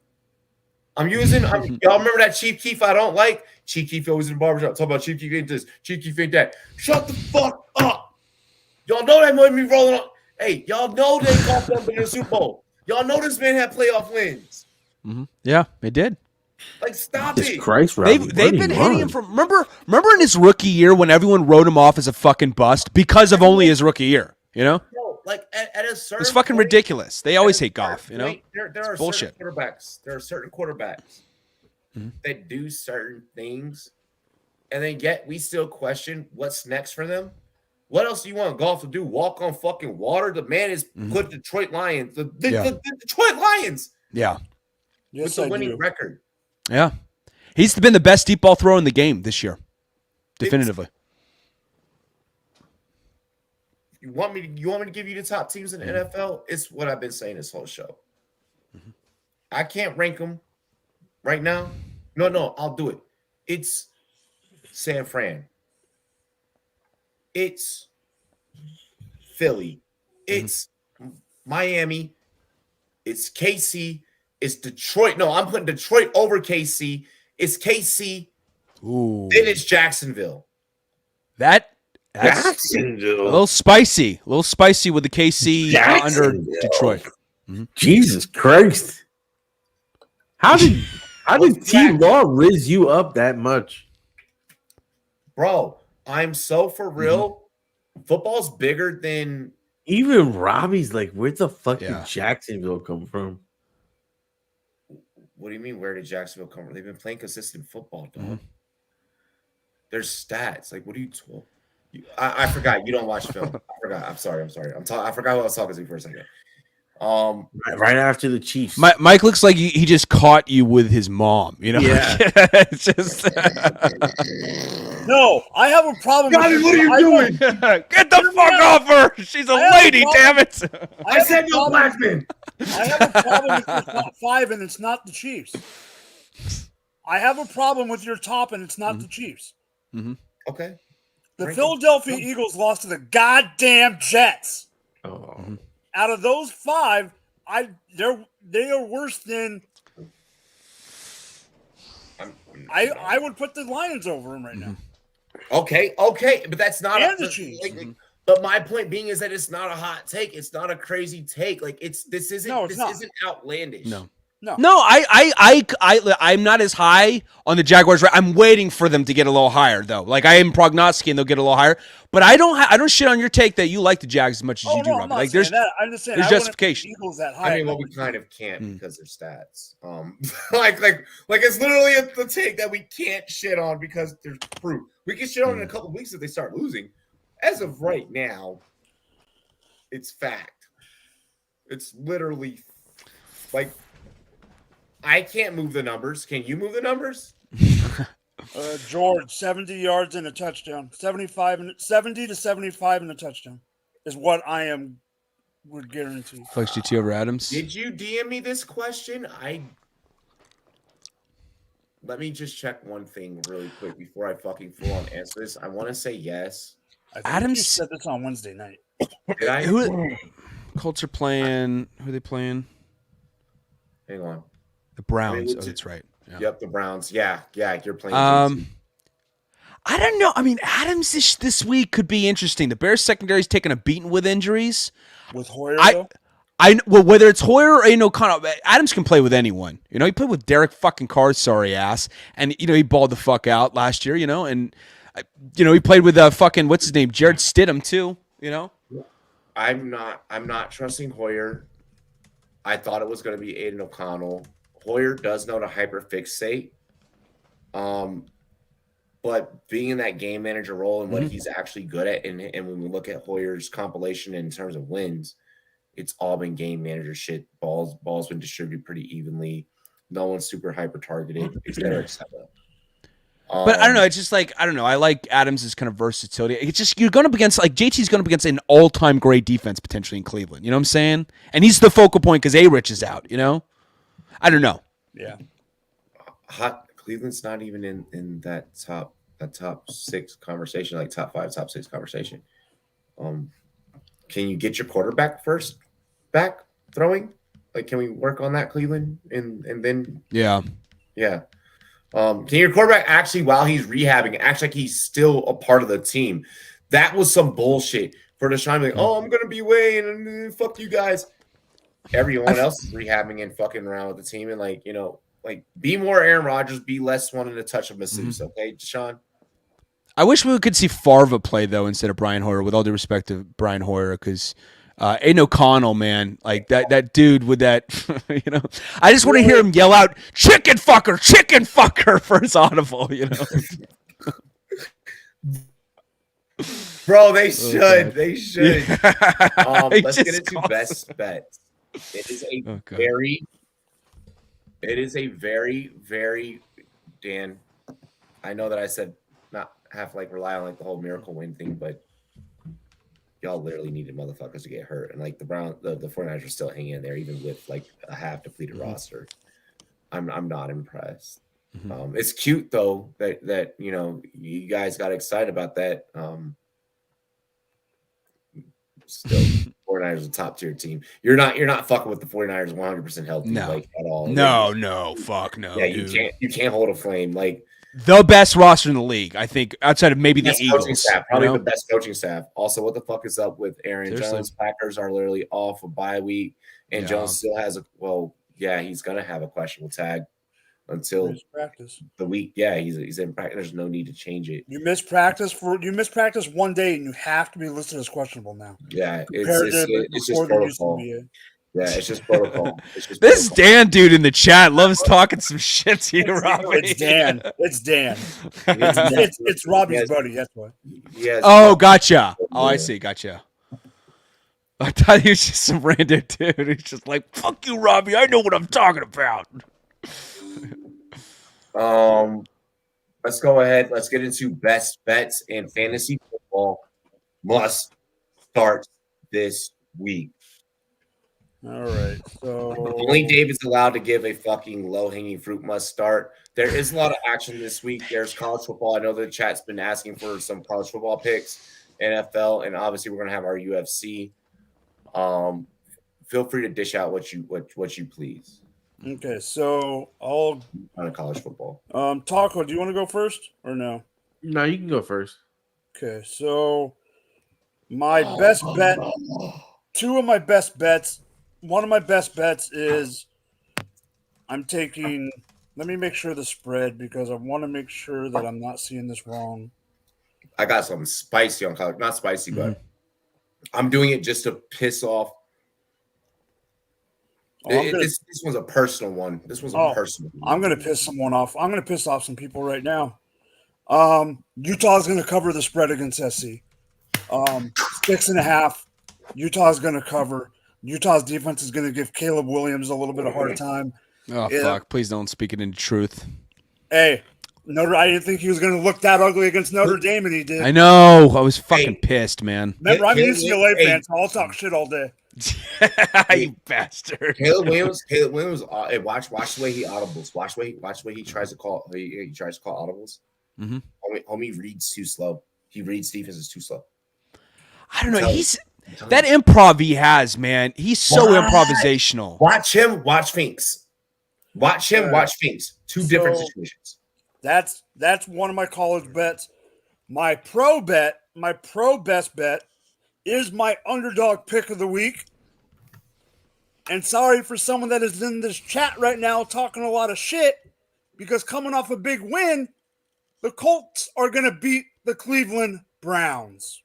Y'all remember that Chief Keef I don't like? Chief Keef always in the barbershop talking about Chief Keef ain't this, Chief Keef ain't that. Shut the fuck up. Y'all know that made me rolling on. Hey, y'all know they got them in the Super Bowl. Y'all know this man had playoff wins. Yeah, they did. Like, stop it. Christ, they've been hating him from remember in his rookie year when everyone wrote him off as a fucking bust because of only his rookie year, No, like at a certain it's fucking ridiculous. They always hate Goff, There are bullshit. certain quarterbacks. There are certain quarterbacks that do certain things, and then yet we still question what's next for them. What else do you want Goff to do? Walk on fucking water? The man is put Detroit Lions, the Detroit Lions. Yeah. With a winning record. Yeah. He's been the best deep ball thrower in the game this year. Definitively. You want me to give you the top teams in the NFL? It's what I've been saying this whole show. I can't rank them right now. No, I'll do it. It's San Fran. It's Philly. It's Miami. It's KC. It's Detroit. No, I'm putting Detroit over KC. It's KC. Ooh. Then it's Jacksonville. That's Jacksonville. a little spicy. A little spicy with the KC under Detroit. Jesus Christ. How did T-Law riz you up that much? Bro, I'm so for real. Football's bigger than Even Robbie's like, where the fuck did Jacksonville come from? What do you mean? Where did Jacksonville come from? They've been playing consistent football, dog. Their stats. Like, what are you talking? I forgot. You don't watch film. I forgot. I'm sorry. I forgot what I was talking to you for a second. Right after the Chiefs. Mike looks like he just caught you with his mom. You know? Yeah. It's just No, I have a problem. What are you doing? Get the fuck off her! She's a lady, damn it! I said no black man. I have a problem with your top 5, and it's not the Chiefs. I have a problem with your top, and it's not the Chiefs. Okay. The Philadelphia Eagles lost to the goddamn Jets. Oh. Out of those 5, they are worse than. I would put the Lions over them right now. Okay, but that's not And the Chiefs. But my point being is that it's not a hot take. It's not a crazy take. Like this isn't outlandish. No, I'm not as high on the Jaguars. I'm waiting for them to get a little higher, though. Like I am prognosticating they'll get a little higher. But I don't shit on your take that you like the Jags as much as you do, Robbie. Like there's justification. I mean, well, we kind of can't because their stats. Like it's literally the take that we can't shit on because there's proof. We can shit on in a couple of weeks if they start losing. As of right now, it's fact. It's literally like. I can't move the numbers. Can you move the numbers? George, 70 yards and a touchdown. 70 to 75 and a touchdown is what I would guarantee. Flex GT over Adams. Did you DM me this question? Let me just check one thing really quick before I fucking full on answer this. I want to say yes. Adams said this on Wednesday night. Did I? Colts are playing. Who are they playing? Hang on. The Browns. That's right. Yeah. Yep, the Browns. Yeah, you're playing. I don't know. I mean, Adams this week could be interesting. The Bears secondary's taking a beating with injuries. With Hoyer, well, whether it's Hoyer or O'Connell, Adams can play with anyone. You know, he played with Derek fucking Carr's sorry ass, and he balled the fuck out last year. And he played with fucking what's his name, Jared Stidham too. I'm not trusting Hoyer. I thought it was going to be Aiden O'Connell. Hoyer does know to hyperfixate. But being in that game manager role and what he's actually good at, and when we look at Hoyer's compilation in terms of wins, it's all been game manager shit. Balls been distributed pretty evenly. No one's super hyper targeted, et cetera, et cetera. But I don't know. It's just like, I don't know. I like Adams' kind of versatility. It's just you're going up against, like, JT's going up against an all-time great defense potentially in Cleveland. You know what I'm saying? And he's the focal point because A-Rich is out, I don't know. Yeah. Cleveland's not even in that top 6 conversation, like top 5, top 6 conversation. Can you get your quarterback first back throwing? Like, can we work on that, Cleveland? And then yeah. Can your quarterback actually, while he's rehabbing, act like he's still a part of the team? That was some bullshit for Deshaun. Like, I'm gonna be away and fuck you guys. Everyone else is rehabbing and fucking around with the team, and like be more Aaron Rodgers, be less wanting to touch a masseuse. Okay, Deshaun. I wish we could see Farva play though instead of Brian Hoyer. With all due respect to Brian Hoyer, because Aiden O'Connell, man, like that dude with that, I just want to hear him yell out chicken fucker for his audible, Bro, they should. They should. Let's get into best bets. It is a very, very, Dan, I know that I said not have rely on the whole miracle win thing, but y'all literally needed motherfuckers to get hurt, and like the 49ers are still hanging in there even with like a half depleted roster. I'm not impressed. It's cute though that you guys got excited about that. Still 49ers a top tier team. You're not fucking with the 49ers 100% healthy like at all. No, fuck no. Yeah, dude. you can't hold a flame like the best roster in the league, I think, outside of maybe the Eagles. Staff, probably the best coaching staff. Also, what the fuck is up with Aaron Jones? Packers are literally off a bye week, and Jones still has he's gonna have a questionable tag until practice the week. Yeah, he's in practice. There's no need to change it. You miss practice 1 day, and you have to be listed as questionable now. Yeah, it's just protocol. Yeah, it's just protocol. This Dan dude in the chat loves talking some shit to you, Robbie. It's Dan. It's Robbie's buddy. That's why. Yes. Oh, gotcha. Oh, I see. Gotcha. I thought he was just some random dude. He's just like, fuck you, Robbie. I know what I'm talking about. Let's go ahead. Let's get into best bets and fantasy football must start this week. All right. So only David's allowed to give a fucking low-hanging fruit must start. There is a lot of action this week. There's college football. I know the chat's been asking for some college football picks, NFL, and obviously we're gonna have our UFC. Feel free to dish out what you please. Okay, so I'll on college football. Taco, do you want to go first or no? No, you can go first. Okay, so my best bet, two of my best bets. One of my best bets is I'm taking. Let me make sure the spread because I want to make sure that I'm not seeing this wrong. I got something spicy on college, not spicy, but I'm doing it just to piss off. This one's a personal one. This one's a personal one. I'm going to piss someone off. I'm going to piss off some people right now. Utah's going to cover the spread against SC. 6.5. Utah's going to cover. Utah's defense is going to give Caleb Williams a little bit of hard time. Oh, fuck. Please don't speak it into truth. Hey, I didn't think he was going to look that ugly against Notre Dame, and he did. I know. I was fucking pissed, man. Remember, I'm a UCLA fan, so I'll talk shit all day. You bastard. Caleb Williams. Watch the way he audibles. Watch the way he tries to call. He tries to call audibles. Homie reads too slow. He reads defenses too slow. I don't know. That improv he has, man. He's so improvisational. Watch him. Watch Finks. Watch him. Watch Finks. Two different situations. That's one of my college bets. My pro best bet is my underdog pick of the week. And sorry for someone that is in this chat right now talking a lot of shit, because coming off a big win, the Colts are going to beat the Cleveland Browns.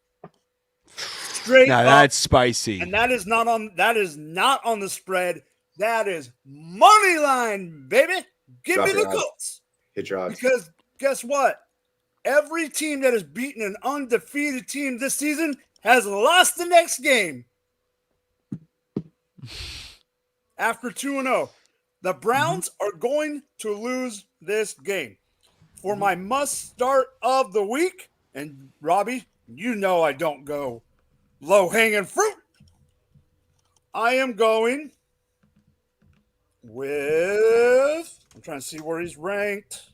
Straight now up. That's spicy. And that is not on the spread. That is money line, baby. Give me the Colts. Hit your odds. Because guess what? Every team that has beaten an undefeated team this season has lost the next game. After 2-0. The Browns are going to lose this game. For my must start of the week, and Robbie, you know I don't go low-hanging fruit. I am going with, I'm trying to see where he's ranked.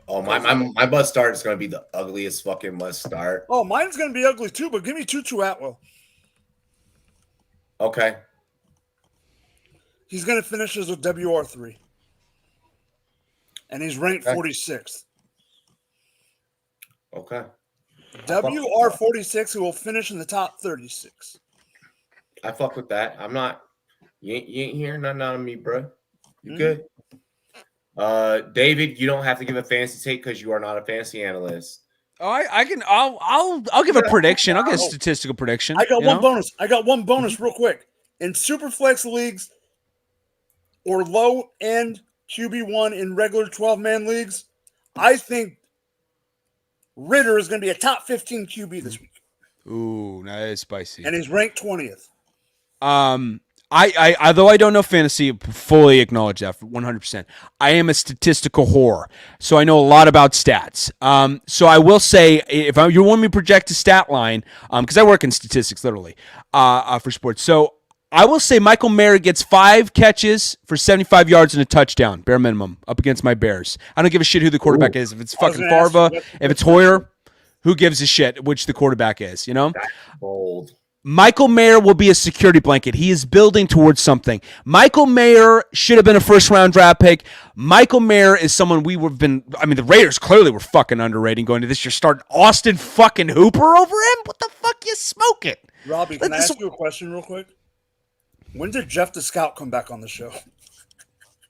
Oh, my must start is going to be the ugliest fucking must start. Oh, mine's going to be ugly too, but give me Tutu Atwell. Okay. He's going to finish as a WR3. And he's ranked 46th. Okay. WR46, who will finish in the top 36. I fuck with that. I'm not. You ain't hearing nothing out of me, bro. You good? David, you don't have to give a fantasy take because you are not a fantasy analyst. Oh, I can. I'll give a prediction. I'll give a statistical prediction. I got one bonus. I got one bonus real quick. In Superflex leagues or low end QB1 in regular 12-man leagues, I think Ritter is going to be a top 15 QB this week. Ooh, that is spicy. And he's ranked 20th. Though I don't know fantasy, fully acknowledge that 100%. I am a statistical whore, so I know a lot about stats. So I will say, if you want me to project a stat line, because I work in statistics literally, for sports. So I will say Michael Mayer gets 5 catches for 75 yards and a touchdown, bare minimum, up against my Bears. I don't give a shit who the quarterback is. If it's fucking Farva, if it's Hoyer, who gives a shit which the quarterback is, you know? That's bold. Michael Mayer will be a security blanket. He is building towards something. Michael Mayer should have been a first-round draft pick. Michael Mayer is someone we would have been... I mean, the Raiders clearly were fucking underrating going to this year. Starting Austin fucking Hooper over him? What the fuck you smoking? Robbie, can I ask you a question real quick? When did Jeff the Scout come back on the show?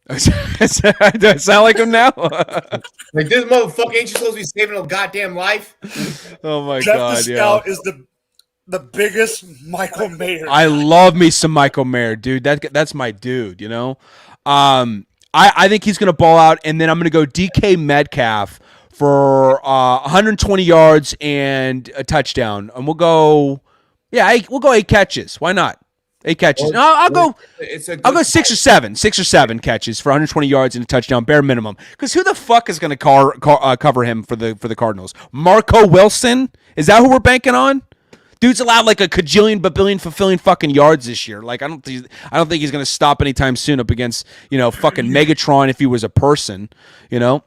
Do I sound like him now? Like, this motherfucker, ain't you supposed to be saving a goddamn life? Oh, my Jeff God, the Scout is the biggest Michael Mayer. I love me some Michael Mayer, dude. That's my dude, you know? I think he's going to ball out, and then I'm going to go DK Metcalf for 120 yards and a touchdown. And we'll go 8 catches. Why not? 8 catches. No, I'll go 6 or 7. 6 or 7 catches for 120 yards and a touchdown, bare minimum. Because who the fuck is going to cover him for the Cardinals? Marco Wilson? Is that who we're banking on? Dude's allowed like a cajillion, babillion fulfilling fucking yards this year. Like I don't think he's going to stop anytime soon up against fucking Megatron if he was a person. Okay.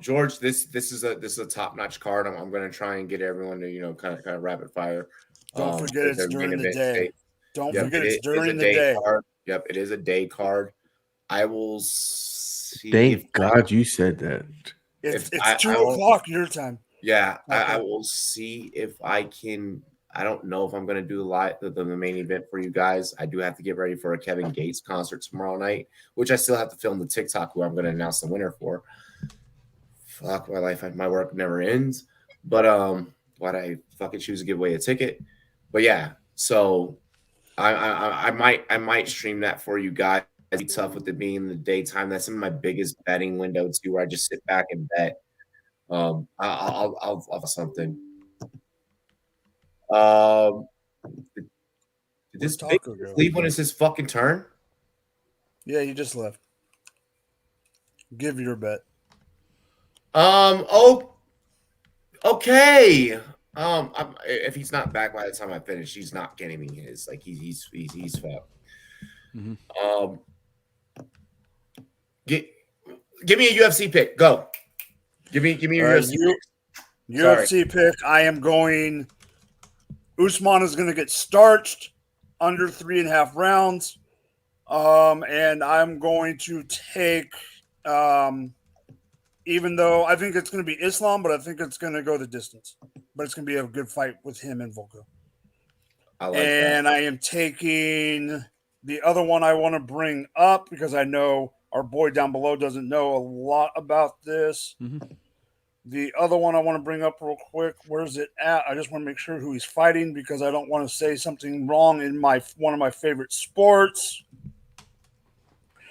George, this is a top notch card. I'm going to try and get everyone to kind of rapid fire. Don't forget it's during the day. Don't forget it's during the day. Card. Yep, it is a day card. I will see. Thank God you said that. It's 2 o'clock your time. Yeah, okay. I will see if I can. I don't know if I'm going to do the main event for you guys. I do have to get ready for a Kevin Gates concert tomorrow night, which I still have to film the TikTok who I'm going to announce the winner for. Fuck my life, my work never ends. But why'd I fucking choose to give away a ticket? But yeah, so I might stream that for you guys. It'd be tough with it being in the daytime. That's in my biggest betting window too, where I just sit back and bet. I'll something. Did this leave when it's his fucking turn? Yeah, he just left. Give your bet. Okay. If he's not back by the time I finish, he's not getting me his. Like he's fucked. Mm-hmm. Give me a UFC pick. Go. Give me your UFC pick. I am going. Usman is going to get starched under 3.5 rounds. And I'm going to take. Even though I think it's going to be Islam, but I think it's going to go the distance. But it's going to be a good fight with him and Volko. I like that. I am taking the other one I want to bring up because I know our boy down below doesn't know a lot about this. Mm-hmm. The other one I want to bring up real quick. Where's it at? I just want to make sure who he's fighting because I don't want to say something wrong in one of my favorite sports.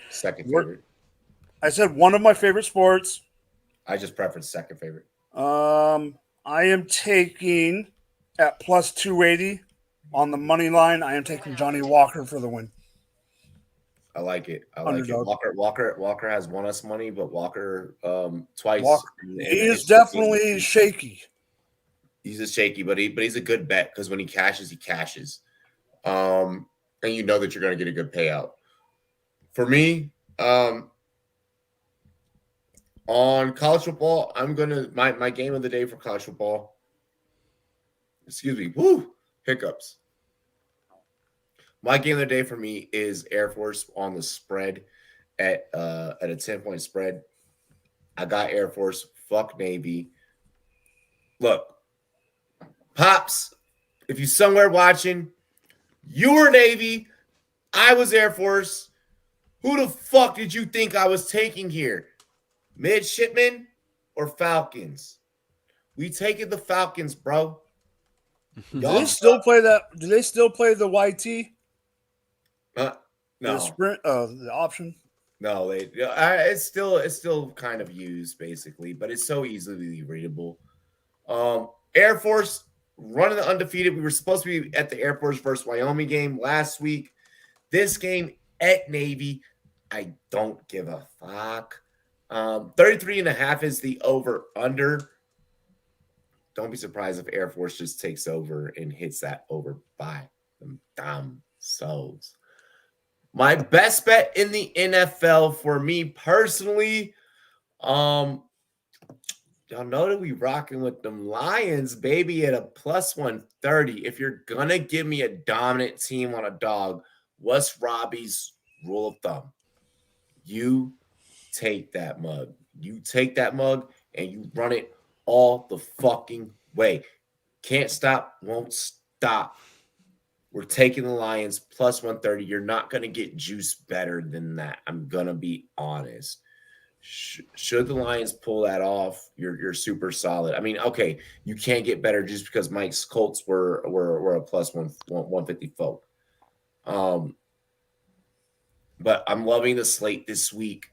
Second favorite. I said one of my favorite sports. I just preference second favorite. I am taking at plus 280 on the money line. I am taking Johnny Walker for the win. I like it. Underdog. Walker has won us money, but Walker twice. He is definitely shaky. He's just shaky, but he's a good bet because when he cashes, he cashes. And you know that you're going to get a good payout. For me, on college football, I'm gonna my game of the day for college football. Excuse me, hiccups. My game of the day for me is Air Force on the spread at a 10-point spread. I got Air Force. Fuck Navy. Look, Pops, if you somewhere watching, you were Navy, I was Air Force. Who the fuck did you think I was taking here? Midshipmen or Falcons? We taking the Falcons, bro. Do they still play that? Do they still play the YT? No. The sprint, the option. No, it's still kind of used basically, but it's so easily readable. Air Force running the undefeated. We were supposed to be at the Air Force versus Wyoming game last week. This game at Navy, I don't give a fuck. 33.5 is the over-under. Don't be surprised if Air Force just takes over and hits that over by them damn souls. My best bet in the NFL for me personally, y'all know that we rocking with them Lions, baby, at a plus 130. If you're gonna give me a dominant team on a dog, what's Robbie's rule of thumb? You take that mug. You take that mug and you run it all the fucking way. Can't stop, won't stop. We're taking the Lions plus 130. You're not going to get juice better than that. I'm going to be honest. Should the Lions pull that off, you're super solid. I mean, okay, you can't get better just because Mike's Colts were a plus 150 folk. But I'm loving the slate this week.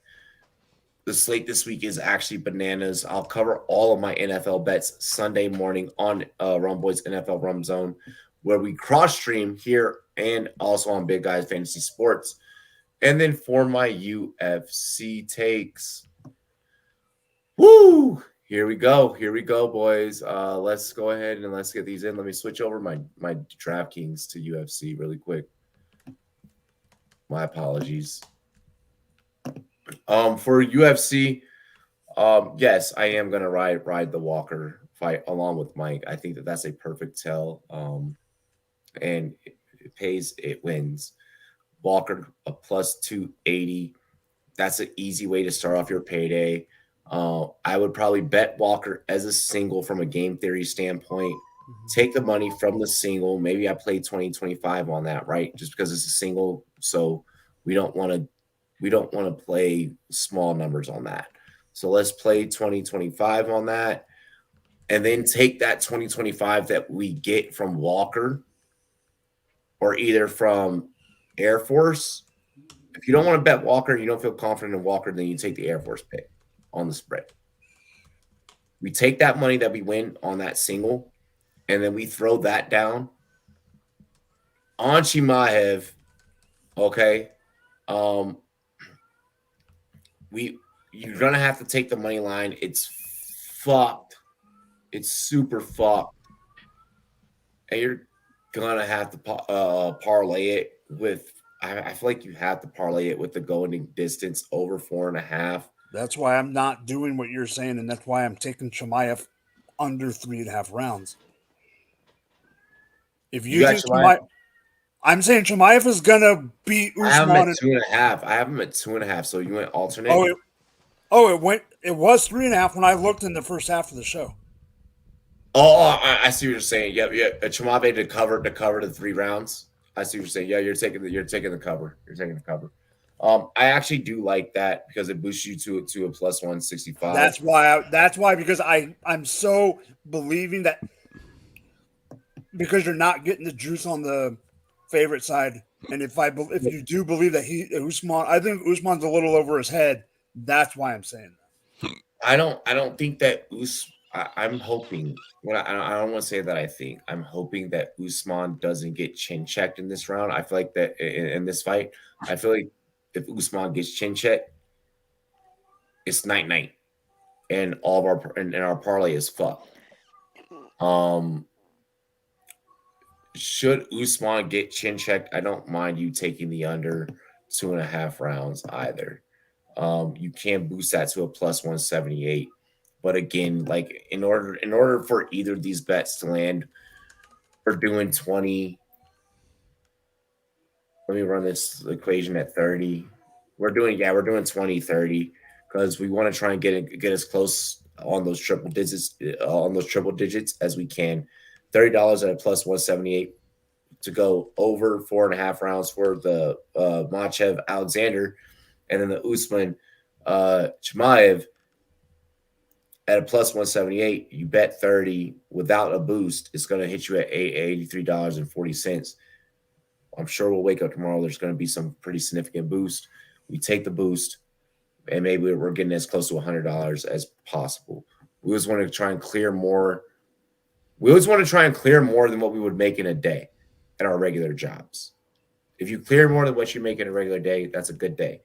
The slate this week is actually bananas. I'll cover all of my NFL bets Sunday morning on Rumboyz NFL Rum Zone, where we cross-stream here and also on Big Guys Fantasy Sports. And then for my UFC takes, woo! Here we go. Here we go, boys. Let's go ahead and let's get these in. Let me switch over my DraftKings to UFC really quick. My apologies. For UFC, yes, I am going to ride the Walker fight along with Mike. I think that's a perfect tell. And it pays, it wins. Walker a plus 280. That's an easy way to start off your payday. I would probably bet Walker as a single from a game theory standpoint. Take the money from the single. Maybe I play 20-25 on that, right? Just because it's a single. So we don't want to play small numbers on that. So let's play 20-25 on that. And then take that 20-25 that we get from Walker or either from Air Force. If you don't want to bet Walker, you don't feel confident in Walker, then you take the Air Force pick on the spread. We take that money that we win on that single, and then we throw that down on Chimaev. Okay. You're gonna have to take the money line. It's fucked. It's super fucked. And you're gonna have to parlay it with. I feel like you have to parlay it with the going distance over 4.5. That's why I'm not doing what you're saying, and that's why I'm taking Chimaev under 3.5 rounds. If you think Chimaev, I'm saying Chimaev is gonna beat Usman. I have him at 2.5. I have him at 2.5. So you went alternate. It was 3.5 when I looked in the first half of the show. Oh, I see what you're saying. Yep. Chimaev to cover the 3 rounds. I see what you're saying. Yeah, you're taking the cover. You're taking the cover. I actually do like that because it boosts you to a plus 165. That's why because I'm so believing that because you're not getting the juice on the favorite side, and if you do believe that Usman, I think Usman's a little over his head. That's why I'm saying that. I don't think that I'm hoping. Well, I don't want to say that I think. I'm hoping that Usman doesn't get chin checked in this round. I feel like that in this fight, I feel like if Usman gets chin checked, it's night, and all of our parlay is fucked. Should Usman get chin checked, I don't mind you taking the under 2.5 rounds either. You can boost that to a plus 178. But again, like in order for either of these bets to land, we're doing 20. Let me run this equation at 30. We're doing 20-30 because we want to try and get as close on those triple digits as we can. $30 at a plus 178 to go over 4.5 rounds for the Makhachev Alexander, and then the Usman Chimaev at a plus 178. You bet 30 without a boost, it's going to hit you at $83.40. I'm sure we'll wake up tomorrow. There's going to be some pretty significant boost. We take the boost, and maybe we're getting as close to $100 as possible. We just want to try and clear more We always want to try and clear more than what we would make in a day at our regular jobs. If you clear more than what you make in a regular day, that's a good day.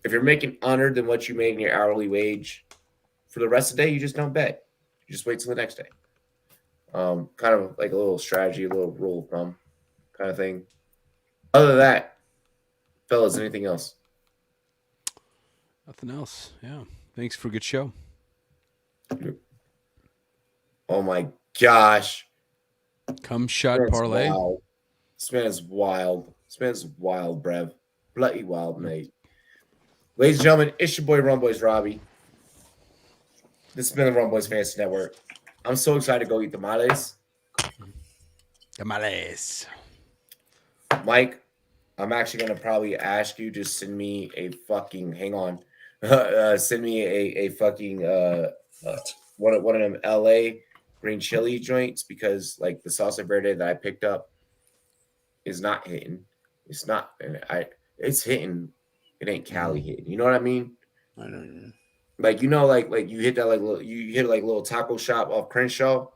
If you're making under than what you make in your hourly wage for the rest of the day, you just don't bet. You just wait till the next day. Kind of like a little strategy, a little rule of thumb kind of thing. Other than that, fellas, anything else? Nothing else. Yeah. Thanks for a good show. Oh my gosh. Come shot parlay. Wild. This man is wild. This man is wild, brev. Bloody wild, mate. Ladies and gentlemen, it's your boy Rumboyz Robbie. This has been the Rumboyz Fantasy Network. I'm so excited to go eat tamales. Tamales. Mike, I'm actually going to probably ask you to send me a fucking, hang on. Send me a fucking, one of them LA green chili joints, because like the salsa verde that I picked up is not hitting. It's not, it's hitting. It ain't Cali hitting. You know what I mean? I know what you mean. Like, you know, like you hit that like little, you hit like a little taco shop off Crenshaw.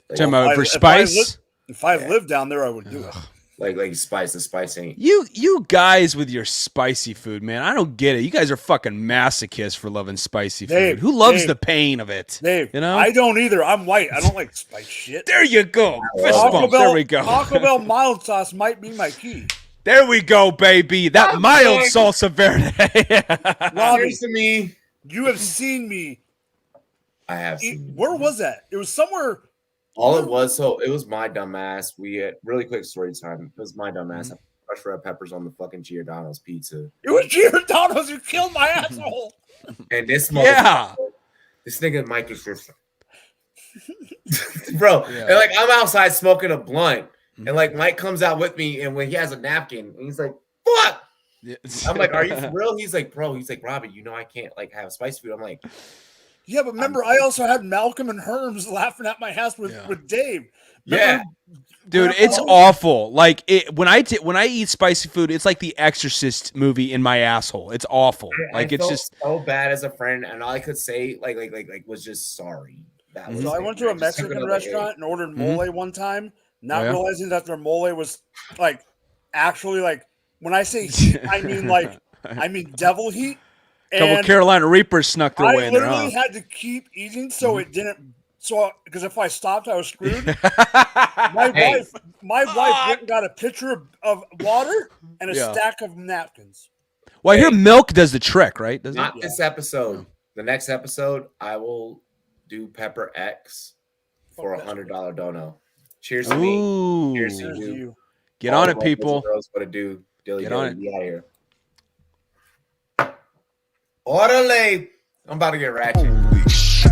Like, Talking about for spice. If I lived down there, I would do it. Like spice. The spice ain't. You guys with your spicy food, man. I don't get it. You guys are fucking masochists for loving spicy food. Who loves the pain of it? Dave, you know? I don't either. I'm white. I don't like spice shit. There you go. Fist bump. There we go. Taco Bell mild sauce might be my key. There we go, baby. That mild salsa verde. Robbie, to me. You have seen me. I have seen. Where was that? It was somewhere. All it was, so it was my dumb ass. We had really quick story time. It was my dumb ass. I put crushed red peppers on the fucking Giordano's pizza. It was Giordano's who killed my asshole. And this this nigga Mike is just bro. Yeah. And like I'm outside smoking a blunt, and like Mike comes out with me, and when he has a napkin, and he's like, "Fuck." Yeah. I'm like, "Are you for real?" He's like, "Bro," he's like, "Robbie, you know I can't like have spicy food." I'm like, yeah, but remember, I also had Malcolm and Herms laughing at my house with Dave. Remember? yeah. Dude, it's awful. Like when I eat spicy food, it's like the Exorcist movie in my asshole. It's awful. Like it's just so bad as a friend, and all I could say like was just sorry. That was So I went to a Mexican restaurant and ordered mole one time, not realizing that their mole was like actually like when I say heat, I mean devil heat. couple Carolina Reapers snuck their way in there. I literally had to keep eating so it didn't. So because if I stopped, I was screwed. My wife went and got a pitcher of water and a stack of napkins. Well, I hear milk does the trick, right? Doesn't Not it? this episode. The next episode, I will do Pepper X for $100 dono. Cheers to me. Cheers to you. Get on it, people. Girls, what to do? Get on it. Be out here. Orderly. I'm about to get ratchet. Holy shit.